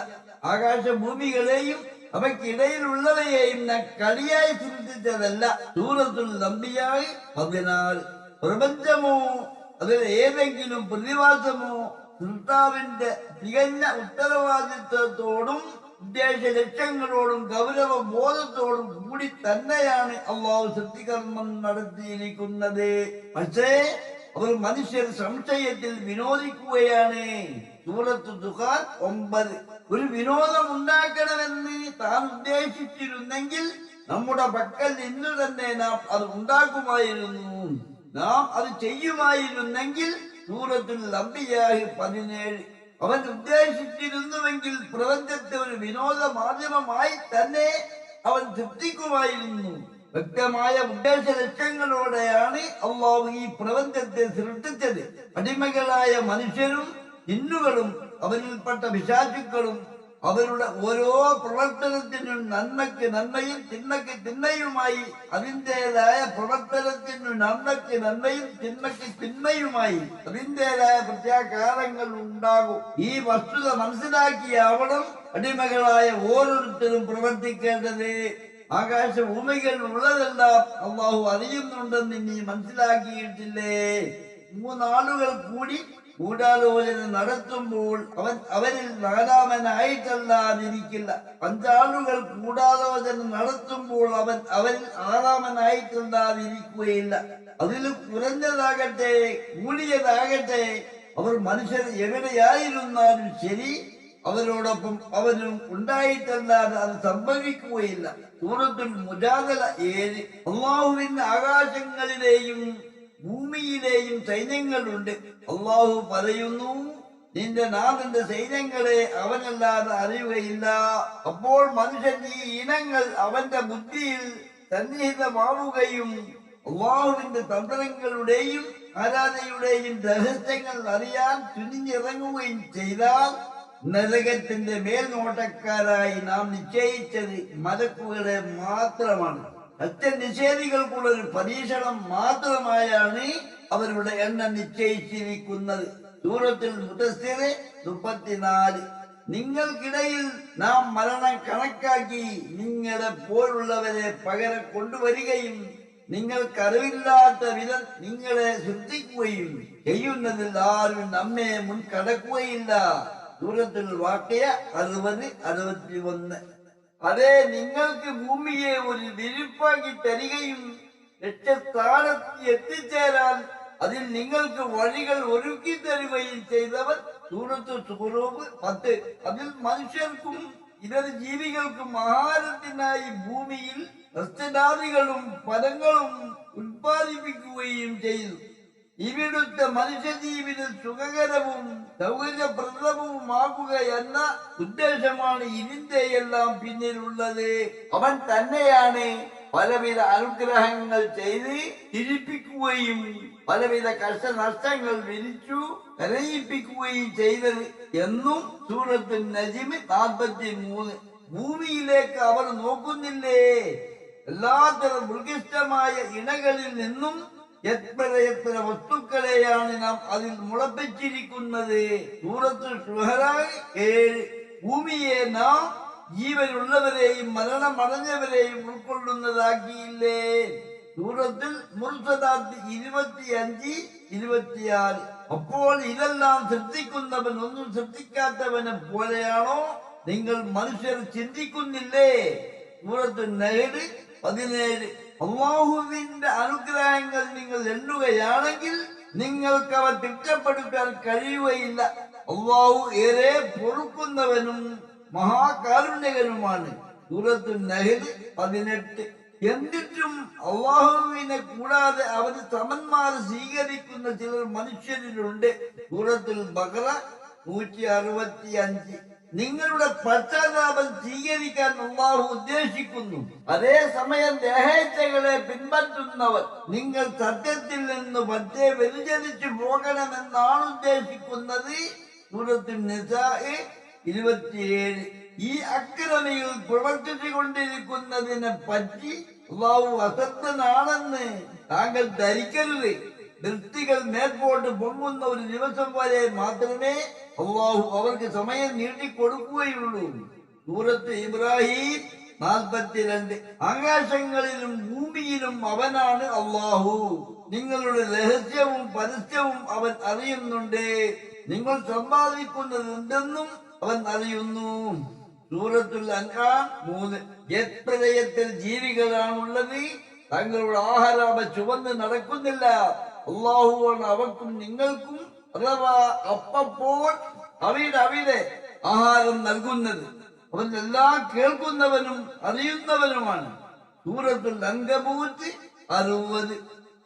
Speaker 1: ആകാശഭൂമികളെയും അവയ്ക്കിടയിലുള്ളവയെയും കളിയായി സൃഷ്ടിച്ചതല്ല. സൂറത്തുൽ അംബിയാ 14. പ്രപഞ്ചമോ അതിൽ ഏതെങ്കിലും പ്രതിഭാസമോ സൃഷ്ടാവിന്റെ തികഞ്ഞ ഉത്തരവാദിത്വത്തോടും ഉദ്ദേശ ലക്ഷ്യങ്ങളോടും ഗൗരവ ബോധത്തോടും കൂടി തന്നെയാണ് അള്ളാഹു സൃഷ്ടികർമ്മം നടത്തിയിരിക്കുന്നത്. പക്ഷേ അവർ മനുഷ്യർ സംശയത്തിൽ വിനോദിക്കുകയാണ്. സൂറത്തു ദുഖാൻ 9. ഒരു വിനോദം ഉണ്ടാക്കണമെന്ന് താൻ ഉദ്ദേശിച്ചിരുന്നെങ്കിൽ നമ്മുടെ പക്കൽ ഇന്നു തന്നെ നാം അത് ഉണ്ടാക്കുമായിരുന്നു. നാം അത് ചെയ്യുമായിരുന്നെങ്കിൽ. സൂറത്തുൽ അംബിയാ 17. അവൻ ഉദ്ദേശിച്ചിരുന്നുവെങ്കിൽ പ്രപഞ്ചത്തെ ഒരു വിനോദ മാധ്യമമായി തന്നെ അവൻ സൃഷ്ടിക്കുമായിരുന്നു. വ്യക്തമായ ഉദ്ദേശ ലക്ഷ്യങ്ങളോടെയാണ് അള്ളാഹു ഈ പ്രപഞ്ചത്തെ സൃഷ്ടിച്ചത്. അടിമകളായ മനുഷ്യരും ജിന്നുകളും അവരിൽപ്പെട്ട പിശാചുക്കളും അവരുടെ ഓരോ പ്രവർത്തനത്തിനും നന്മയ്ക്ക് നന്മയും തിന്മയ്ക്ക് തിന്മയുമായി, അതിൻ്റെതായ പ്രവർത്തനത്തിനു നന്മയ്ക്ക് നന്മയും തിന്മയ്ക്ക് തിന്മയുമായി അതിൻ്റെതായ പ്രത്യാഘാതങ്ങൾ ഉണ്ടാകും. ഈ വസ്തുത മനസ്സിലാക്കിയാവണം അടിമകളായ ഓരോരുത്തരും പ്രവർത്തിക്കേണ്ടത്. ആകാശഭൂമികൾ ഉള്ളതെല്ലാം അള്ളാഹു അറിയുന്നുണ്ടെന്ന് നീ മനസ്സിലാക്കിയിട്ടില്ലേ? 3 ആളുകൾ കൂടി ഗൂഢാലോചന നടത്തുമ്പോൾ അവൻ അവരിൽ 4-മനായിട്ടല്ലാതിരിക്കില്ല. 5 ആളുകൾ ഗൂഢാലോചന നടത്തുമ്പോൾ അവൻ അവരിൽ 6-മനായിട്ടല്ലാതിരിക്കുകയില്ല. അതിലും കുറഞ്ഞതാകട്ടെ കൂടിയതാകട്ടെ അവർ മനുഷ്യർ എവിടെയായിരുന്നാലും ശരി അവരോടൊപ്പം അവനും ഉണ്ടായിട്ടല്ലാതെ അത് സംഭവിക്കുകയില്ല. സൂറത്തുൽ മുജാദല 7. അള്ളാഹുവിന്റെ ആകാശങ്ങളിലെയും ഭൂമിയിലെയും സൈന്യങ്ങളുണ്ട്. അള്ളാഹു പറയുന്നു, നിന്റെ നാഥന്റെ സൈന്യങ്ങളെ അവനല്ലാതെ അറിയുകയില്ല. അപ്പോൾ മനുഷ്യൻ ഈ ഇനങ്ങൾ അവന്റെ ബുദ്ധിയിൽ സന്നിഹിതമാവുകയും അള്ളാഹുവിന്റെ തന്ത്രങ്ങളുടെയും ആരാധനയുടെയും രഹസ്യങ്ങൾ അറിയാൻ തുനിഞ്ഞിറങ്ങുകയും ചെയ്താൽ നരകത്തിന്റെ മേൽനോട്ടക്കാരായി നാം നിശ്ചയിച്ചത് മലക്കുകളെ മാത്രമാണ്. സത്യനിഷേധികൾക്കുള്ള ഒരു പരീക്ഷണം മാത്രമായാണ് അവരുടെ എണ്ണം നിശ്ചയിച്ചിരിക്കുന്നത്. സൂറത്തുൽ മുദസ്സിർ 34. നിങ്ങൾക്കിടയിൽ നാം മരണം കണക്കാക്കി നിങ്ങളെ പോലുള്ളവരെ പകരം കൊണ്ടുവരികയും നിങ്ങൾക്കറിവില്ലാത്ത വിധം നിങ്ങളെ സൃഷ്ടിക്കുകയും ചെയ്യുന്നതിൽ ആരും നമ്മെ മുൻകടക്കുകയില്ല. സൂറത്തുൽ വാഖിയ 60-61. അതെ, നിങ്ങൾക്ക് ഭൂമിയെ ഒരു വിരിപ്പാക്കി തരികയും ലക്ഷ്യസ്ഥാനത്ത് എത്തിച്ചേരാൻ അതിൽ നിങ്ങൾക്ക് വഴികൾ ഒരുക്കി തരുകയും ചെയ്തവർ. സൂറത്തു സുഖറൂബ് 10. അതിൽ മനുഷ്യർക്കും ഇതര ജീവികൾക്കും ആഹാരത്തിനായി ഭൂമിയിൽ സസ്യജാതികളും ഫലങ്ങളും ഉത്പാദിപ്പിക്കുകയും ചെയ്തു. ഇവിടുത്തെ മനുഷ്യജീവിതം സുഖകരവും സൗകര്യപ്രദവുമാക്കുക എന്ന ഉദ്ദേശമാണ് ഇതിന്റെയെല്ലാം പിന്നിലുള്ളത്. അവൻ തന്നെയാണ് പലവിധ അനുഗ്രഹങ്ങൾ ചെയ്ത് ചിരിപ്പിക്കുകയും പലവിധ കഷ്ടനഷ്ടങ്ങൾ വിരിച്ചു കരയിപ്പിക്കുകയും ചെയ്തത് എന്നും സൂറത്ത് നജ്മ് 43. ഭൂമിയിലേക്ക് അവർ നോക്കുന്നില്ലേ? എല്ലാത്തരം മൃഗിഷ്ടമായ ഇണകളിൽ നിന്നും എത്ര വസ്തുക്കളെയാണ് നാം അതിൽ മുളപ്പിച്ചിരിക്കുന്നത്. സൂറത്ത് ഷുഅറ 7. ഭൂമിയെ നാം ജീവനുള്ളവരെയും മരണമടഞ്ഞവരെയും ഉൾക്കൊള്ളുന്നതാക്കിയില്ലേ? സൂറത്തിൽ മുർസലാത്ത് 25, 26. അപ്പോൾ ഇതെല്ലാം സൃഷ്ടിക്കുന്നവൻ ഒന്നും സൃഷ്ടിക്കാത്തവനെ പോലെയാണോ നിങ്ങൾ മനുഷ്യർ ചിന്തിക്കുന്നില്ലേ? സൂറത്ത് നഹ്ല് 17. അല്ലാഹുവിന്റെ അനുഗ്രഹങ്ങൾ നിങ്ങൾ എണ്ണുകയാണെങ്കിൽ നിങ്ങൾക്ക് അവ തിട്ടപ്പെടുത്താൻ കഴിയുകയില്ല. അല്ലാഹു ഏറെ പൊറുക്കുന്നവനും മഹാകാരുണ്യകനുമാണ്. സൂറത്ത് നഹ്ല് 18. എന്നിട്ടും അല്ലാഹുവിനെ കൂടാതെ അവന് സമന്മാരെ സ്വീകരിക്കുന്ന ചിലർ മനുഷ്യരിലുണ്ട്. സൂറത്തുൽ ബഖറ 165. നിങ്ങളുടെ പശ്ചാത്താപം സ്വീകരിക്കാൻ അല്ലാഹു ഉദ്ദേശിക്കുന്നു. അതേസമയം ദേഹേച്ഛകളെ പിൻപറ്റുന്നവർ നിങ്ങൾ സത്യത്തിൽ നിന്ന് പറ്റേ വ്യതിചലിച്ചു പോകണമെന്നാണ് ഉദ്ദേശിക്കുന്നത്. സൂറത്തുൻ നിസാ 27. ഈ അക്രമികൾ പ്രവർത്തിച്ചു കൊണ്ടിരിക്കുന്നതിനെ പറ്റി അല്ലാഹു അസത്യനാണെന്ന് താങ്കൾ ധരിക്കരുത്. വൃത്തികൾ മേൽപോട്ട് പൊങ്ങുന്ന ഒരു ദിവസം വരെ മാത്രമേ അല്ലാഹു അവർക്ക് സമയം നീട്ടിക്കൊടുക്കുകയുള്ളൂ. സൂറത്ത് ഇബ്രാഹിം 42. ആകാശങ്ങളിലും ഭൂമിയിലും അവനാണ് അല്ലാഹു. നിങ്ങളുടെ രഹസ്യവും പരസ്യവും അവൻ അറിയുന്നുണ്ട്. നിങ്ങൾ സമ്പാദിക്കുന്നത് എന്തെന്നും അവൻ അറിയുന്നു. സൂറത്തുൽ അൻആം 3. എത്ര ജീവികളാണുള്ളത്. തങ്ങളുടെ ആഹാരം അവ ചുവന്ന് നടക്കുന്നില്ല. അല്ലാഹുവാണ് അവർക്കും നിങ്ങൾക്കും അഥവാ അപ്പപ്പോൾ അവിടെ ആഹാരം നൽകുന്നത്. അവൻ എല്ലാം കേൾക്കുന്നവനും അറിയുന്നവനുമാണ്. സൂറത്തുൽ അൻകബൂത്ത് 60.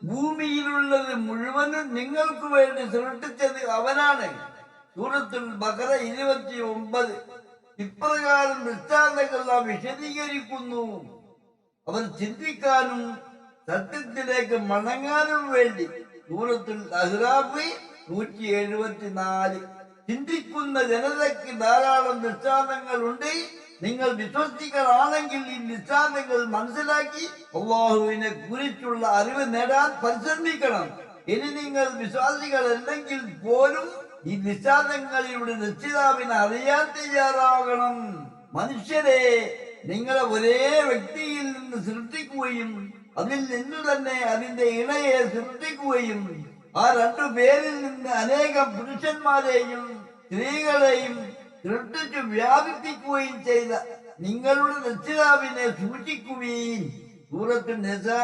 Speaker 1: ഭൂമിയിലുള്ളത് മുഴുവനും നിങ്ങൾക്ക് വേണ്ടി സൃഷ്ടിച്ചത് അവനാണ്. സൂറത്തുൽ ബഖറ 29. ഇപ്രകാരം ദൃഷ്ടാന്തങ്ങൾ നാം വിശദീകരിക്കുന്നു അവർ ചിന്തിക്കാനും സത്യത്തിലേക്ക് മടങ്ങാനും വേണ്ടി. സൂറത്തുൽ അഹ്റാഫ് 174. ചിന്തിക്കുന്ന ജനതയ്ക്ക് ധാരാളം ദൃഷ്ടാന്തങ്ങളുണ്ട്. നിങ്ങൾ വിശ്വസികളാണെങ്കിൽ ഈ ദൃഷ്ടാന്തങ്ങൾ മനസ്സിലാക്കി അല്ലാഹുവിനെ കുറിച്ചുള്ള അറിവ് നേടാൻ പരിശ്രമിക്കണം. ഇനി നിങ്ങൾ വിശ്വാസികളല്ലെങ്കിൽ പോലും ഈ ദൃഷ്ടാന്തങ്ങളിലൂടെ രക്ഷിതാവിനെ അറിയാൻ തയ്യാറാകണം. മനുഷ്യരെ നിങ്ങളെ ഒരേ വ്യക്തിയിൽ നിന്ന് സൃഷ്ടിക്കുകയും അതിൽ നിന്നു തന്നെ അതിന്റെ ഇണയെ സൃഷ്ടിക്കുകയും ആ 2 പേരിൽ നിന്ന് അനേകം പുരുഷന്മാരെയും സ്ത്രീകളെയും സൃഷ്ടിച്ചു വ്യാപിപ്പിക്കുകയും ചെയ്ത നിങ്ങളുടെ രക്ഷിതാവിനെ സൂക്ഷിക്കുകയും. സൂറത്ത് നിസാ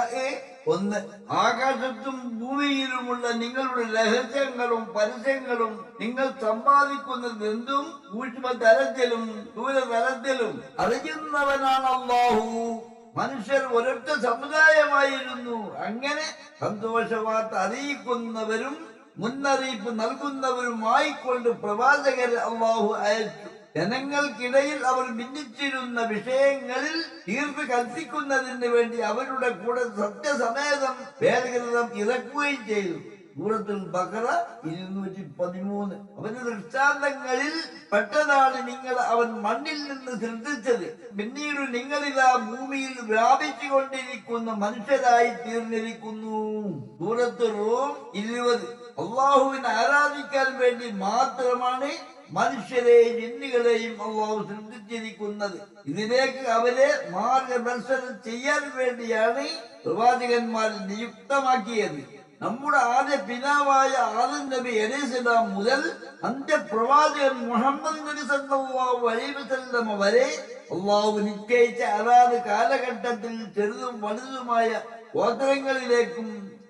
Speaker 1: 1. ആകാശത്തും ഭൂമിയിലുമുള്ള നിങ്ങളുടെ രഹസ്യങ്ങളും പരസ്യങ്ങളും നിങ്ങൾ സമ്പാദിക്കുന്നത് എന്തും സൂക്ഷ്മതലത്തിലും ദൂരതലത്തിലും അറിയുന്നവനാണ് അല്ലാഹു. മനുഷ്യർ ഒരൊറ്റ സമുദായമായിരുന്നു. അങ്ങനെ സന്തോഷവാർത്ത അറിയിക്കുന്നവരും മുന്നറിയിപ്പ് നൽകുന്നവരുമായിക്കൊണ്ട് പ്രവാചകരെ അല്ലാഹു അയച്ചു. ജനങ്ങൾക്കിടയിൽ അവർ ഭിന്നിച്ചിരുന്ന വിഷയങ്ങളിൽ തീർപ്പ് കൽപ്പിക്കുന്നതിന് വേണ്ടി അവരുടെ കൂടെ സത്യസമേതം വേദഗ്രന്ഥം ഇറക്കുകയും ചെയ്തു. സൂറത്തുൽ ബഖറ 213. അവന്റെ ദൃഷ്ടാന്തങ്ങളിൽ പെട്ടതാണ് നിങ്ങൾ അവൻ മണ്ണിൽ നിന്ന് സൃഷ്ടിച്ചത്. പിന്നീട് നിങ്ങളിതാ ഭൂമിയിൽ വ്യാപിച്ചു കൊണ്ടിരിക്കുന്ന മനുഷ്യരായി തീർന്നിരിക്കുന്നു. സൂറത്ത് റൂം 20. അല്ലാഹുവിനെ ആരാധിക്കാൻ വേണ്ടി മാത്രമാണ് മനുഷ്യരെയും ജിന്നുകളെയും അല്ലാഹു സൃഷ്ടിച്ചിരിക്കുന്നത്. ഇതിലേക്ക് അവരെ മാർഗദർശനം ചെയ്യാൻ വേണ്ടിയാണ് പ്രവാചകന്മാർ നിയുക്തമാക്കിയത്. നമ്മുടെ ആദ്യ പിതാവായ ആദം നബി അലൈഹിസ്സലാം മുതൽ അന്ത്യപ്രവാചകൻ മുഹമ്മദ് നബി സല്ലല്ലാഹു അലൈഹി വസല്ലം വരെ അല്ലാഹു നിശ്ചയിച്ച അതാത് കാലഘട്ടത്തിൽ ചെറുതും വലുതുമായ ഗോത്രങ്ങളിലേക്കും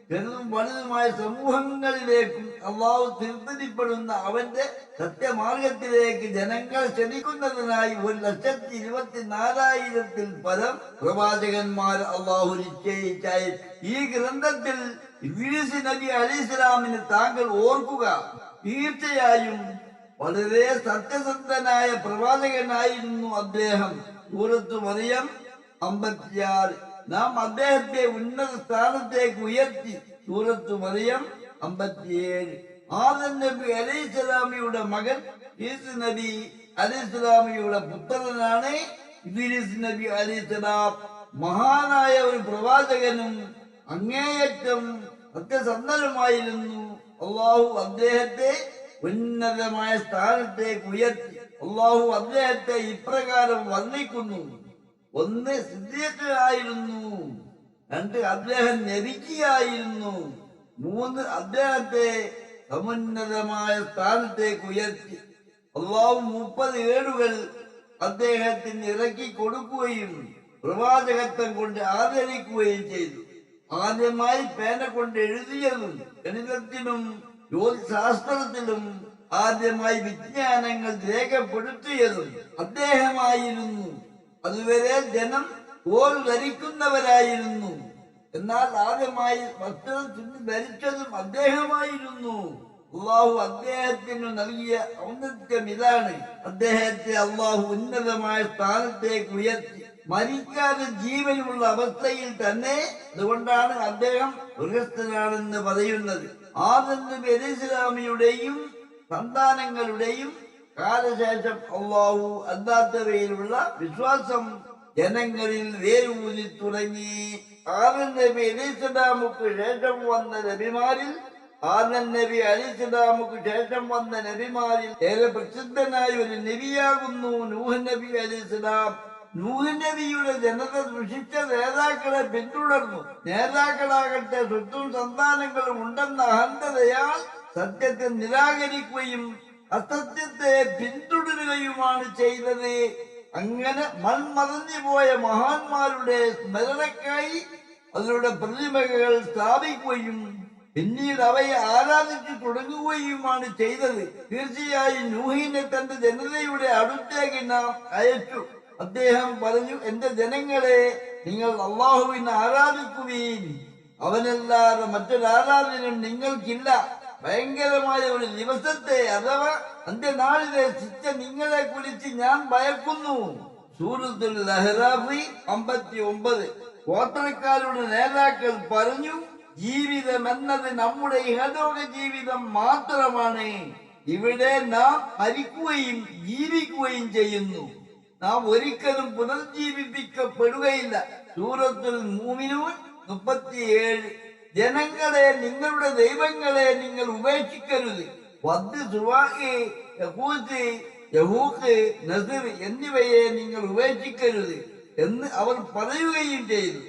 Speaker 1: ചെറുതും വലുതുമായ സമൂഹങ്ങളിലേക്കും അള്ളാഹു തിരുത്തരിപ്പെടുന്ന അവന്റെ സത്യമാർഗത്തിലേക്ക് ജനങ്ങൾ ക്ഷണിക്കുന്നതിനായി 1,24,000-ൽ പരം പ്രവാചകന്മാർ അള്ളാഹു നിശ്ചയിച്ചായി. ഈ ഗ്രന്ഥത്തിൽ ഇദ്രീസ് നബി അലൈഹിസ്സലാമിന് താങ്കൾ ഓർക്കുക, തീർച്ചയായും വളരെ സത്യസന്ധനായ പ്രവാചകനായിരുന്നു അദ്ദേഹം. സൂറത്ത് മറിയം 56. നാം അദ്ദേഹത്തെ ഉന്നത സ്ഥാനത്തേക്ക് ഉയർത്തി. സൂറത്ത് മറിയം 57. ആദം നബി അലൈഹിസ്സലാമിയുടെ മകൻ ഈസ് നബി അലൈഹിസ്സലാമിയുടെ പുത്രനാണ് ഇദ്രീസ് നബി അലൈഹിസ്സലാം. മഹാനായ ഒരു പ്രവാചകനും അങ്ങേയറ്റം സത്യസന്ധനുമായിരുന്നു. അള്ളാഹു അദ്ദേഹത്തെ ഉന്നതമായ സ്ഥാനത്തേക്ക് ഉയർത്തി. അള്ളാഹു അദ്ദേഹത്തെ ഇപ്രകാരം വർണ്ണിക്കുന്നു: 1, സിദ്ദീഖ് ആയിരുന്നു. 2, അദ്ദേഹം നബിയായിരുന്നു. 3, അദ്ദേഹത്തെ സമുന്നതമായ സ്ഥാനത്തേക്ക് ഉയർത്തി. അള്ളാഹു 30 ഏടുകൾ അദ്ദേഹത്തിന് ഇറക്കി കൊടുക്കുകയും പ്രവാചകത്വം കൊണ്ട് ആദരിക്കുകയും ചെയ്തു. ആദ്യമായി പേന കൊണ്ട് എഴുതിയതും ഗണിതത്തിലും ജ്യോതിശാസ്ത്രത്തിലും ആദ്യമായി വിജ്ഞാനങ്ങൾ രേഖപ്പെടുത്തിയതും അദ്ദേഹമായിരുന്നു. അതുവരെ ജനം തോൽ ധരിക്കുന്നവരായിരുന്നു. എന്നാൽ ആദ്യമായി വസ്ത്രം ചുറ്റി ധരിച്ചതും അദ്ദേഹമായിരുന്നു. അള്ളാഹു അദ്ദേഹത്തിന് നൽകിയ ഔന്നത്യം ഇതാണ്. അദ്ദേഹത്തെ അള്ളാഹു ഉന്നതമായ സ്ഥാനത്തേക്ക് ഉയർത്തി, മരിക്കാതെ ജീവനുള്ള അവസ്ഥയിൽ തന്നെ. അതുകൊണ്ടാണ് അദ്ദേഹം സ്വർഗ്ഗസ്ഥനാണെന്ന് പറയുന്നത്. ആദം നബി അലൈഹിസ്സലാമിയുടെയും സന്താനങ്ങളുടെയും കാലശേഷം അള്ളാഹു അല്ലാത്തവയിലുള്ള വിശ്വാസം ജനങ്ങളിൽ വേരൂന്നി തുടങ്ങി. ആദം നബി അലൈഹിസ്സലാമുക്ക് ശേഷം വന്ന നബിമാരിൽ ഏറെ പ്രസിദ്ധനായ ഒരു നബിയാകുന്നു നൂഹ് നബി അലൈഹിസ്സലാം. നൂഹ് നബിയുടെ ജനത ദുഷിച്ച നേതാക്കളെ പിന്തുടർന്നു. നേതാക്കളാകട്ടെ സ്വത്തും സന്താനങ്ങളും ഉണ്ടെന്ന അഹന്തതയാൽ സത്യത്തെ നിരാകരിക്കുകയും അസത്യത്തെ പിന്തുടരുകയുമാണ് ചെയ്തത്. അങ്ങനെ മൺമറഞ്ഞു പോയ മഹാന്മാരുടെ സ്മരണക്കായി അവരുടെ പ്രതിമകൾ സ്ഥാപിക്കുകയും പിന്നീട് അവയെ ആരാധിച്ചു തുടങ്ങുകയുമാണ് ചെയ്തത്. തീർച്ചയായും നൂഹിനെ തന്റെ ജനതയുടെ അടുത്തേക്ക് നാം അയച്ചു. അദ്ദേഹം പറഞ്ഞു: എന്റെ ജനങ്ങളെ, നിങ്ങൾ അള്ളാഹുവിനെ ആരാധിക്കുകയും അവനല്ലാതെ മറ്റൊരാരാധനയും നിങ്ങൾക്കില്ല. ഭയങ്കരമായ ഒരു ദിവസത്തെ അഥവാ അന്ത്യനാളിലെ ശിക്ഷ നിങ്ങളെ കുറിച്ച് ഞാൻ ഭയക്കുന്നു. സൂറത്തുൽ അഹ്റാഫ് 59. ഗോത്രക്കാരുടെ നേതാക്കൾ പറഞ്ഞു: ജീവിതം എന്നത് നമ്മുടെ ഇഹലോക ജീവിതം മാത്രമാണ്. ഇവിടെ നാം മരിക്കുകയും ജീവിക്കുകയും ചെയ്യുന്നു. നാം ഒരിക്കലും പുനർജീവിപ്പിക്കപ്പെടുകയില്ല. സൂറത്തുൽ മുഅ്മിനൂൻ 37. ജനങ്ങളെ, നിങ്ങളുടെ ദൈവങ്ങളെ നിങ്ങൾ ഉപേക്ഷിക്കരുത്. വദ്, സുവാഇ, യഹൂദ്, യഹൂഖ്, നസ്ർ എന്നിവയെ നിങ്ങൾ ഉപേക്ഷിക്കരുത് എന്ന് അവർ പറയുകയും ചെയ്തു.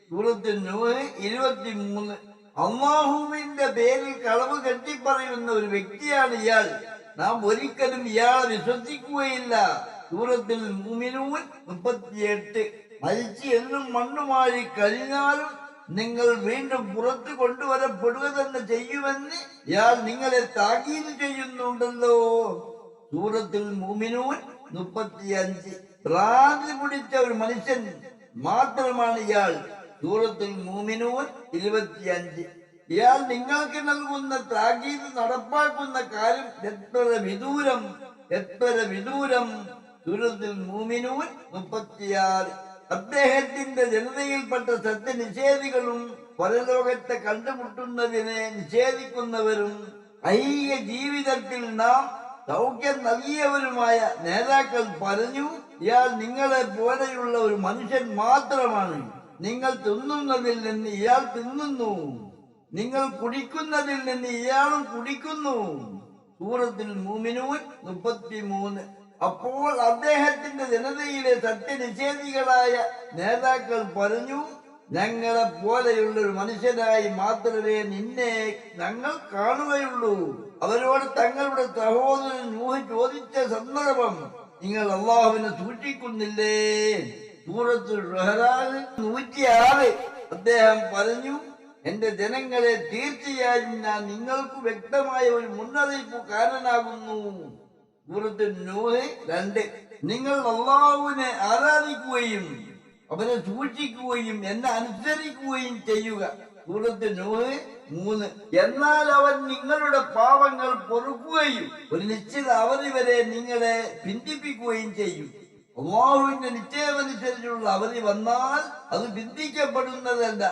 Speaker 1: സൂറത്തുൽ നൂഹ് 23. അല്ലാഹുവിന്റെ പേരിൽ കളവ് കെട്ടിപ്പറയുന്ന ഒരു വ്യക്തിയാണ് ഇയാൾ. നാം ഒരിക്കലും ഇയാളെ വിശ്വസിക്കുകയില്ല. സൂറത്തുൽ മുഅ്മിനൂൻ 38. മരിച്ച് എന്നും മണ്ണുമായി കഴിഞ്ഞാലും നിങ്ങൾ വീണ്ടും പുറത്തു കൊണ്ടുവരപ്പെടുക തന്നെ ചെയ്യുമെന്ന് ഇയാൾ നിങ്ങളെ താക്കീത് ചെയ്യുന്നുണ്ടല്ലോ. സൂറത്തുൽ മുഅ്മിനൂൻ 35. ഭ്രാന്തി പിടിച്ച ഒരു മനുഷ്യൻ മാത്രമാണ് ഇയാൾ. സൂറത്തുൽ മുഅ്മിനൂൻ 25. ഇയാൾ നിങ്ങൾക്ക് നൽകുന്ന താക്കീത് നടപ്പാക്കുന്ന കാര്യം എത്ര വിദൂരം. സൂറത്തുൽ മുഅ്മിനൂൻ 36. അദ്ദേഹത്തിന്റെ ജനതയിൽപ്പെട്ട സത്യനിഷേധികളും പരലോകത്തെ കണ്ടുമുട്ടുന്നതിനെ നിഷേധിക്കുന്നവരും ഐഹിക ജീവിതത്തിൽ നാം സൗഖ്യം നൽകിയവരുമായ നേതാക്കൾ പറഞ്ഞു: ഇയാൾ നിങ്ങളെ പോലെയുള്ള ഒരു മനുഷ്യൻ മാത്രമാണ്. നിങ്ങൾ തിന്നുന്നതിൽ നിന്ന് ഇയാൾ തിന്നുന്നു, നിങ്ങൾ കുടിക്കുന്നതിൽ നിന്ന് ഇയാളും കുടിക്കുന്നു. സൂറത്തുൽ മുഅ്മിനൂൻ 33. അപ്പോൾ അദ്ദേഹത്തിന്റെ ജനതയിലെ സത്യനിഷേധികളായ നേതാക്കൾ പറഞ്ഞു: ഞങ്ങളെ പോലെയുള്ള ഒരു മനുഷ്യനായി മാത്രമേ നിന്നെ ഞങ്ങൾ കാണുകയുള്ളൂ. അവരോട് തങ്ങളുടെ സഹോദരൻ നൂഹ് ചോദിച്ച സന്ദർഭം നിങ്ങൾ അള്ളാഹുവിനെ സൂക്ഷിക്കുന്നില്ലേ? സൂറത്തുൽ റഹ്മാൻ 106. അദ്ദേഹം പറഞ്ഞു: എന്റെ ജനങ്ങളെ, തീർച്ചയായും ഞാൻ നിങ്ങൾക്ക് വ്യക്തമായ ഒരു മുന്നറിയിപ്പുകാരനാകുന്നു. സൂറത്ത് നൂഹ് 2. നിങ്ങൾ അല്ലാഹുവിനെ ആരാധിക്കുകയും അവനെ സൂക്ഷിക്കുകയും എന്നെ അനുസരിക്കുകയും ചെയ്യുക. സൂറത്ത് നൂഹ് 3. എന്നാൽ അവൻ നിങ്ങളുടെ പാപങ്ങൾ പൊറുക്കുകയും ഒരു നിശ്ചിത അവധി വരെ നിങ്ങളെ പിന്തിപ്പിക്കുകയും ചെയ്യും. അല്ലാഹുവിന്റെ നിശ്ചയമനുസരിച്ചുള്ള അവധി വന്നാൽ അത് ബന്ധിക്കപ്പെടുന്നതല്ല.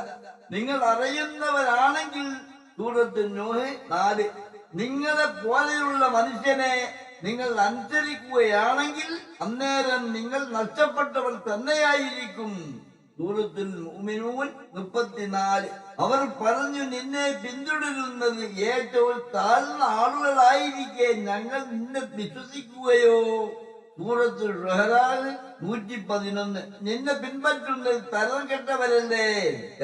Speaker 1: നിങ്ങൾ അറിയുന്നവരാണെങ്കിൽ. സൂറത്ത് നൂഹ് 4. നിങ്ങളെ പോലെയുള്ള മനുഷ്യനെ നിങ്ങൾ അനുസരിക്കുകയാണെങ്കിൽ അന്നേരം നിങ്ങൾ നഷ്ടപ്പെട്ടവർ തന്നെയായിരിക്കും. സൂറത്തുൽ മുഅ്മിനൂൻ 34. അവർ പറഞ്ഞു, നിന്നെ പിന്തുടരുന്നത് ഏറ്റവും താഴ്ന്ന ആളുകളായിരിക്കെ ഞങ്ങൾ നിന്നെ വിശ്വസിക്കുകയോ? സൂറത്തുൽ റഹ്മാൻ 111. നിന്നെ പിൻപറ്റുന്നത് തരം കെട്ടവരല്ലേ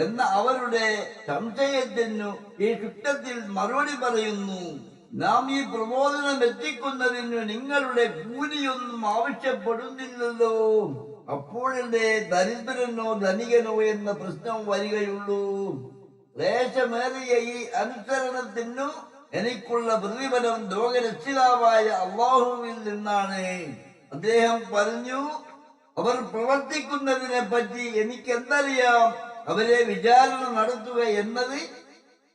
Speaker 1: എന്ന അവരുടെ സംശയത്തിനു ഈ ചുറ്റത്തിൽ മറുപടി പറയുന്നു. നാം ഈ പ്രബോധനം എത്തിക്കുന്നതിന് നിങ്ങളുടെ കൂലിയൊന്നും ആവശ്യപ്പെടുന്നില്ലല്ലോ. അപ്പോഴല്ലേ ദരിദ്രനോ ധനികനോ എന്ന പ്രശ്നം വരികയുള്ളൂ. ക്ലേശമേറിയ ഈ അനുസരണത്തിനു എനിക്കുള്ള പ്രതിഫലം ലോകരക്ഷിതാവായ അല്ലാഹുവിൽ നിന്നാണ്. അദ്ദേഹം പറഞ്ഞു, അവർ പ്രവർത്തിക്കുന്നതിനെ പറ്റി എനിക്ക് എന്തറിയാം. അവരെ വിചാരണ നടത്തുക എന്നത്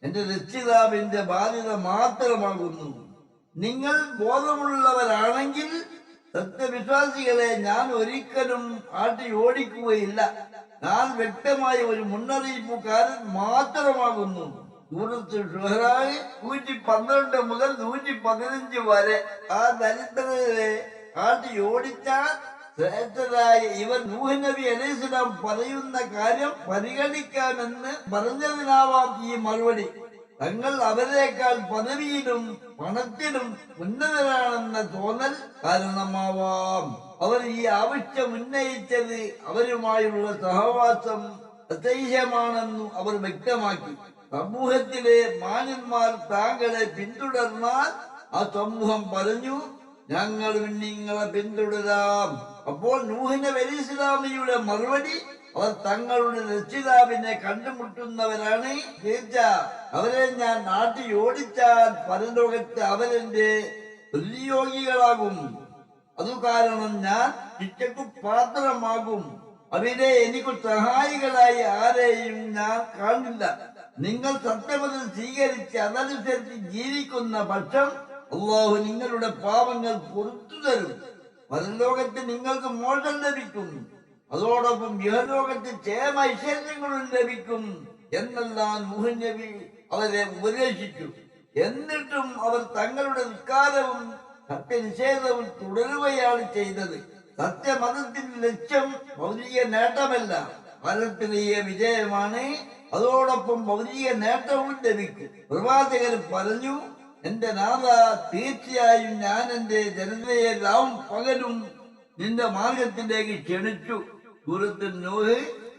Speaker 1: എന്റെ രക്ഷിതാവിന്റെ ബാധ്യത മാത്രമാകുന്നു. നിങ്ങൾ ബോധമുള്ളവരാണെങ്കിൽ സത്യവിശ്വാസികളെ ഞാൻ ഒരിക്കലും ആട്ടി ഓടിക്കുകയില്ല. ഞാൻ വ്യക്തമായ ഒരു മുന്നറിയിപ്പുകാരൻ മാത്രമാകുന്നു. സൂറത്ത് ഷുഅറാ 112 മുതൽ 115 വരെ. ആ ദരിദ്രരെ ആട്ടി ഓടിച്ച ശ്രേഷ്ഠരായ ഇവർ നൂഹ് നബി അലൈഹിസ്സലാം പറയുന്ന കാര്യം പരിഗണിക്കാമെന്ന് പറഞ്ഞതിനാവാം ഈ മറുപടി. തങ്ങൾ അവരെക്കാൾ പദവിയിലും പണത്തിലും ഉന്നതരാണെന്ന തോന്നൽ കാരണമാവാം അവർ ഈ ആവശ്യം ഉന്നയിച്ചത്. അവരുമായുള്ള സഹവാസം അസഹ്യമാണെന്നു അവർ വ്യക്തമാക്കി. സമൂഹത്തിലെ മാന്യന്മാർ താങ്കളെ പിന്തുടർന്നാൽ ആ സമൂഹം പറഞ്ഞു, ഞങ്ങളും നിങ്ങളെ പിന്തുടരാം. അപ്പോൾ നൂഹ് നബി അലൈഹിസ്സലാമിയുടെ മറുപടി, അവർ തങ്ങളുടെ രക്ഷിതാവിനെ കണ്ടുമുട്ടുന്നവരാണ്. തീർച്ച അവരെ ഞാൻ നാട്ടി ഓടിച്ചാൽ പരലോകത്ത് അവരെന്റെ പ്രതിയോഗികളാകും. അതു കാരണം ഞാൻ ശിക്ഷയ്ക്കു പാത്രമാകും. അവിടെ എനിക്ക് സഹായികളായി ആരെയും ഞാൻ കാണില്ല. നിങ്ങൾ സത്യമതം സ്വീകരിച്ച് അതനുസരിച്ച് ജീവിക്കുന്ന പക്ഷം അല്ലാഹു നിങ്ങളുടെ പാപങ്ങൾ പൊറുത്തു തരും. പരലോകത്ത് നിങ്ങൾക്ക് മോചനം ലഭിക്കും. അതോടൊപ്പം ഇഹലോകത്ത് ക്ഷേമ ഐശ്വര്യങ്ങളും ലഭിക്കും എന്നെല്ലാം നൂഹ് നബി അവരെ ഉപദേശിച്ചു. എന്നിട്ടും അവർ തങ്ങളുടെ നിസ്കാരവും സത്യനിഷേധവും തുടരുകയാണ് ചെയ്തത്. സത്യമതത്തിന്റെ ലക്ഷ്യം ഭൗതിക നേട്ടമല്ല, ഫലത്തിലേയ വിജയമാണ്. അതോടൊപ്പം ഭൗതിക നേട്ടവും ലഭിക്കും. പ്രവാചകർ പറഞ്ഞു, എന്റെ നാഥ, തീർച്ചയായും ഞാൻ എന്റെ ജനതയെ രാവും പകലും നിന്റെ മാർഗത്തിലേക്ക് ക്ഷണിച്ചു. സൂറത്ത് നൂഹ്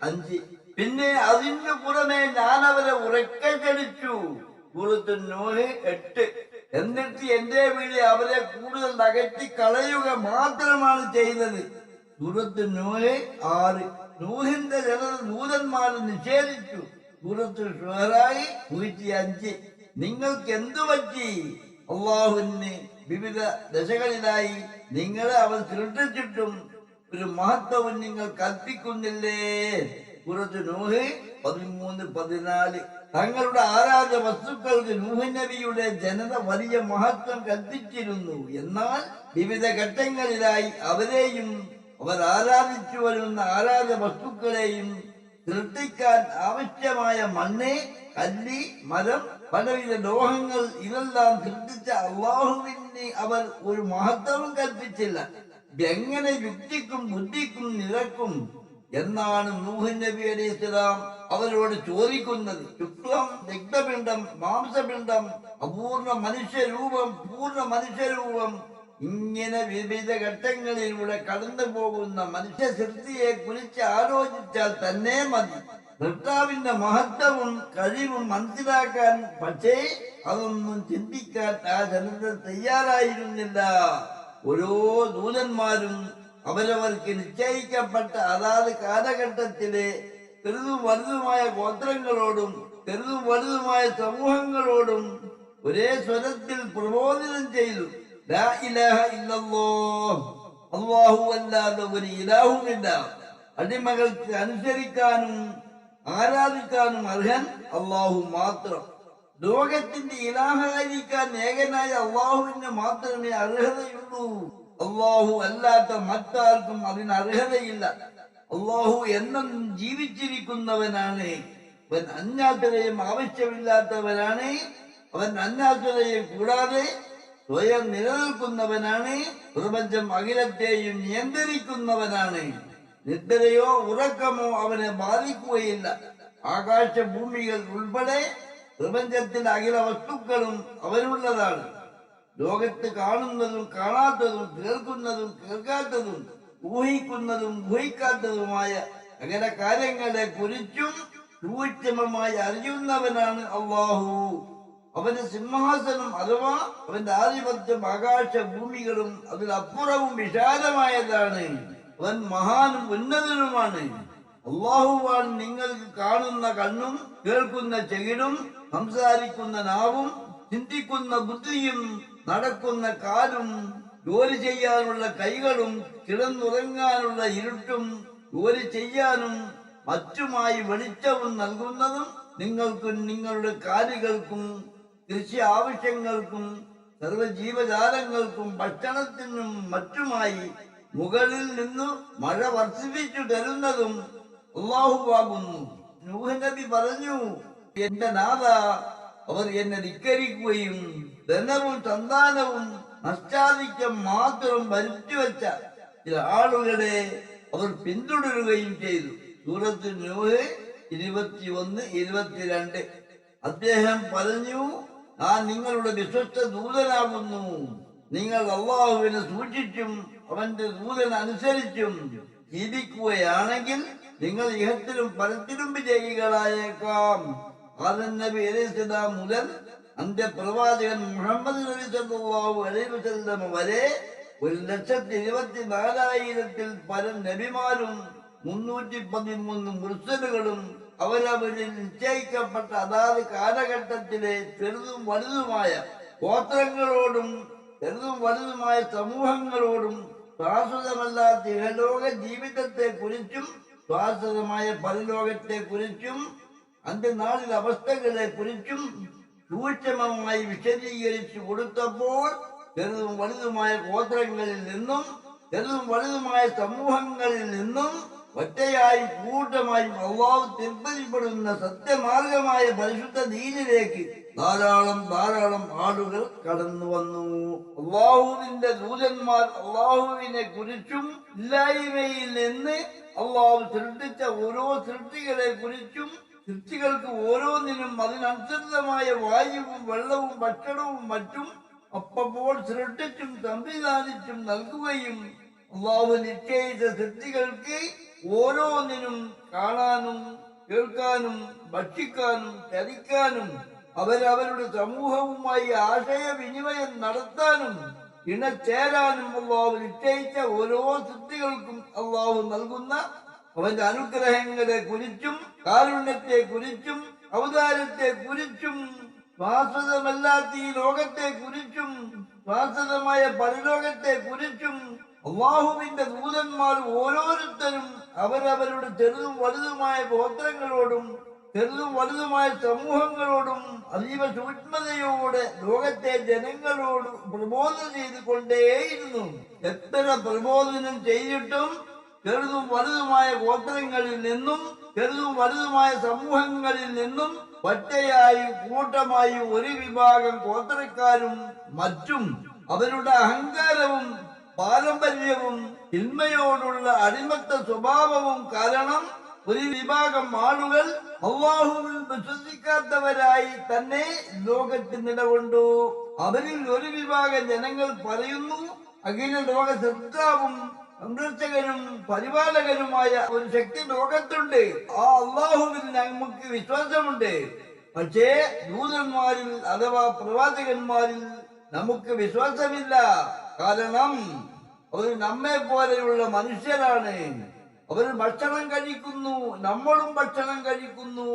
Speaker 1: 5. പിന്നെ അതിനു പുറമെ ഞാൻ അവരെ ഉറക്കെ ക്ഷണിച്ചു. സൂറത്ത് നൂഹ് 8. എന്നിട്ട് എന്റെ വീട് അവരെ കൂടുതൽ അകറ്റി കളയുക മാത്രമാണ് ചെയ്തത്. സൂറത്ത് നൂഹ് 6. നൂഹിന്റെ ജനത ദൂതന്മാരെ നിഷേധിച്ചു. സൂറത്ത് ഷുഅറാ 105. നിങ്ങൾക്ക് എന്തു പറ്റി? അല്ലാഹുവിന് വിവിധ ദശകളിലായി നിങ്ങളെ അവൻ സൃഷ്ടിച്ചിട്ടും ഒരു മഹത്വവും നിങ്ങൾ കൽപ്പിക്കുന്നില്ലേ? സൂറത്ത് നൂഹ് 13-14. തങ്ങളുടെ ആരാധ്യ വസ്തുക്കൾക്ക് നൂഹ് നബിയുടെ ജനത വലിയ മഹത്വം കൽപ്പിച്ചിരുന്നു. എന്നാൽ വിവിധ ഘട്ടങ്ങളിലായി അവരെയും അവർ ആരാധിച്ചു വരുന്ന ആരാധ്യ വസ്തുക്കളെയും സൃഷ്ടിക്കാൻ ആവശ്യമായ മണ്ണ്, കല്ല്, മരം, പലവിധ ലോഹങ്ങൾ ഇതെല്ലാം സൃഷ്ടിച്ച അല്ലാഹുവിന് അവർ ഒരു മഹത്വവും കൽപ്പിച്ചില്ല. എങ്ങനെ യുക്തിക്കും ബുദ്ധിക്കും നിരക്കും എന്നാണ് നൂഹ് നബി അലൈഹിസ്സലാം അവരോട് ചോദിക്കുന്നത്. ശുക്ലം, രക്തപിണ്ഡം, മാംസപിണ്ഡം, അപൂർണ മനുഷ്യരൂപം, പൂർണ്ണ മനുഷ്യരൂപം, ഇങ്ങനെ വിവിധ ഘട്ടങ്ങളിലൂടെ കടന്നു പോകുന്ന മനുഷ്യ സൃഷ്ടിയെ കുറിച്ച് ആലോചിച്ചാൽ തന്നെ മതി ഭർത്താവിന്റെ മഹത്വവും കഴിവും മനസ്സിലാക്കാൻ. പക്ഷേ അതൊന്നും ചിന്തിക്കാൻ ആ ജനത തയ്യാറായിരുന്നില്ല. ഓരോ ദൂതന്മാരും അവരവർക്ക് നിശ്ചയിക്കപ്പെട്ട അതാത് കാലഘട്ടത്തിലെ ചെറുതും വലുതുമായ ഗോത്രങ്ങളോടും ചെറുതും വലുതുമായ സമൂഹങ്ങളോടും ഒരേ സ്വരത്തിൽ പ്രബോധനം ചെയ്തു. ലാ ഇലാഹ ഇല്ലല്ലാഹ്, അല്ലാഹു അല്ലാതെ ഒരു ഇലാഹുമില്ല. അടിമകൾക്ക് അനുസരിക്കാനും ആരാധിക്കാനും അർഹൻ അല്ലാഹു മാത്രം. ലോകത്തിന്റെ ഇലാഹായിരിക്കാൻ ഏകനായ അള്ളാഹുവിന് മാത്രമേ അർഹതയുള്ളൂ. അള്ളാഹു അല്ലാത്ത മറ്റാർക്കും അതിന് അർഹതയില്ല. അള്ളാഹു എന്നും ജീവിച്ചിരിക്കുന്നവനാണ്. അവൻ അന്യാസതയും ആവശ്യമില്ലാത്തവനാണ്. അവൻ അന്യാസതയെ കൂടാതെ സ്വയം നിലനിൽക്കുന്നവനാണ്. പ്രപഞ്ചം അഖിലത്തെയും നിയന്ത്രിക്കുന്നവനാണ്. നിദ്രയോ ഉറക്കമോ അവനെ ബാധിക്കുകയില്ല. ആകാശഭൂമികൾ ഉൾപ്പെടെ പ്രപഞ്ചത്തിലെ അഖില വസ്തുക്കളും അവനുള്ളതാണ്. ലോകത്ത് കാണുന്നതും കാണാത്തതും കേൾക്കുന്നതും കേൾക്കാത്തതും ഊഹിക്കുന്നതും ഊഹിക്കാത്തതുമായ അഖില കാര്യങ്ങളെ കുറിച്ചും സൂക്ഷ്മമായി അറിയുന്നവനാണ് അള്ളാഹു. അവന്റെ സിംഹാസനം അഥവാ അവന്റെ ആധിപത്യം ആകാശഭൂമികളും അതിലപ്പുറവും വിശാലമായതാണ്. അവൻ മഹാനും ഉന്നതനുമാണ്. അള്ളാഹുവാണ് നിങ്ങൾക്ക് കാണുന്ന കണ്ണും കേൾക്കുന്ന ചെകിടും സംസാരിക്കുന്ന നാവും ചിന്തിക്കുന്ന ബുദ്ധിയും നടക്കുന്ന കാലും ജോലി ചെയ്യാനുള്ള കൈകളും കിടന്നുറങ്ങാനുള്ള ഇരുട്ടും ജോലി ചെയ്യാനും മറ്റുമായി വെളിച്ചവും നൽകുന്നതും നിങ്ങൾക്കും നിങ്ങളുടെ കാലികൾക്കും കൃഷി ആവശ്യങ്ങൾക്കും സർവ്വജീവജാലങ്ങൾക്കും ഭക്ഷണത്തിനും മറ്റുമായി മുകളിൽ നിന്ന് മഴ വർഷിപ്പിച്ചു തരുന്നതും അല്ലാഹുവാകുന്നു. നൂഹ് നബി പറഞ്ഞു, എന്റെ നാഥ, അവർ എന്നെ ധിക്കരിക്കുകയും ധനവും സന്താനവും നഷ്ടാധിക്യം മാത്രം വരുത്തിവെച്ച ചില ആളുകളെ അവർ പിന്തുടരുകയും ചെയ്തു. സൂറത്ത് നൂഹ് 21-22. അദ്ദേഹം പറഞ്ഞു, ഞാൻ നിങ്ങളുടെ വിശ്വസ്ത ദൂതനാകുന്നു. നിങ്ങൾ അള്ളാഹുവിനെ സൂക്ഷിച്ചും അവന്റെ ദൂതൻ അനുസരിച്ചും ജീവിക്കുകയാണെങ്കിൽ നിങ്ങൾ ഇഹത്തിലും പരത്തിലും വിജയികളായേക്കാം. ആദം നബി അലൈഹിസ്സലാം മുതൽ അന്ത്യപ്രവാചകൻ മുഹമ്മദ് നബി സല്ലല്ലാഹു അലൈഹി വസല്ലം വരെ 1,24,000-ൽ പരം നബിമാരും 313 മുർസലുകളും അവരവരിൽ നിശ്ചയിക്കപ്പെട്ട അതാത് കാലഘട്ടത്തിലെ ചെറുതും വലുതുമായ ഗോത്രങ്ങളോടും ചെറുതും വലുതുമായ സമൂഹങ്ങളോടും ശാശ്വതമല്ലാത്ത ഇഹലോക ജീവിതത്തെ കുറിച്ചും ശാശ്വതമായ പരലോകത്തെ കുറിച്ചും അന്ത്യനാളിൽ അവസ്ഥകളെ കുറിച്ചും സൂക്ഷ്മമായി വിശദീകരിച്ചു കൊടുത്തപ്പോൾ ചെറുതും വലുതുമായ ഗോത്രങ്ങളിൽ നിന്നും ചെറുതും വലുതുമായ സമൂഹങ്ങളിൽ നിന്നും ഒറ്റയായും കൂട്ടമായും അള്ളാഹു തിരുപ്പതിപ്പെടുന്ന സത്യമാർഗമായ പരിശുദ്ധ ദീനിലേക്ക് ധാരാളം ആളുകൾ കടന്നു വന്നു. അള്ളാഹുവിന്റെ ദൂതന്മാർ അള്ളാഹുവിനെ കുറിച്ചും ഇല്ലായ്മയിൽ നിന്ന് അള്ളാഹു സൃഷ്ടിച്ച ഓരോ സൃഷ്ടികളെ കുറിച്ചും സൃഷ്ടികൾക്ക് ഓരോന്നിനും അതിനനുസൃതമായ വായുവും വെള്ളവും ഭക്ഷണവും മറ്റും അപ്പോൾ സൃഷ്ടിച്ചും സംവിധാനിച്ചും നൽകുകയും അള്ളാഹു നിശ്ചയിച്ച സൃഷ്ടികൾക്ക് ഓരോന്നിനും കാണാനും കേൾക്കാനും ഭക്ഷിക്കാനും ചരിക്കാനും അവരവരുടെ സമൂഹവുമായി ആശയവിനിമയം നടത്താനും ഇണചേരാനും അള്ളാഹു നിശ്ചയിച്ച ഓരോ സൃഷ്ടികൾക്കും അള്ളാഹു നൽകുന്ന അവന്റെ അനുഗ്രഹങ്ങളെ കുറിച്ചും കാരുണ്യത്തെ കുറിച്ചും അവതാരത്തെ കുറിച്ചും ശാശ്വതമല്ലാത്ത ഈ ലോകത്തെ കുറിച്ചും ശാശ്വതമായ പരലോകത്തെ കുറിച്ചും അള്ളാഹുവിന്റെ ദൂതന്മാർ ഓരോരുത്തരും അവരവരുടെ ചെറുതും വലുതുമായ ഗോത്രങ്ങളോടും ചെറുതും വലുതുമായ സമൂഹങ്ങളോടും അതീവ സൂക്ഷ്മതയോടെ ലോകത്തെ ജനങ്ങളോട് പ്രബോധനം ചെയ്തുകൊണ്ടേയിരുന്നു. എത്ര പ്രബോധനം ചെയ്തിട്ടും ചെറുതും വലുതുമായ ഗോത്രങ്ങളിൽ നിന്നും ചെറുതും വലുതുമായ സമൂഹങ്ങളിൽ നിന്നും ഒറ്റയായും കൂട്ടമായും ഒരു വിഭാഗം ഗോത്രക്കാരും മറ്റും അവരുടെ അഹങ്കാരവും പാരമ്പര്യവും തിന്മയോടുള്ള അടിമത്ത സ്വഭാവവും കാരണം ഒരു വിഭാഗം ആളുകൾ അല്ലാഹുവിൽ വിശ്വസിക്കാത്തവരായി തന്നെ ലോകത്ത് നിലകൊണ്ടു. അവരിൽ ഒരു വിഭാഗം ജനങ്ങൾ പറയുന്നു, അഖില ലോക സൃഷ്ടാവും സംരക്ഷകനും പരിപാലകനുമായ ഒരു ശക്തി ലോകത്തുണ്ട്. ആ അള്ളാഹുവിൽ നമുക്ക് വിശ്വാസമുണ്ട്. പക്ഷേ ദൂതന്മാരിൽ അഥവാ പ്രവാചകന്മാരിൽ നമുക്ക് വിശ്വാസമില്ല. കാരണം അവർ നമ്മെ പോലെയുള്ള മനുഷ്യരാണ്. അവർ ഭക്ഷണം കഴിക്കുന്നു, നമ്മളും ഭക്ഷണം കഴിക്കുന്നു.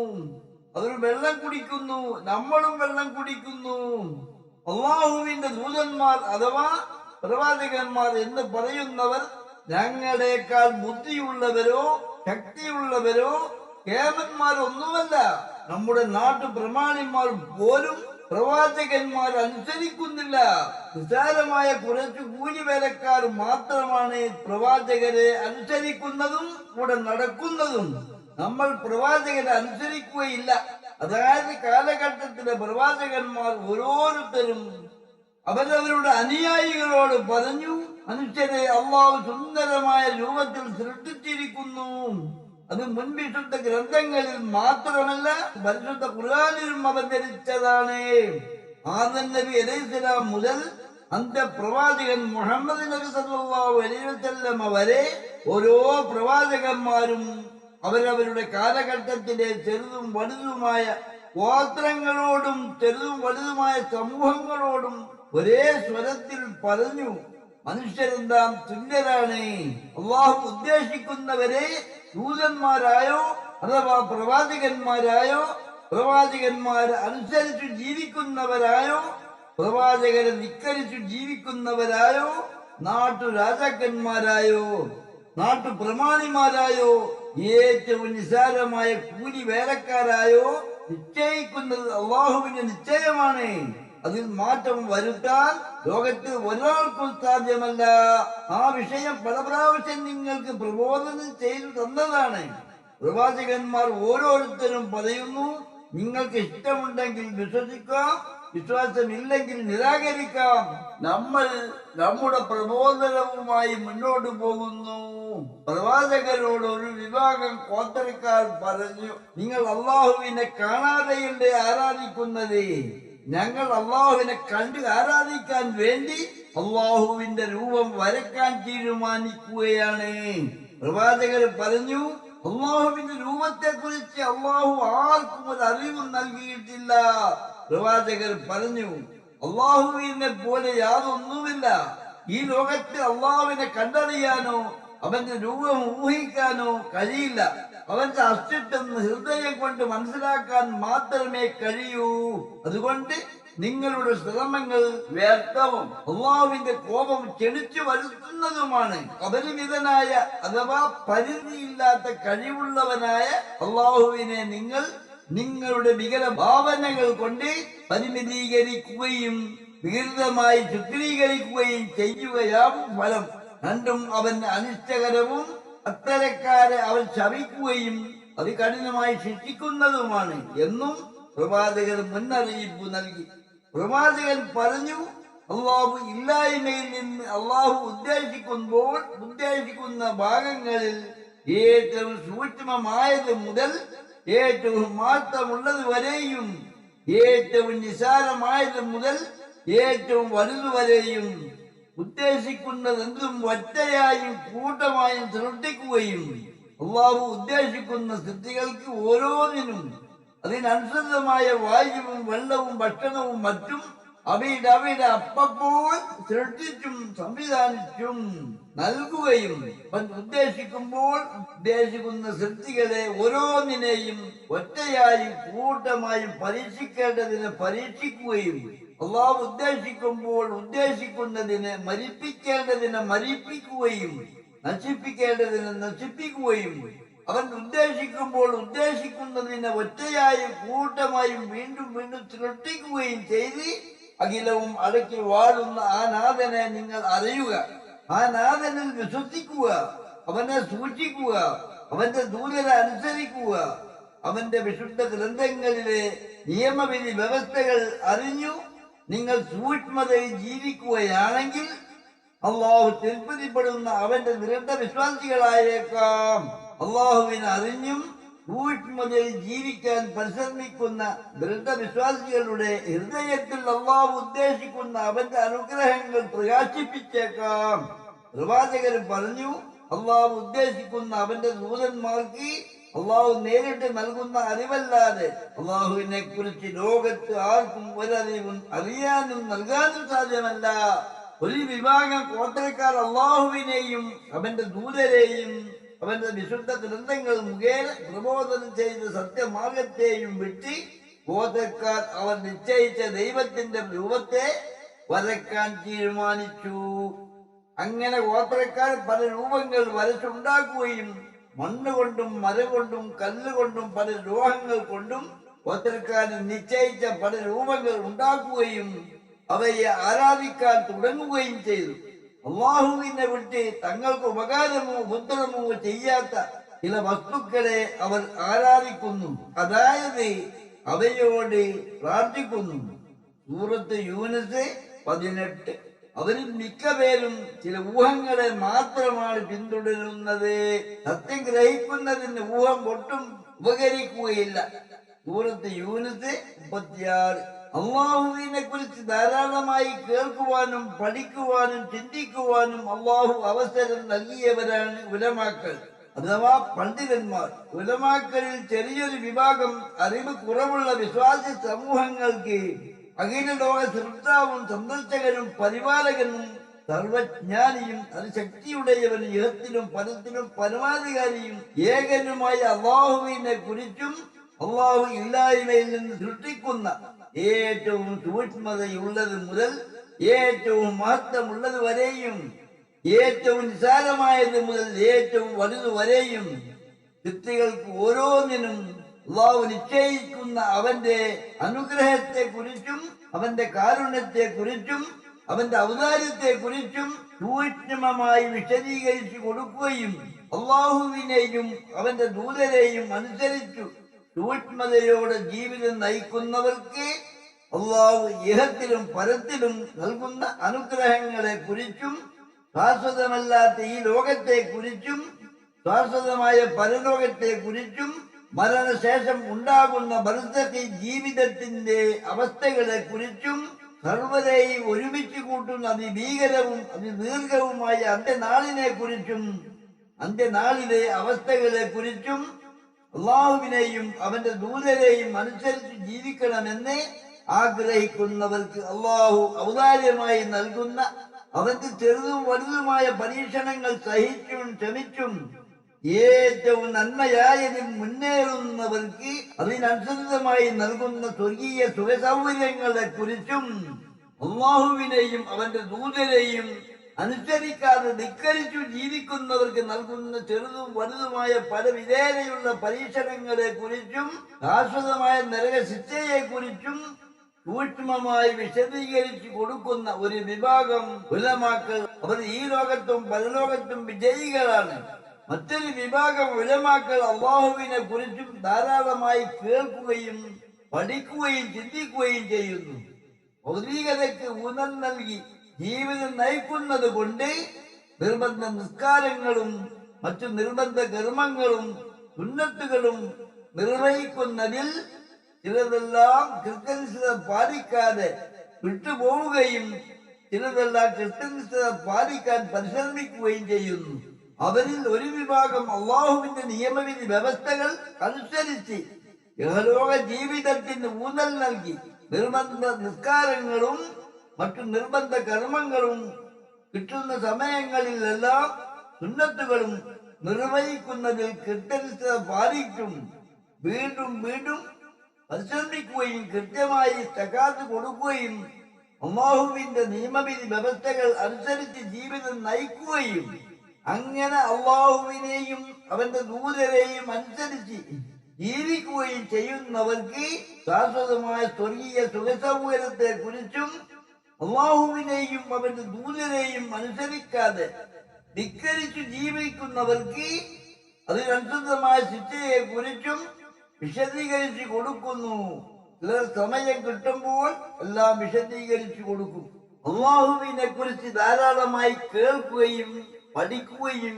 Speaker 1: അവർ വെള്ളം കുടിക്കുന്നു, നമ്മളും വെള്ളം കുടിക്കുന്നു. അള്ളാഹുവിന്റെ ദൂതന്മാർ അഥവാ പ്രവാചകന്മാർ എന്ന് പറയുന്നവർ ഞങ്ങളെക്കാൾ ബുദ്ധിയുള്ളവരോ ശക്തിയുള്ളവരോ കേമന്മാരൊന്നുമല്ല. നമ്മുടെ നാട്ടു പ്രമാണിമാർ പോലും പ്രവാചകന്മാർ അനുസരിക്കുന്നില്ല. നിസ്സാരമായ കുറച്ചു കൂലിവേലക്കാർ മാത്രമാണ് പ്രവാചകരെ അനുസരിക്കുന്നതും കൂടെ നടക്കുന്നതും. നമ്മൾ പ്രവാചകരെ അനുസരിക്കുകയില്ല. അതായത് കാലഘട്ടത്തിലെ പ്രവാചകന്മാർ ഓരോരുത്തരും അവരവരുടെ അനുയായികളോട് പറഞ്ഞു, മനുഷ്യരെ അള്ളാഹു സുന്ദരമായ രൂപത്തിൽ സൃഷ്ടിച്ചിരിക്കുന്നു. അത് മുൻവിശുദ്ധ ഗ്രന്ഥങ്ങളിൽ മാത്രമല്ല പരിശുദ്ധ ഖുർആനിലും അവതരിച്ചതാണ്. ആദം നബി അലൈഹിസ്സലാം മുതൽ അന്ത്യപ്രവാചകൻ മുഹമ്മദ് നബി സല്ലല്ലാഹു അലൈഹി വസല്ലം വരെ ഓരോ പ്രവാചകന്മാരും അവരവരുടെ കാലഘട്ടത്തിലെ ചെറുതും വലുതുമായ ഗോത്രങ്ങളോടും ചെറുതും വലുതുമായ സമൂഹങ്ങളോടും ഒരേ സ്വരത്തിൽ പറഞ്ഞു, മനുഷ്യരെല്ലാം തുല്യരാണ്. അള്ളാഹു ഉദ്ദേശിക്കുന്നവരെ ദൂതന്മാരായോ അഥവാ പ്രവാചകന്മാരായോ പ്രവാചകന്മാരെ അനുസരിച്ചു ജീവിക്കുന്നവരായോ പ്രവാചകരെ ധിക്കരിച്ചു ജീവിക്കുന്നവരായോ നാട്ടു രാജാക്കന്മാരായോ നാട്ടു പ്രമാണിമാരായോ ഏറ്റവും നിസാരമായ കൂലി വേലക്കാരായോ നിശ്ചയിക്കുന്നത് അള്ളാഹുവിന്റെ നിശ്ചയമാണ്. അതിൽ മാറ്റം വരുത്താൻ ലോകത്ത് ഒരാൾക്കും സാധ്യമല്ല. ആ വിഷയം പല പ്രാവശ്യം നിങ്ങൾക്ക് പ്രബോധനം ചെയ്തു തന്നതാണ്. പ്രവാചകന്മാർ ഓരോരുത്തരും പറയുന്നു, നിങ്ങൾക്ക് ഇഷ്ടമുണ്ടെങ്കിൽ വിശ്വസിക്കാം, വിശ്വാസമില്ലെങ്കിൽ നിരാകരിക്കാം. നമ്മൾ നമ്മുടെ പ്രബോധനവുമായി മുന്നോട്ട് പോകുന്നു. പ്രവാചകരോട് ഒരു വിഭാഗം ഗോത്രക്കാർ പറഞ്ഞു, നിങ്ങൾ അള്ളാഹുവിനെ കാണാതെയല്ലേ ആരാധിക്കുന്നത്? ഞങ്ങൾ അള്ളാഹുവിനെ കണ്ട് ആരാധിക്കാൻ വേണ്ടി അള്ളാഹുവിന്റെ രൂപം വരക്കാൻ തീരുമാനിക്കുകയാണ്. പ്രവാചകർ പറഞ്ഞു, അള്ളാഹുവിന്റെ രൂപത്തെ കുറിച്ച് അള്ളാഹു ആർക്കും ഒരു അറിവ് നൽകിയിട്ടില്ല. പ്രവാചകർ പറഞ്ഞു, അള്ളാഹുവിനെ പോലെ യാതൊന്നുമില്ല. ഈ ലോകത്ത് അള്ളാഹുവിനെ കണ്ടറിയാനോ അവന്റെ രൂപം ഊഹിക്കാനോ കഴിയില്ല. അവന്റെ അസ്തിത്വം ഹൃദയം കൊണ്ട് മനസ്സിലാക്കാൻ മാത്രമേ കഴിയൂ. അതുകൊണ്ട് നിങ്ങളുടെ ശ്രമങ്ങൾ വ്യർത്ഥവും അള്ളാഹുവിന്റെ കോപം ക്ഷണിച്ചു വരുത്തുന്നതുമാണ്. അപരിമിതനായ അഥവാ പരിധിയില്ലാത്ത കഴിവുള്ളവനായ അള്ളാഹുവിനെ നിങ്ങൾ നിങ്ങളുടെ വികല ഭാവനകൾ കൊണ്ട് പരിമിതീകരിക്കുകയും വികൃതമായി ചിത്രീകരിക്കുകയും ചെയ്യുകയാവും ഫലം. രണ്ടും അവന് അനിഷ്ടകരവും അത്തരക്കാരെ അവൻ ശപിക്കുകയും അതികഠിനമായി ശിക്ഷിക്കുന്നതുമാണ് എന്നും പ്രവാചകർ മുന്നറിയിപ്പ് നൽകി. പ്രവാചകൻ പറഞ്ഞു, അള്ളാഹു ഇല്ലായ്മയിൽ നിന്ന് അള്ളാഹു ഉദ്ദേശിക്കുന്ന ഭാഗങ്ങളിൽ ഏറ്റവും സൂക്ഷ്മമായത് മുതൽ ഏറ്റവും മാറ്റമുള്ളത് വരെയും ഏറ്റവും നിസാരമായത് മുതൽ ഏറ്റവും വലുതുവരെയും ഉദ്ദേശിക്കുന്നതെന്തും ഒറ്റയായും കൂട്ടമായും സൃഷ്ടിക്കുകയും അള്ളാഹു ഉദ്ദേശിക്കുന്ന സൃഷ്ടികൾക്ക് ഓരോന്നിനും അതിനനുസൃതമായ വായുവും വെള്ളവും ഭക്ഷണവും മറ്റും അവയുടെ അപ്പപ്പോൾ സൃഷ്ടിച്ചും സംവിധാനിച്ചും നൽകുകയും ഉദ്ദേശിക്കുന്ന സൃഷ്ടികളെ ഓരോന്നിനെയും ഒറ്റയായും കൂട്ടമായും പരീക്ഷിക്കുകയും അള്ളാഹു ഉദ്ദേശിക്കുന്നതിനെ മരിപ്പിക്കേണ്ടതിനെ മരിപ്പിക്കുകയും നശിപ്പിക്കേണ്ടതിനെ നശിപ്പിക്കുകയും അവൻ ഉദ്ദേശിക്കുന്നതിനെ ഒറ്റയായും കൂട്ടമായും വീണ്ടും വീണ്ടും സൃഷ്ടിക്കുകയും ചെയ്ത് അഖിലവും അടക്കി വാഴുന്ന ആ നാഥനെ നിങ്ങൾ അറിയുക. ആ നാഥനിൽ വിശ്വസിക്കുക, അവനെ സൂക്ഷിക്കുക, അവന്റെ ദൂതരെ അനുസരിക്കുക. അവന്റെ വിശുദ്ധ ഗ്രന്ഥങ്ങളിലെ നിയമവിധി വ്യവസ്ഥകൾ അറിഞ്ഞു നിങ്ങൾ സൂക്ഷ്മതയിൽ ജീവിക്കുകയാണെങ്കിൽ അള്ളാഹു തൃപ്തിപ്പെടുന്ന അവന്റെ ദൃഢവിശ്വാസികളായേക്കാം. അള്ളാഹുവിനെ അറിഞ്ഞും സൂക്ഷ്മതയിൽ ജീവിക്കാൻ പരിശ്രമിക്കുന്ന ദൃഢവിശ്വാസികളുടെ ഹൃദയത്തിൽ അള്ളാഹു ഉദ്ദേശിക്കുന്ന അവന്റെ അനുഗ്രഹങ്ങൾ പ്രകാശിപ്പിച്ചേക്കാം. പ്രവാചകർ പറഞ്ഞു, അള്ളാഹു ഉദ്ദേശിക്കുന്ന അവന്റെ ദൂതന്മാർക്ക് അള്ളാഹു നേരിട്ട് നൽകുന്ന അറിവല്ലാതെ അള്ളാഹുവിനെ കുറിച്ച് ലോകത്ത് ആർക്കും ഒരറിവും അറിയാനും നൽകാനും സാധ്യമല്ല. ഒരു വിഭാഗം ഗോത്രക്കാർ അള്ളാഹുവിനെയും അവന്റെ ദൂതരെയും അവന്റെ വിശുദ്ധ ഗ്രന്ഥങ്ങൾ മുഖേന പ്രബോധനം ചെയ്ത സത്യമാർഗത്തെയും വിട്ട് ഗോത്രക്കാർ അവർ നിശ്ചയിച്ച ദൈവത്തിന്റെ രൂപത്തെ വരയ്ക്കാൻ തീരുമാനിച്ചു. അങ്ങനെ ഗോത്രക്കാർ പല രൂപങ്ങൾ വരച്ചുണ്ടാക്കുകയും മണ്ണുകൊണ്ടും മരം കൊണ്ടും കല്ലുകൊണ്ടും പല ലോഹങ്ങൾ കൊണ്ടും ഗോത്രക്കാരൻ നിശ്ചയിച്ച പല രൂപങ്ങൾ ഉണ്ടാക്കുകയും അവയെ ആരാധിക്കാൻ തുടങ്ങുകയും ചെയ്തു. അള്ളാഹുവിനെ വിട്ട് തങ്ങൾക്ക് ഉപകാരമോ ഉപദ്രവമോ ചെയ്യാത്ത ചില വസ്തുക്കളെ അവർ ആരാധിക്കുന്നു, അതായത് അവയോട് പ്രാർത്ഥിക്കുന്നു. സൂറത്ത് യൂനുസ് 18. അവരിൽ മിക്ക പേരും ചില ഊഹങ്ങളെ മാത്രമാണ് പിന്തുടരുന്നത്. സത്യം ഗ്രഹിക്കുന്നതിന് ഊഹം ഒട്ടും ഉപകരിക്കുകയില്ല. സൂറത്ത് യൂനുസ് 36. അള്ളാഹുവിനെ കുറിച്ച് ധാരാളമായി കേൾക്കുവാനും പഠിക്കുവാനും ചിന്തിക്കുവാനും അള്ളാഹു അവസരം നൽകിയവരാണ് ഉലമാക്കൾ അഥവാ പണ്ഡിതന്മാർ. ഉലമാക്കളിൽ ചെറിയൊരു വിഭാഗം അറിവ് കുറവുള്ള വിശ്വാസി സമൂഹങ്ങൾക്ക് അഖിലലോക സൃഷ്ടാവും സന്ദർശകനും പരിപാലകനും സർവജ്ഞാനിയും അതിശക്തിയുടയവനും ഇഹത്തിലും പരത്തിലും പരമാധികാരിയും ഏകനുമായ അള്ളാഹുവിനെ കുറിച്ചും അള്ളാഹു ഇല്ലായ്മയിൽ നിന്ന് സൃഷ്ടിക്കുന്ന ഏറ്റവും സൂക്ഷ്മതയുള്ളത് മുതൽ ഏറ്റവും മഹത്വമുള്ളത് വരെയും ഏറ്റവും നിസാരമായത് മുതൽ ഏറ്റവും വലുതുവരെയും സൃഷ്ടികൾക്ക് ഓരോന്നിനും അള്ളാഹു നിശ്ചയിക്കുന്ന അവന്റെ അനുഗ്രഹത്തെ കുറിച്ചും അവന്റെ കാരുണ്യത്തെ കുറിച്ചും അവന്റെ ഔദാര്യത്തെ കുറിച്ചും സൂക്ഷ്മമായി വിശദീകരിച്ചു കൊടുക്കുകയും അള്ളാഹുവിനെയും അവന്റെ ദൂതരെയും അനുസരിച്ചു സൂക്ഷ്മതയോടെ ജീവിതം നയിക്കുന്നവർക്ക് അള്ളാഹു ഇഹത്തിലും പരത്തിലും നൽകുന്ന അനുഗ്രഹങ്ങളെ കുറിച്ചും ശാശ്വതമല്ലാത്ത ഈ ലോകത്തെ കുറിച്ചും ശാശ്വതമായ പരലോകത്തെ കുറിച്ചും മരണശേഷം ഉണ്ടാകുന്ന ബർസഖി ജീവിതത്തിന്റെ അവസ്ഥകളെ കുറിച്ചും സർവ്വരെയും ഒരുമിച്ച് കൂട്ടുന്ന അതിഭീകരവും അതിദീർഘവുമായ അന്ത്യനാളിനെ കുറിച്ചും അന്ത്യനാളിലെ അവസ്ഥകളെ കുറിച്ചും അള്ളാഹുവിനെയും അവന്റെ ദൂതരെയും അനുസരിച്ച് ജീവിക്കണമെന്ന് ആഗ്രഹിക്കുന്നവർക്ക് അള്ളാഹു ഔദാര്യമായി നൽകുന്ന അവന്റെ ചെറുതും വലുതുമായ പരീക്ഷണങ്ങൾ സഹിച്ചും ക്ഷമിച്ചും ഏറ്റവും നന്മയായതിൽ മുന്നേറുന്നവർക്ക് അതിനനുസൃതമായി നൽകുന്ന സ്വർഗീയ സുഖസൗകര്യങ്ങളെ കുറിച്ചും അള്ളാഹുവിനെയും അവന്റെ ദൂതരെയും അനുസരിക്കാതെ ധിക്കരിച്ചു ജീവിക്കുന്നവർക്ക് നൽകുന്ന ചെറുതും വലുതുമായ പല വിധേനയുള്ള പരീക്ഷണങ്ങളെ കുറിച്ചും ശാശ്വതമായ നരകശിക്ഷയെ കുറിച്ചും സൂക്ഷ്മമായി വിശദീകരിച്ചു കൊടുക്കുന്ന ഒരു വിഭാഗം ഉലമാക്കൾ അവർ ഈ ലോകത്തും പരലോകത്തും വിജയികളാണ്. മറ്റൊരു വിഭാഗം ഉലമാക്കൾ അള്ളാഹുവിനെ കുറിച്ചും ധാരാളമായി കേൾക്കുകയും പഠിക്കുകയും ചിന്തിക്കുകയും ചെയ്യുന്നു. ഭൗതികതയ്ക്ക് ഊന്നൽ നൽകി ജീവിതം നയിക്കുന്നത് കൊണ്ട് നിർബന്ധ നിസ്കാരങ്ങളും മറ്റു നിർബന്ധ കർമ്മങ്ങളും സുന്നത്തുകളും നിർവഹിക്കുന്നതിൽ ചിലതെല്ലാം കൃത്യനിഷ്ഠത പാലിക്കാതെ വിട്ടുപോവുകയും ചിലതെല്ലാം കൃത്യനിഷ്ഠത പാലിക്കാൻ പരിശ്രമിക്കുകയും ചെയ്യുന്നു. അവരിൽ ഒരു വിഭാഗം അള്ളാഹുവിന്റെ നിയമവിധി വ്യവസ്ഥകൾ അനുസരിച്ച് യഹലോക ജീവിതത്തിന് ഊന്നൽ നൽകി നിർബന്ധ നിസ്കാരങ്ങളും മറ്റു നിർബന്ധ കർമ്മങ്ങളും കിട്ടുന്ന സമയങ്ങളിലെല്ലാം സുന്നത്തുകളും നിർവഹിക്കുന്നതിൽ കൃത്യനിഷ്ഠത പാലിക്കും വീണ്ടും വീണ്ടും പരിശ്രമിക്കുകയും കൃത്യമായി സകാത്ത് കൊടുക്കുകയും അല്ലാഹുവിന്റെ നിയമവിധി വ്യവസ്ഥകൾ അനുസരിച്ച് ജീവിതം നയിക്കുകയും അങ്ങനെ അള്ളാഹുവിനെയും അവന്റെ ദൂതരെയും അനുസരിച്ച് ജീവിക്കുകയും ചെയ്യുന്നവർക്ക് ശാശ്വതമായ സ്വർഗീയ സുഖസൗകര്യത്തെ കുറിച്ചും അള്ളാഹുവിനെയും അവന്റെ ദൂതരെയും അനുസരിക്കാതെ ധിക്കരിച്ചു ജീവിക്കുന്നവർക്ക് അതിനനുസൃതമായ ശിക്ഷയെ കുറിച്ചും വിശദീകരിച്ചു കൊടുക്കുന്നു. ചിലർ സമയം കിട്ടുമ്പോൾ എല്ലാം വിശദീകരിച്ചു കൊടുക്കും. അള്ളാഹുവിനെ കുറിച്ച് ധാരാളമായി കേൾക്കുകയും പഠിക്കുകയും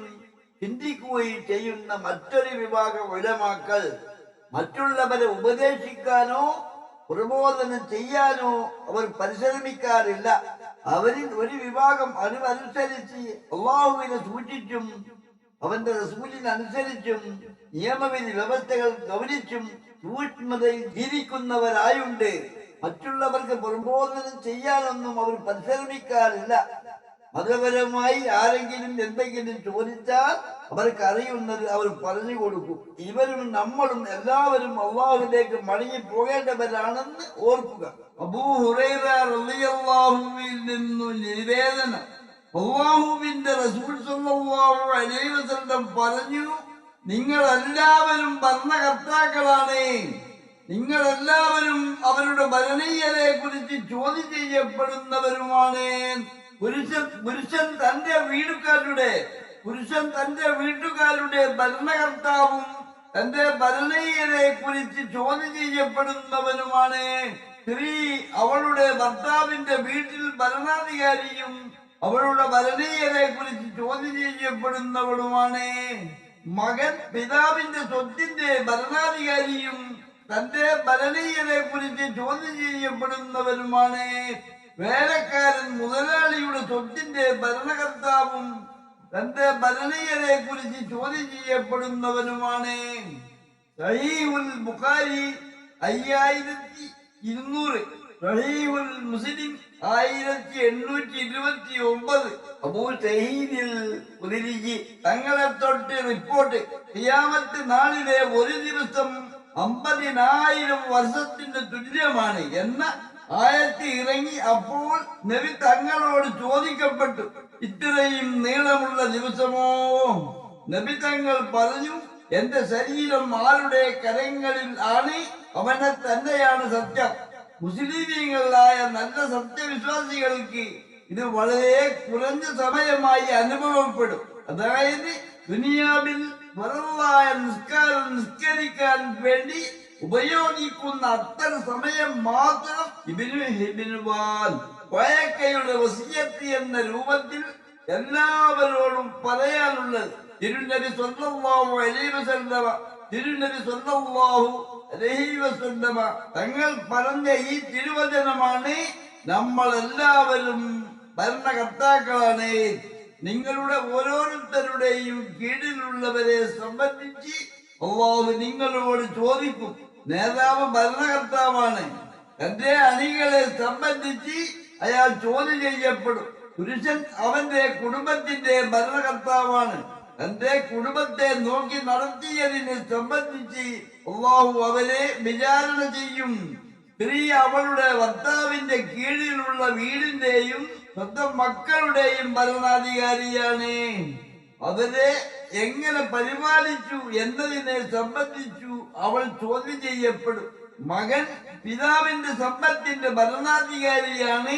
Speaker 1: ചിന്തിക്കുകയും ചെയ്യുന്ന മറ്റൊരു വിഭാഗം ഉലമാക്കൾ മറ്റുള്ളവരെ ഉപദേശിക്കാനോ പ്രബോധനം ചെയ്യാനോ അവർ പരിശ്രമിക്കാറില്ല. അവരിൽ ഒരു വിഭാഗം അനുസരിച്ച് അള്ളാഹുവിനെ സൂക്ഷിച്ചും അവന്റെ റസൂലിനനുസരിച്ചും നിയമവിധി വ്യവസ്ഥകൾ ഗൗനിച്ചും സൂക്ഷ്മതയിൽ ജീവിക്കുന്നവരായുണ്ട്. മറ്റുള്ളവർക്ക് പ്രബോധനം ചെയ്യാനൊന്നും അവർ പരിശ്രമിക്കാറില്ല. മതപരമായി ആരെങ്കിലും എന്തെങ്കിലും ചോദിച്ചാൽ അവർക്ക് അറിയുന്നത് അവർ പറഞ്ഞു കൊടുക്കും. ഇവരും നമ്മളും എല്ലാവരും അള്ളാഹുവിലേക്ക് മടങ്ങി പോകേണ്ടവരാണെന്ന് ഓർക്കുക. അബൂ ഹുറൈറ റളിയല്ലാഹുവിൽ നിന്നും നിവേദനം, അല്ലാഹുവിന്റെ റസൂൽ സ്വല്ലല്ലാഹു അലൈഹി വസല്ലം പറഞ്ഞു, നിങ്ങളെല്ലാവരും ഭരണകർത്താക്കളാണ്. നിങ്ങളെല്ലാവരും അവരുടെ ഭരണീയരെ കുറിച്ച് ചോദ്യം ചെയ്യപ്പെടുന്നവരുമാണ്. പുരുഷൻ തന്റെ വീട്ടുകാരുടെ ഭരണകർത്താവും തന്റെ ഭരണീയരെ കുറിച്ച് ചോദ്യം ചെയ്യപ്പെടുന്നവനുമാണ്. സ്ത്രീ അവളുടെ ഭർത്താവിന്റെ വീട്ടിൽ ഭരണാധികാരിയും അവളുടെ ഭരണീയരെ കുറിച്ച് ചോദ്യം ചെയ്യപ്പെടുന്നവളുമാണ്. മകൻ പിതാവിന്റെ സ്വത്തിന്റെ ഭരണാധികാരിയും തന്റെ ഭരണീയരെ കുറിച്ച് ചോദ്യം ചെയ്യപ്പെടുന്നവരുമാണ്. വേലക്കാരൻ മുതലാളിയുടെ സ്വത്തിന്റെ ഭരണകർത്താവും തന്റെ ഭരണീയരെ കുറിച്ച് ചോദ്യം ചെയ്യപ്പെടുന്നവനുമാണ്. സഹീഹുൽ ബുഖാരി 5200, സഹീഹുൽ മുസ്ലിം 1829. അബൂ സഈദിൽ ഖുദരി തങ്ങളെ തൊട്ട് റിപ്പോർട്ട്, ഖിയാമത്ത് നാളിലെ ഒരു ദിവസം 50,000 വർഷത്തിന് തുല്യമാണ് എന്ന ആയത്ത് ഇറങ്ങി. അപ്പോൾ നബി തങ്ങളോട് ചോദിക്കപ്പെട്ടു, ഇത്രയും നീളമുള്ള ദിവസമോ? നബി തങ്ങൾ പറഞ്ഞു, എന്റെ ശരീരം ആരുടെ കരങ്ങളിൽ ആണ് അവനെ തന്നെയാണ് സത്യം. മുസ്ലിമീങ്ങളായ നല്ല സത്യവിശ്വാസികൾക്ക് ഇത് വളരെ കുറഞ്ഞ സമയമായി അനുഭവപ്പെടും. അതായത് ദുനിയാവിൽ വെറുതായ നിസ്കാരം നിസ്കരിക്കാൻ വേണ്ടി ഉപയോഗിക്കുന്ന അത്ര സമയം മാത്രം ഇബ്നു ഹിബ്ബാൻ വയക്കയുടെ വസിയത്ത് എന്ന രൂപത്തിൽ എല്ലാവരോടും പറയാനുള്ളത്, തിരുനബി സ്വല്ലല്ലാഹു അലൈഹി വസല്ലമ തങ്ങൾ പറഞ്ഞ ഈ തിരുവചനമാണ്, നമ്മൾ എല്ലാവരും ഭരണകർത്താക്കളാണ്. നിങ്ങളുടെ ഓരോരുത്തരുടെയും കീഴിലുള്ളവരെ സംബന്ധിച്ച് അല്ലാഹു നിങ്ങളോട് ചോദിക്കും. നേതാവ് ഭരണകർത്താവാണ്. തന്റെ അണികളെ സംബന്ധിച്ച് അയാൾ ചോദ്യം ചെയ്യപ്പെടും. പുരുഷൻ അവന്റെ കുടുംബത്തിന്റെ ഭരണകർത്താവാണ്. തന്റെ കുടുംബത്തെ നോക്കി നടത്തിയതിനെ സംബന്ധിച്ച് അല്ലാഹു അവരെ വിചാരണ ചെയ്യും. സ്ത്രീ അവളുടെ ഭർത്താവിന്റെ കീഴിലുള്ള വീടിന്റെയും സ്വന്തം മക്കളുടെയും ഭരണാധികാരിയാണ്. അവരെ എങ്ങനെ പരിപാലിച്ചു എന്നതിനെ സംബന്ധിച്ചു അവൾ ചോദ്യം ചെയ്യപ്പെടും. മകൻ പിതാവിന്റെ സമ്പത്തിന്റെ ഭരണാധികാരിയാണ്.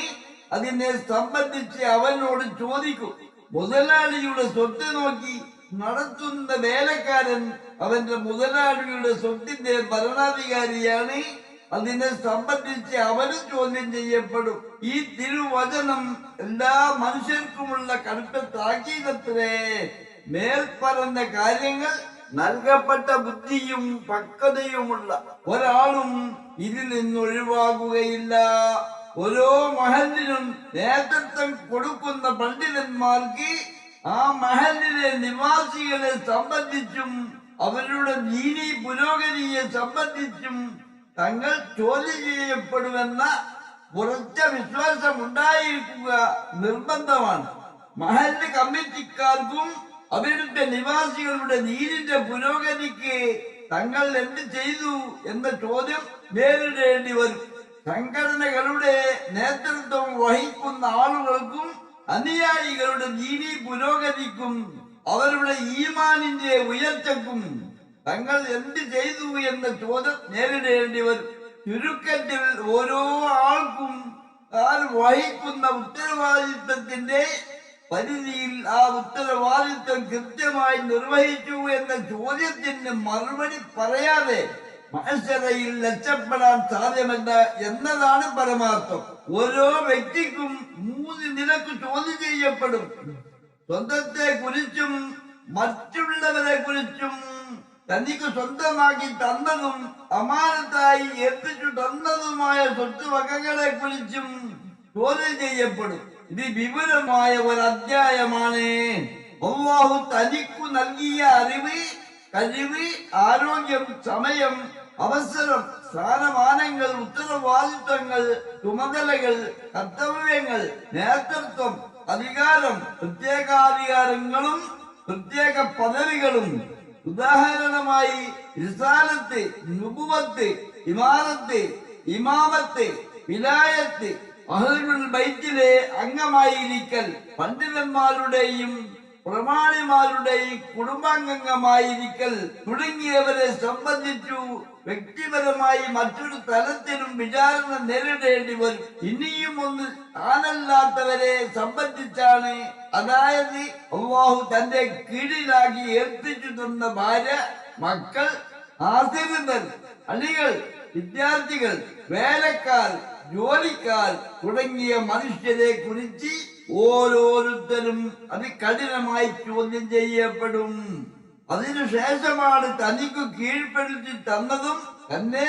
Speaker 1: അതിനെ സംബന്ധിച്ച് അവനോട് ചോദിക്കും. മുതലാളിയുടെ സ്വത്ത് നോക്കി നടത്തുന്ന വേലക്കാരൻ അവന്റെ മുതലാളിയുടെ സ്വത്തിന്റെ ഭരണാധികാരിയാണ്. അതിനെ സംബന്ധിച്ച് അവന് ചോദ്യം ചെയ്യപ്പെടും. ഈ തിരുവചനം എല്ലാ മനുഷ്യർക്കുമുള്ള കടുത്ത താക്കീതത്രേ. മേൽപ്പറഞ്ഞ കാര്യങ്ങൾ നൽകപ്പെട്ട ബുദ്ധിയും പക്വതയുമുള്ള ഒരാളും ഇതിൽ നിന്നൊഴിവാകുകയില്ല. ഓരോ മഹല്ലിനും നേതൃത്വം കൊടുക്കുന്ന പണ്ഡിതന്മാർക്ക് ആ മഹല്ലിലെ നിവാസികളെ സംബന്ധിച്ചും അവരുടെ ദീനീ പുരോഗതിയെ സംബന്ധിച്ചും തങ്ങൾ ചോദ്യം ചെയ്യപ്പെടുമെന്ന ഉറച്ച വിശ്വാസം ഉണ്ടായിരിക്കുക നിർബന്ധമാണ്. മഹല്ല് കമ്മിറ്റിക്കാർക്കും അവരുടെ നിവാസികളുടെ ദീനിന്റെ പുരോഗതിക്ക് തങ്ങൾ എന്ത് ചെയ്തു എന്ന ചോദ്യം നേരിടേണ്ടി വരും. സംഘടനകളുടെ നേതൃത്വം വഹിക്കുന്ന ആളുകൾക്കും അനുയായികളുടെ ദീനീ പുരോഗതിക്കും അവരുടെ ഈമാനിന്റെ ഉയർച്ചക്കും തങ്ങൾ എന്ത് ചെയ്തു എന്ന ചോദ്യം നേരിടേണ്ടി വരും. ചുരുക്കത്തിൽ ഓരോ ആൾക്കും താൻ വഹിക്കുന്ന ഉത്തരവാദിത്വത്തിന്റെ പരിധിയിൽ ആ ഉത്തരവാദിത്വം കൃത്യമായി നിർവഹിച്ചു എന്ന ചോദ്യത്തിന് മറുപടി പറയാതെ മഹ്ശറയിൽ രക്ഷപ്പെടാൻ സാധ്യമല്ല എന്നതാണ് പരമാർത്ഥം. ഓരോ വ്യക്തിക്കും 3 നിലക്ക് ചോദ്യം ചെയ്യപ്പെടും. സ്വന്തത്തെ കുറിച്ചും മറ്റുള്ളവരെ കുറിച്ചും തനിക്ക് സ്വന്തമാക്കി തന്നതും അമാനത്തായി എത്തിച്ചു തന്നതുമായ സ്വത്തുവകകളെ കുറിച്ചും ചോദ്യം ചെയ്യപ്പെടും. ഇത് വിപുലമായ ഒരു അധ്യായമാണ്. അല്ലാഹു തനിക്കു നൽകിയ അറിവ്, കഴിവ്, ആരോഗ്യം, സമയം, അവസരം, സ്ഥാനമാനങ്ങൾ, ഉത്തരവാദിത്വങ്ങൾ, ചുമതലകൾ, കർത്തവ്യങ്ങൾ, നേതൃത്വം, അധികാരം, പ്രത്യേകാധികാരങ്ങളും പ്രത്യേക പദവികളും. ഉദാഹരണമായി റിസാലത്ത്, നുബുവത്ത്, ഇമാറത്ത്, ഇമാമത്ത്, വിലായത്ത്, അഹ്ലുൽ ബൈത്തിലെ അംഗമായിരിക്കൽ, പണ്ഡിതന്മാരുടെയും പ്രമാണിമാരുടെയും കുടുംബാംഗമായിരിക്കൽ തുടങ്ങിയവരെ സംബന്ധിച്ചു വ്യക്തിപരമായി മറ്റൊരു തലത്തിലും വിചാരണ നേരിടേണ്ടി വരും. ഇനിയും ഒന്ന് താനല്ലാത്തവരെ സംബന്ധിച്ചാണ്, അതായത് അല്ലാഹു തന്റെ കീഴിലാക്കി ഏൽപ്പിച്ചു തന്ന ഭാര്യ, മക്കൾ, ആശ്രിതർ, അണികൾ, വിദ്യാർത്ഥികൾ, വേലക്കാർ, ജോലിക്കാർ തുടങ്ങിയ മനുഷ്യരെ കുറിച്ച് ഓരോരുത്തരും അതികഠിനമായി ചോദ്യം ചെയ്യപ്പെടും. അതിനുശേഷമാണ് തനിക്ക് കീഴ്പ്പെടുത്തി തന്നതും തന്നെ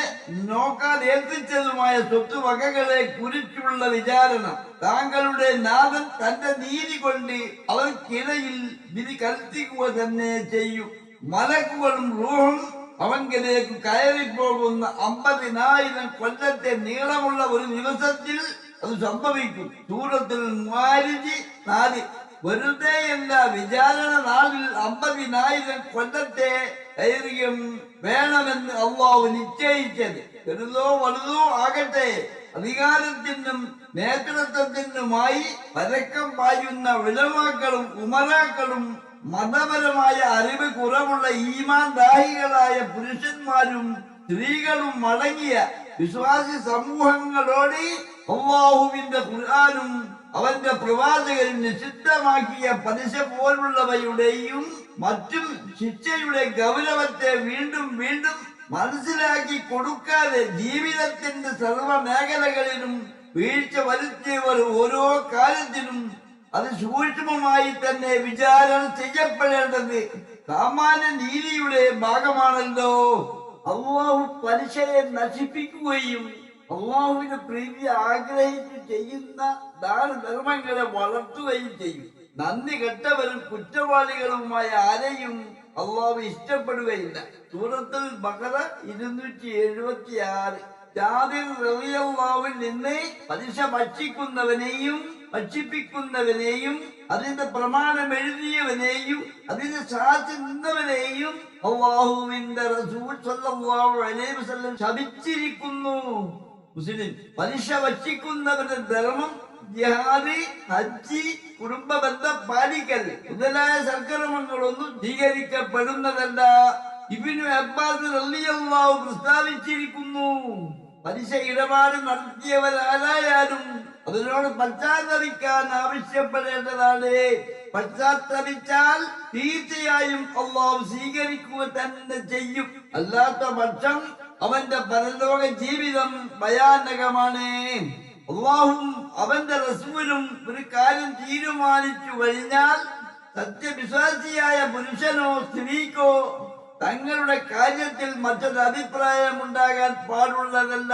Speaker 1: നോക്കാൻ ഏൽപ്പിച്ചതുമായ സ്വത്തുവകകളെ കുറിച്ചുള്ള വിചാരണ. താങ്കളുടെ നാഥൻ തന്റെ നീതി കൊണ്ട് അവർക്കിടയിൽ വിധി കൽപ്പിക്കുക തന്നെ ചെയ്യും. മലക്കുകളും റൂഹും അവങ്കിലേക്ക് കയറിപ്പോകുന്ന 50,000 കൊല്ലത്തെ നീളമുള്ള ഒരു ദിവസത്തിൽ അത് സംഭവിക്കും. സൂറത്തുൽ മാരിജ് 4. വെറുതെയല്ല, വിചാരണ നാളിൽ 50,000 കൊല്ലത്തെ ദൈർഘ്യം വേണമെന്ന് അല്ലാഹു നിശ്ചയിച്ചത്. ചെറുതോ വലുതോ ആകട്ടെ, അധികാരത്തിനും നേതൃത്വത്തിനുമായി പരക്കം പായുന്ന ഉലമാക്കളും ഉമറാക്കളും മതപരമായ അറിവ് കുറവുള്ള ഈമാൻ ദാഹികളായ പുരുഷന്മാരും സ്ത്രീകളും അടങ്ങിയ വിശ്വാസി സമൂഹങ്ങളോട് അല്ലാഹുവിന്റെ ഖുർആനും അവന്റെ പ്രവാചകരും നിഷിദ്ധമാക്കിയ പലിശ പോലുള്ളവയുടെയും മറ്റും ശിക്ഷയുടെ ഗൗരവത്തെ വീണ്ടും വീണ്ടും മനസ്സിലാക്കി കൊടുക്കാതെ ജീവിതത്തിന്റെ സർവ മേഖലകളിലും വീഴ്ച വരുത്തിയവർ ഓരോ കാര്യത്തിനും അത് സൂക്ഷ്മമായി തന്നെ വിചാരണ ചെയ്യപ്പെടേണ്ടത് സാമാന്യ നീതിയുടെ ഭാഗമാണല്ലോ. അല്ലാഹു പലിശയെ നശിപ്പിക്കുകയും അല്ലാഹുവിന്റെ പ്രീതി ആഗ്രഹിച്ച് ചെയ്യുന്ന ദാനധർമ്മങ്ങളെ വളർത്തുകയും ചെയ്യും. നന്ദി കെട്ടവരും കുറ്റവാളികളുമായ ആരെയും അല്ലാഹു ഇഷ്ടപ്പെടുകയില്ല. സൂറത്തുൽ ബഖറ 276. ജാബിർ റളിയല്ലാഹു നിന്ന് പലിശ ഭക്ഷിപ്പിക്കുന്നവനെയും അതിന്റെ പ്രമാണം എഴുതിയവനെയും അതിന് സാക്ഷി നിന്നവനെയും അല്ലാഹുവിന്റെ റസൂൽ സ്വല്ലല്ലാഹു അലൈഹി വസല്ലം ശപിച്ചിരിക്കുന്നു. മുസ്ലിം. പലിശ ഭക്ഷിക്കുന്നവരുടെ ധർമ്മം ജിഹാദ്, ഹജ്ജ്, കുടുംബ ബന്ധം പാലിക്കൽ മുതലായ സൽക്കർമ്മങ്ങളൊന്നും സ്വീകരിക്കപ്പെടുന്നതല്ല. ഇബ്നു അബ്ബാസ് റളിയല്ലാഹു പ്രസ്താവിച്ചിരിക്കുന്നു, പലിശ ഇടപാട് നടത്തിയവരാരായാലും അതിനോട് പശ്ചാത്തപിക്കാൻ ആവശ്യപ്പെടേണ്ടതാണ്. പശ്ചാത്തപിച്ചാൽ തീർച്ചയായും അല്ലാഹു സ്വീകരിക്കുക തന്നെ ചെയ്യും. അല്ലാത്ത പക്ഷം അവന്റെ പരലോക ജീവിതം ഭയാനകമാണ്. അല്ലാഹുവും അവന്റെ റസൂലും ഒരു കാര്യം തീരുമാനിച്ചു കഴിഞ്ഞാൽ സത്യവിശ്വാസിയായ പുരുഷനോ സ്ത്രീക്കോ തങ്ങളുടെ കാര്യത്തിൽ മറ്റൊരു അഭിപ്രായം ഉണ്ടാകാൻ പാടുള്ളതല്ല.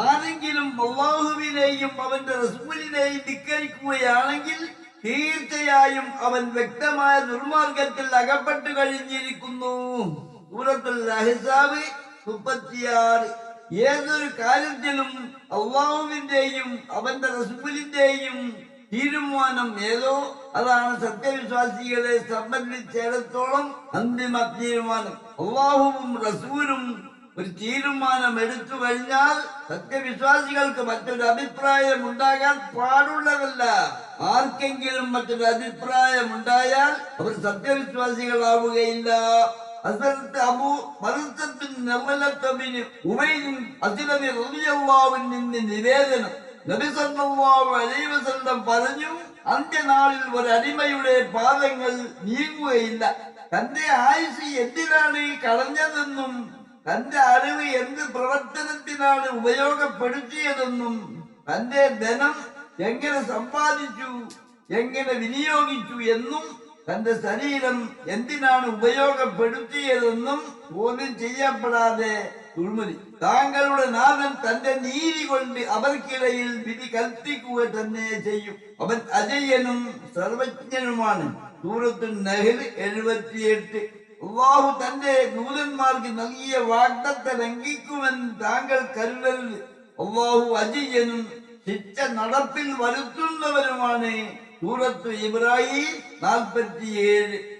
Speaker 1: ആരെങ്കിലും അല്ലാഹുവിനെയും അവന്റെ റസൂലിനെയും ധിക്കരിക്കുകയാണെങ്കിൽ തീർച്ചയായും അവൻ വ്യക്തമായ ദുർമാർഗത്തിൽ അകപ്പെട്ടു കഴിഞ്ഞിരിക്കുന്നു. സൂറത്തുൽ അഹ്സാബ് 36. ഏതൊരു കാര്യത്തിലും അല്ലാഹുവിന്റെയും അവന്റെ റസൂലിന്റെയും തീരുമാനം ഏതോ അതാണ് സത്യവിശ്വാസികളെ സംബന്ധിച്ചിടത്തോളം അന്തിമ തീരുമാനം. അല്ലാഹുവും റസൂലും ഒരു തീരുമാനം എടുത്തു കഴിഞ്ഞാൽ സത്യവിശ്വാസികൾക്ക് മറ്റൊരു അഭിപ്രായം ഉണ്ടാകാൻ പാടുള്ളതല്ല. ആർക്കെങ്കിലും മറ്റൊരു അഭിപ്രായം ഉണ്ടായാൽ അവർ സത്യവിശ്വാസികളാവുകയില്ല. ഹസ്രത്ത് Abu Barzat bin Nawalat bin Umair Aslami റളിയല്ലാഹു അൻഹു നിവേദനം, നബി സല്ലല്ലാഹു അലൈഹി വസല്ലം പറഞ്ഞു, അന്ത്യനാളിൽ ഒരു അടിമയുടെ പാദങ്ങൾ നീങ്ങുകയില്ല. തന്റെ ആയുസ് എന്തിനാണ് കളഞ്ഞതെന്നും തന്റെ അറിവ് എന്ത് പ്രവർത്തനത്തിനാണ് ഉപയോഗപ്പെടുത്തിയതെന്നും തന്റെ ധനം എങ്ങനെ സമ്പാദിച്ചു, എങ്ങനെ വിനിയോഗിച്ചു എന്നും തന്റെ ശരീരം എന്തിനാണ് ഉപയോഗപ്പെടുത്തിയതെന്നും ചോദ്യം ചെയ്യപ്പെടാതെ ദുർമതി. താങ്കളുടെ നാഥൻ തന്റെ നീതി കൊണ്ട് അവർക്കിടയിൽ വിധി കൽപ്പിക്കുക തന്നെ ചെയ്യും. അവൻ അജയ്യനും സർവജ്ഞനുമാണ്. സൂറത്തുൻ നഹ്ൽ 78. അള്ളാഹു തന്റെ ദൂതന്മാർക്ക് നൽകിയ വാഗ്ദത്ത ലംഘിക്കുമെന്ന് താങ്കൾ കരുതരുത്. അള്ളാഹു അജിയനും ശിക്ഷ നടപ്പിൽ വരുത്തുന്നവരുമാണ്. സൂറത്ത് ഇബ്രാഹിം 47.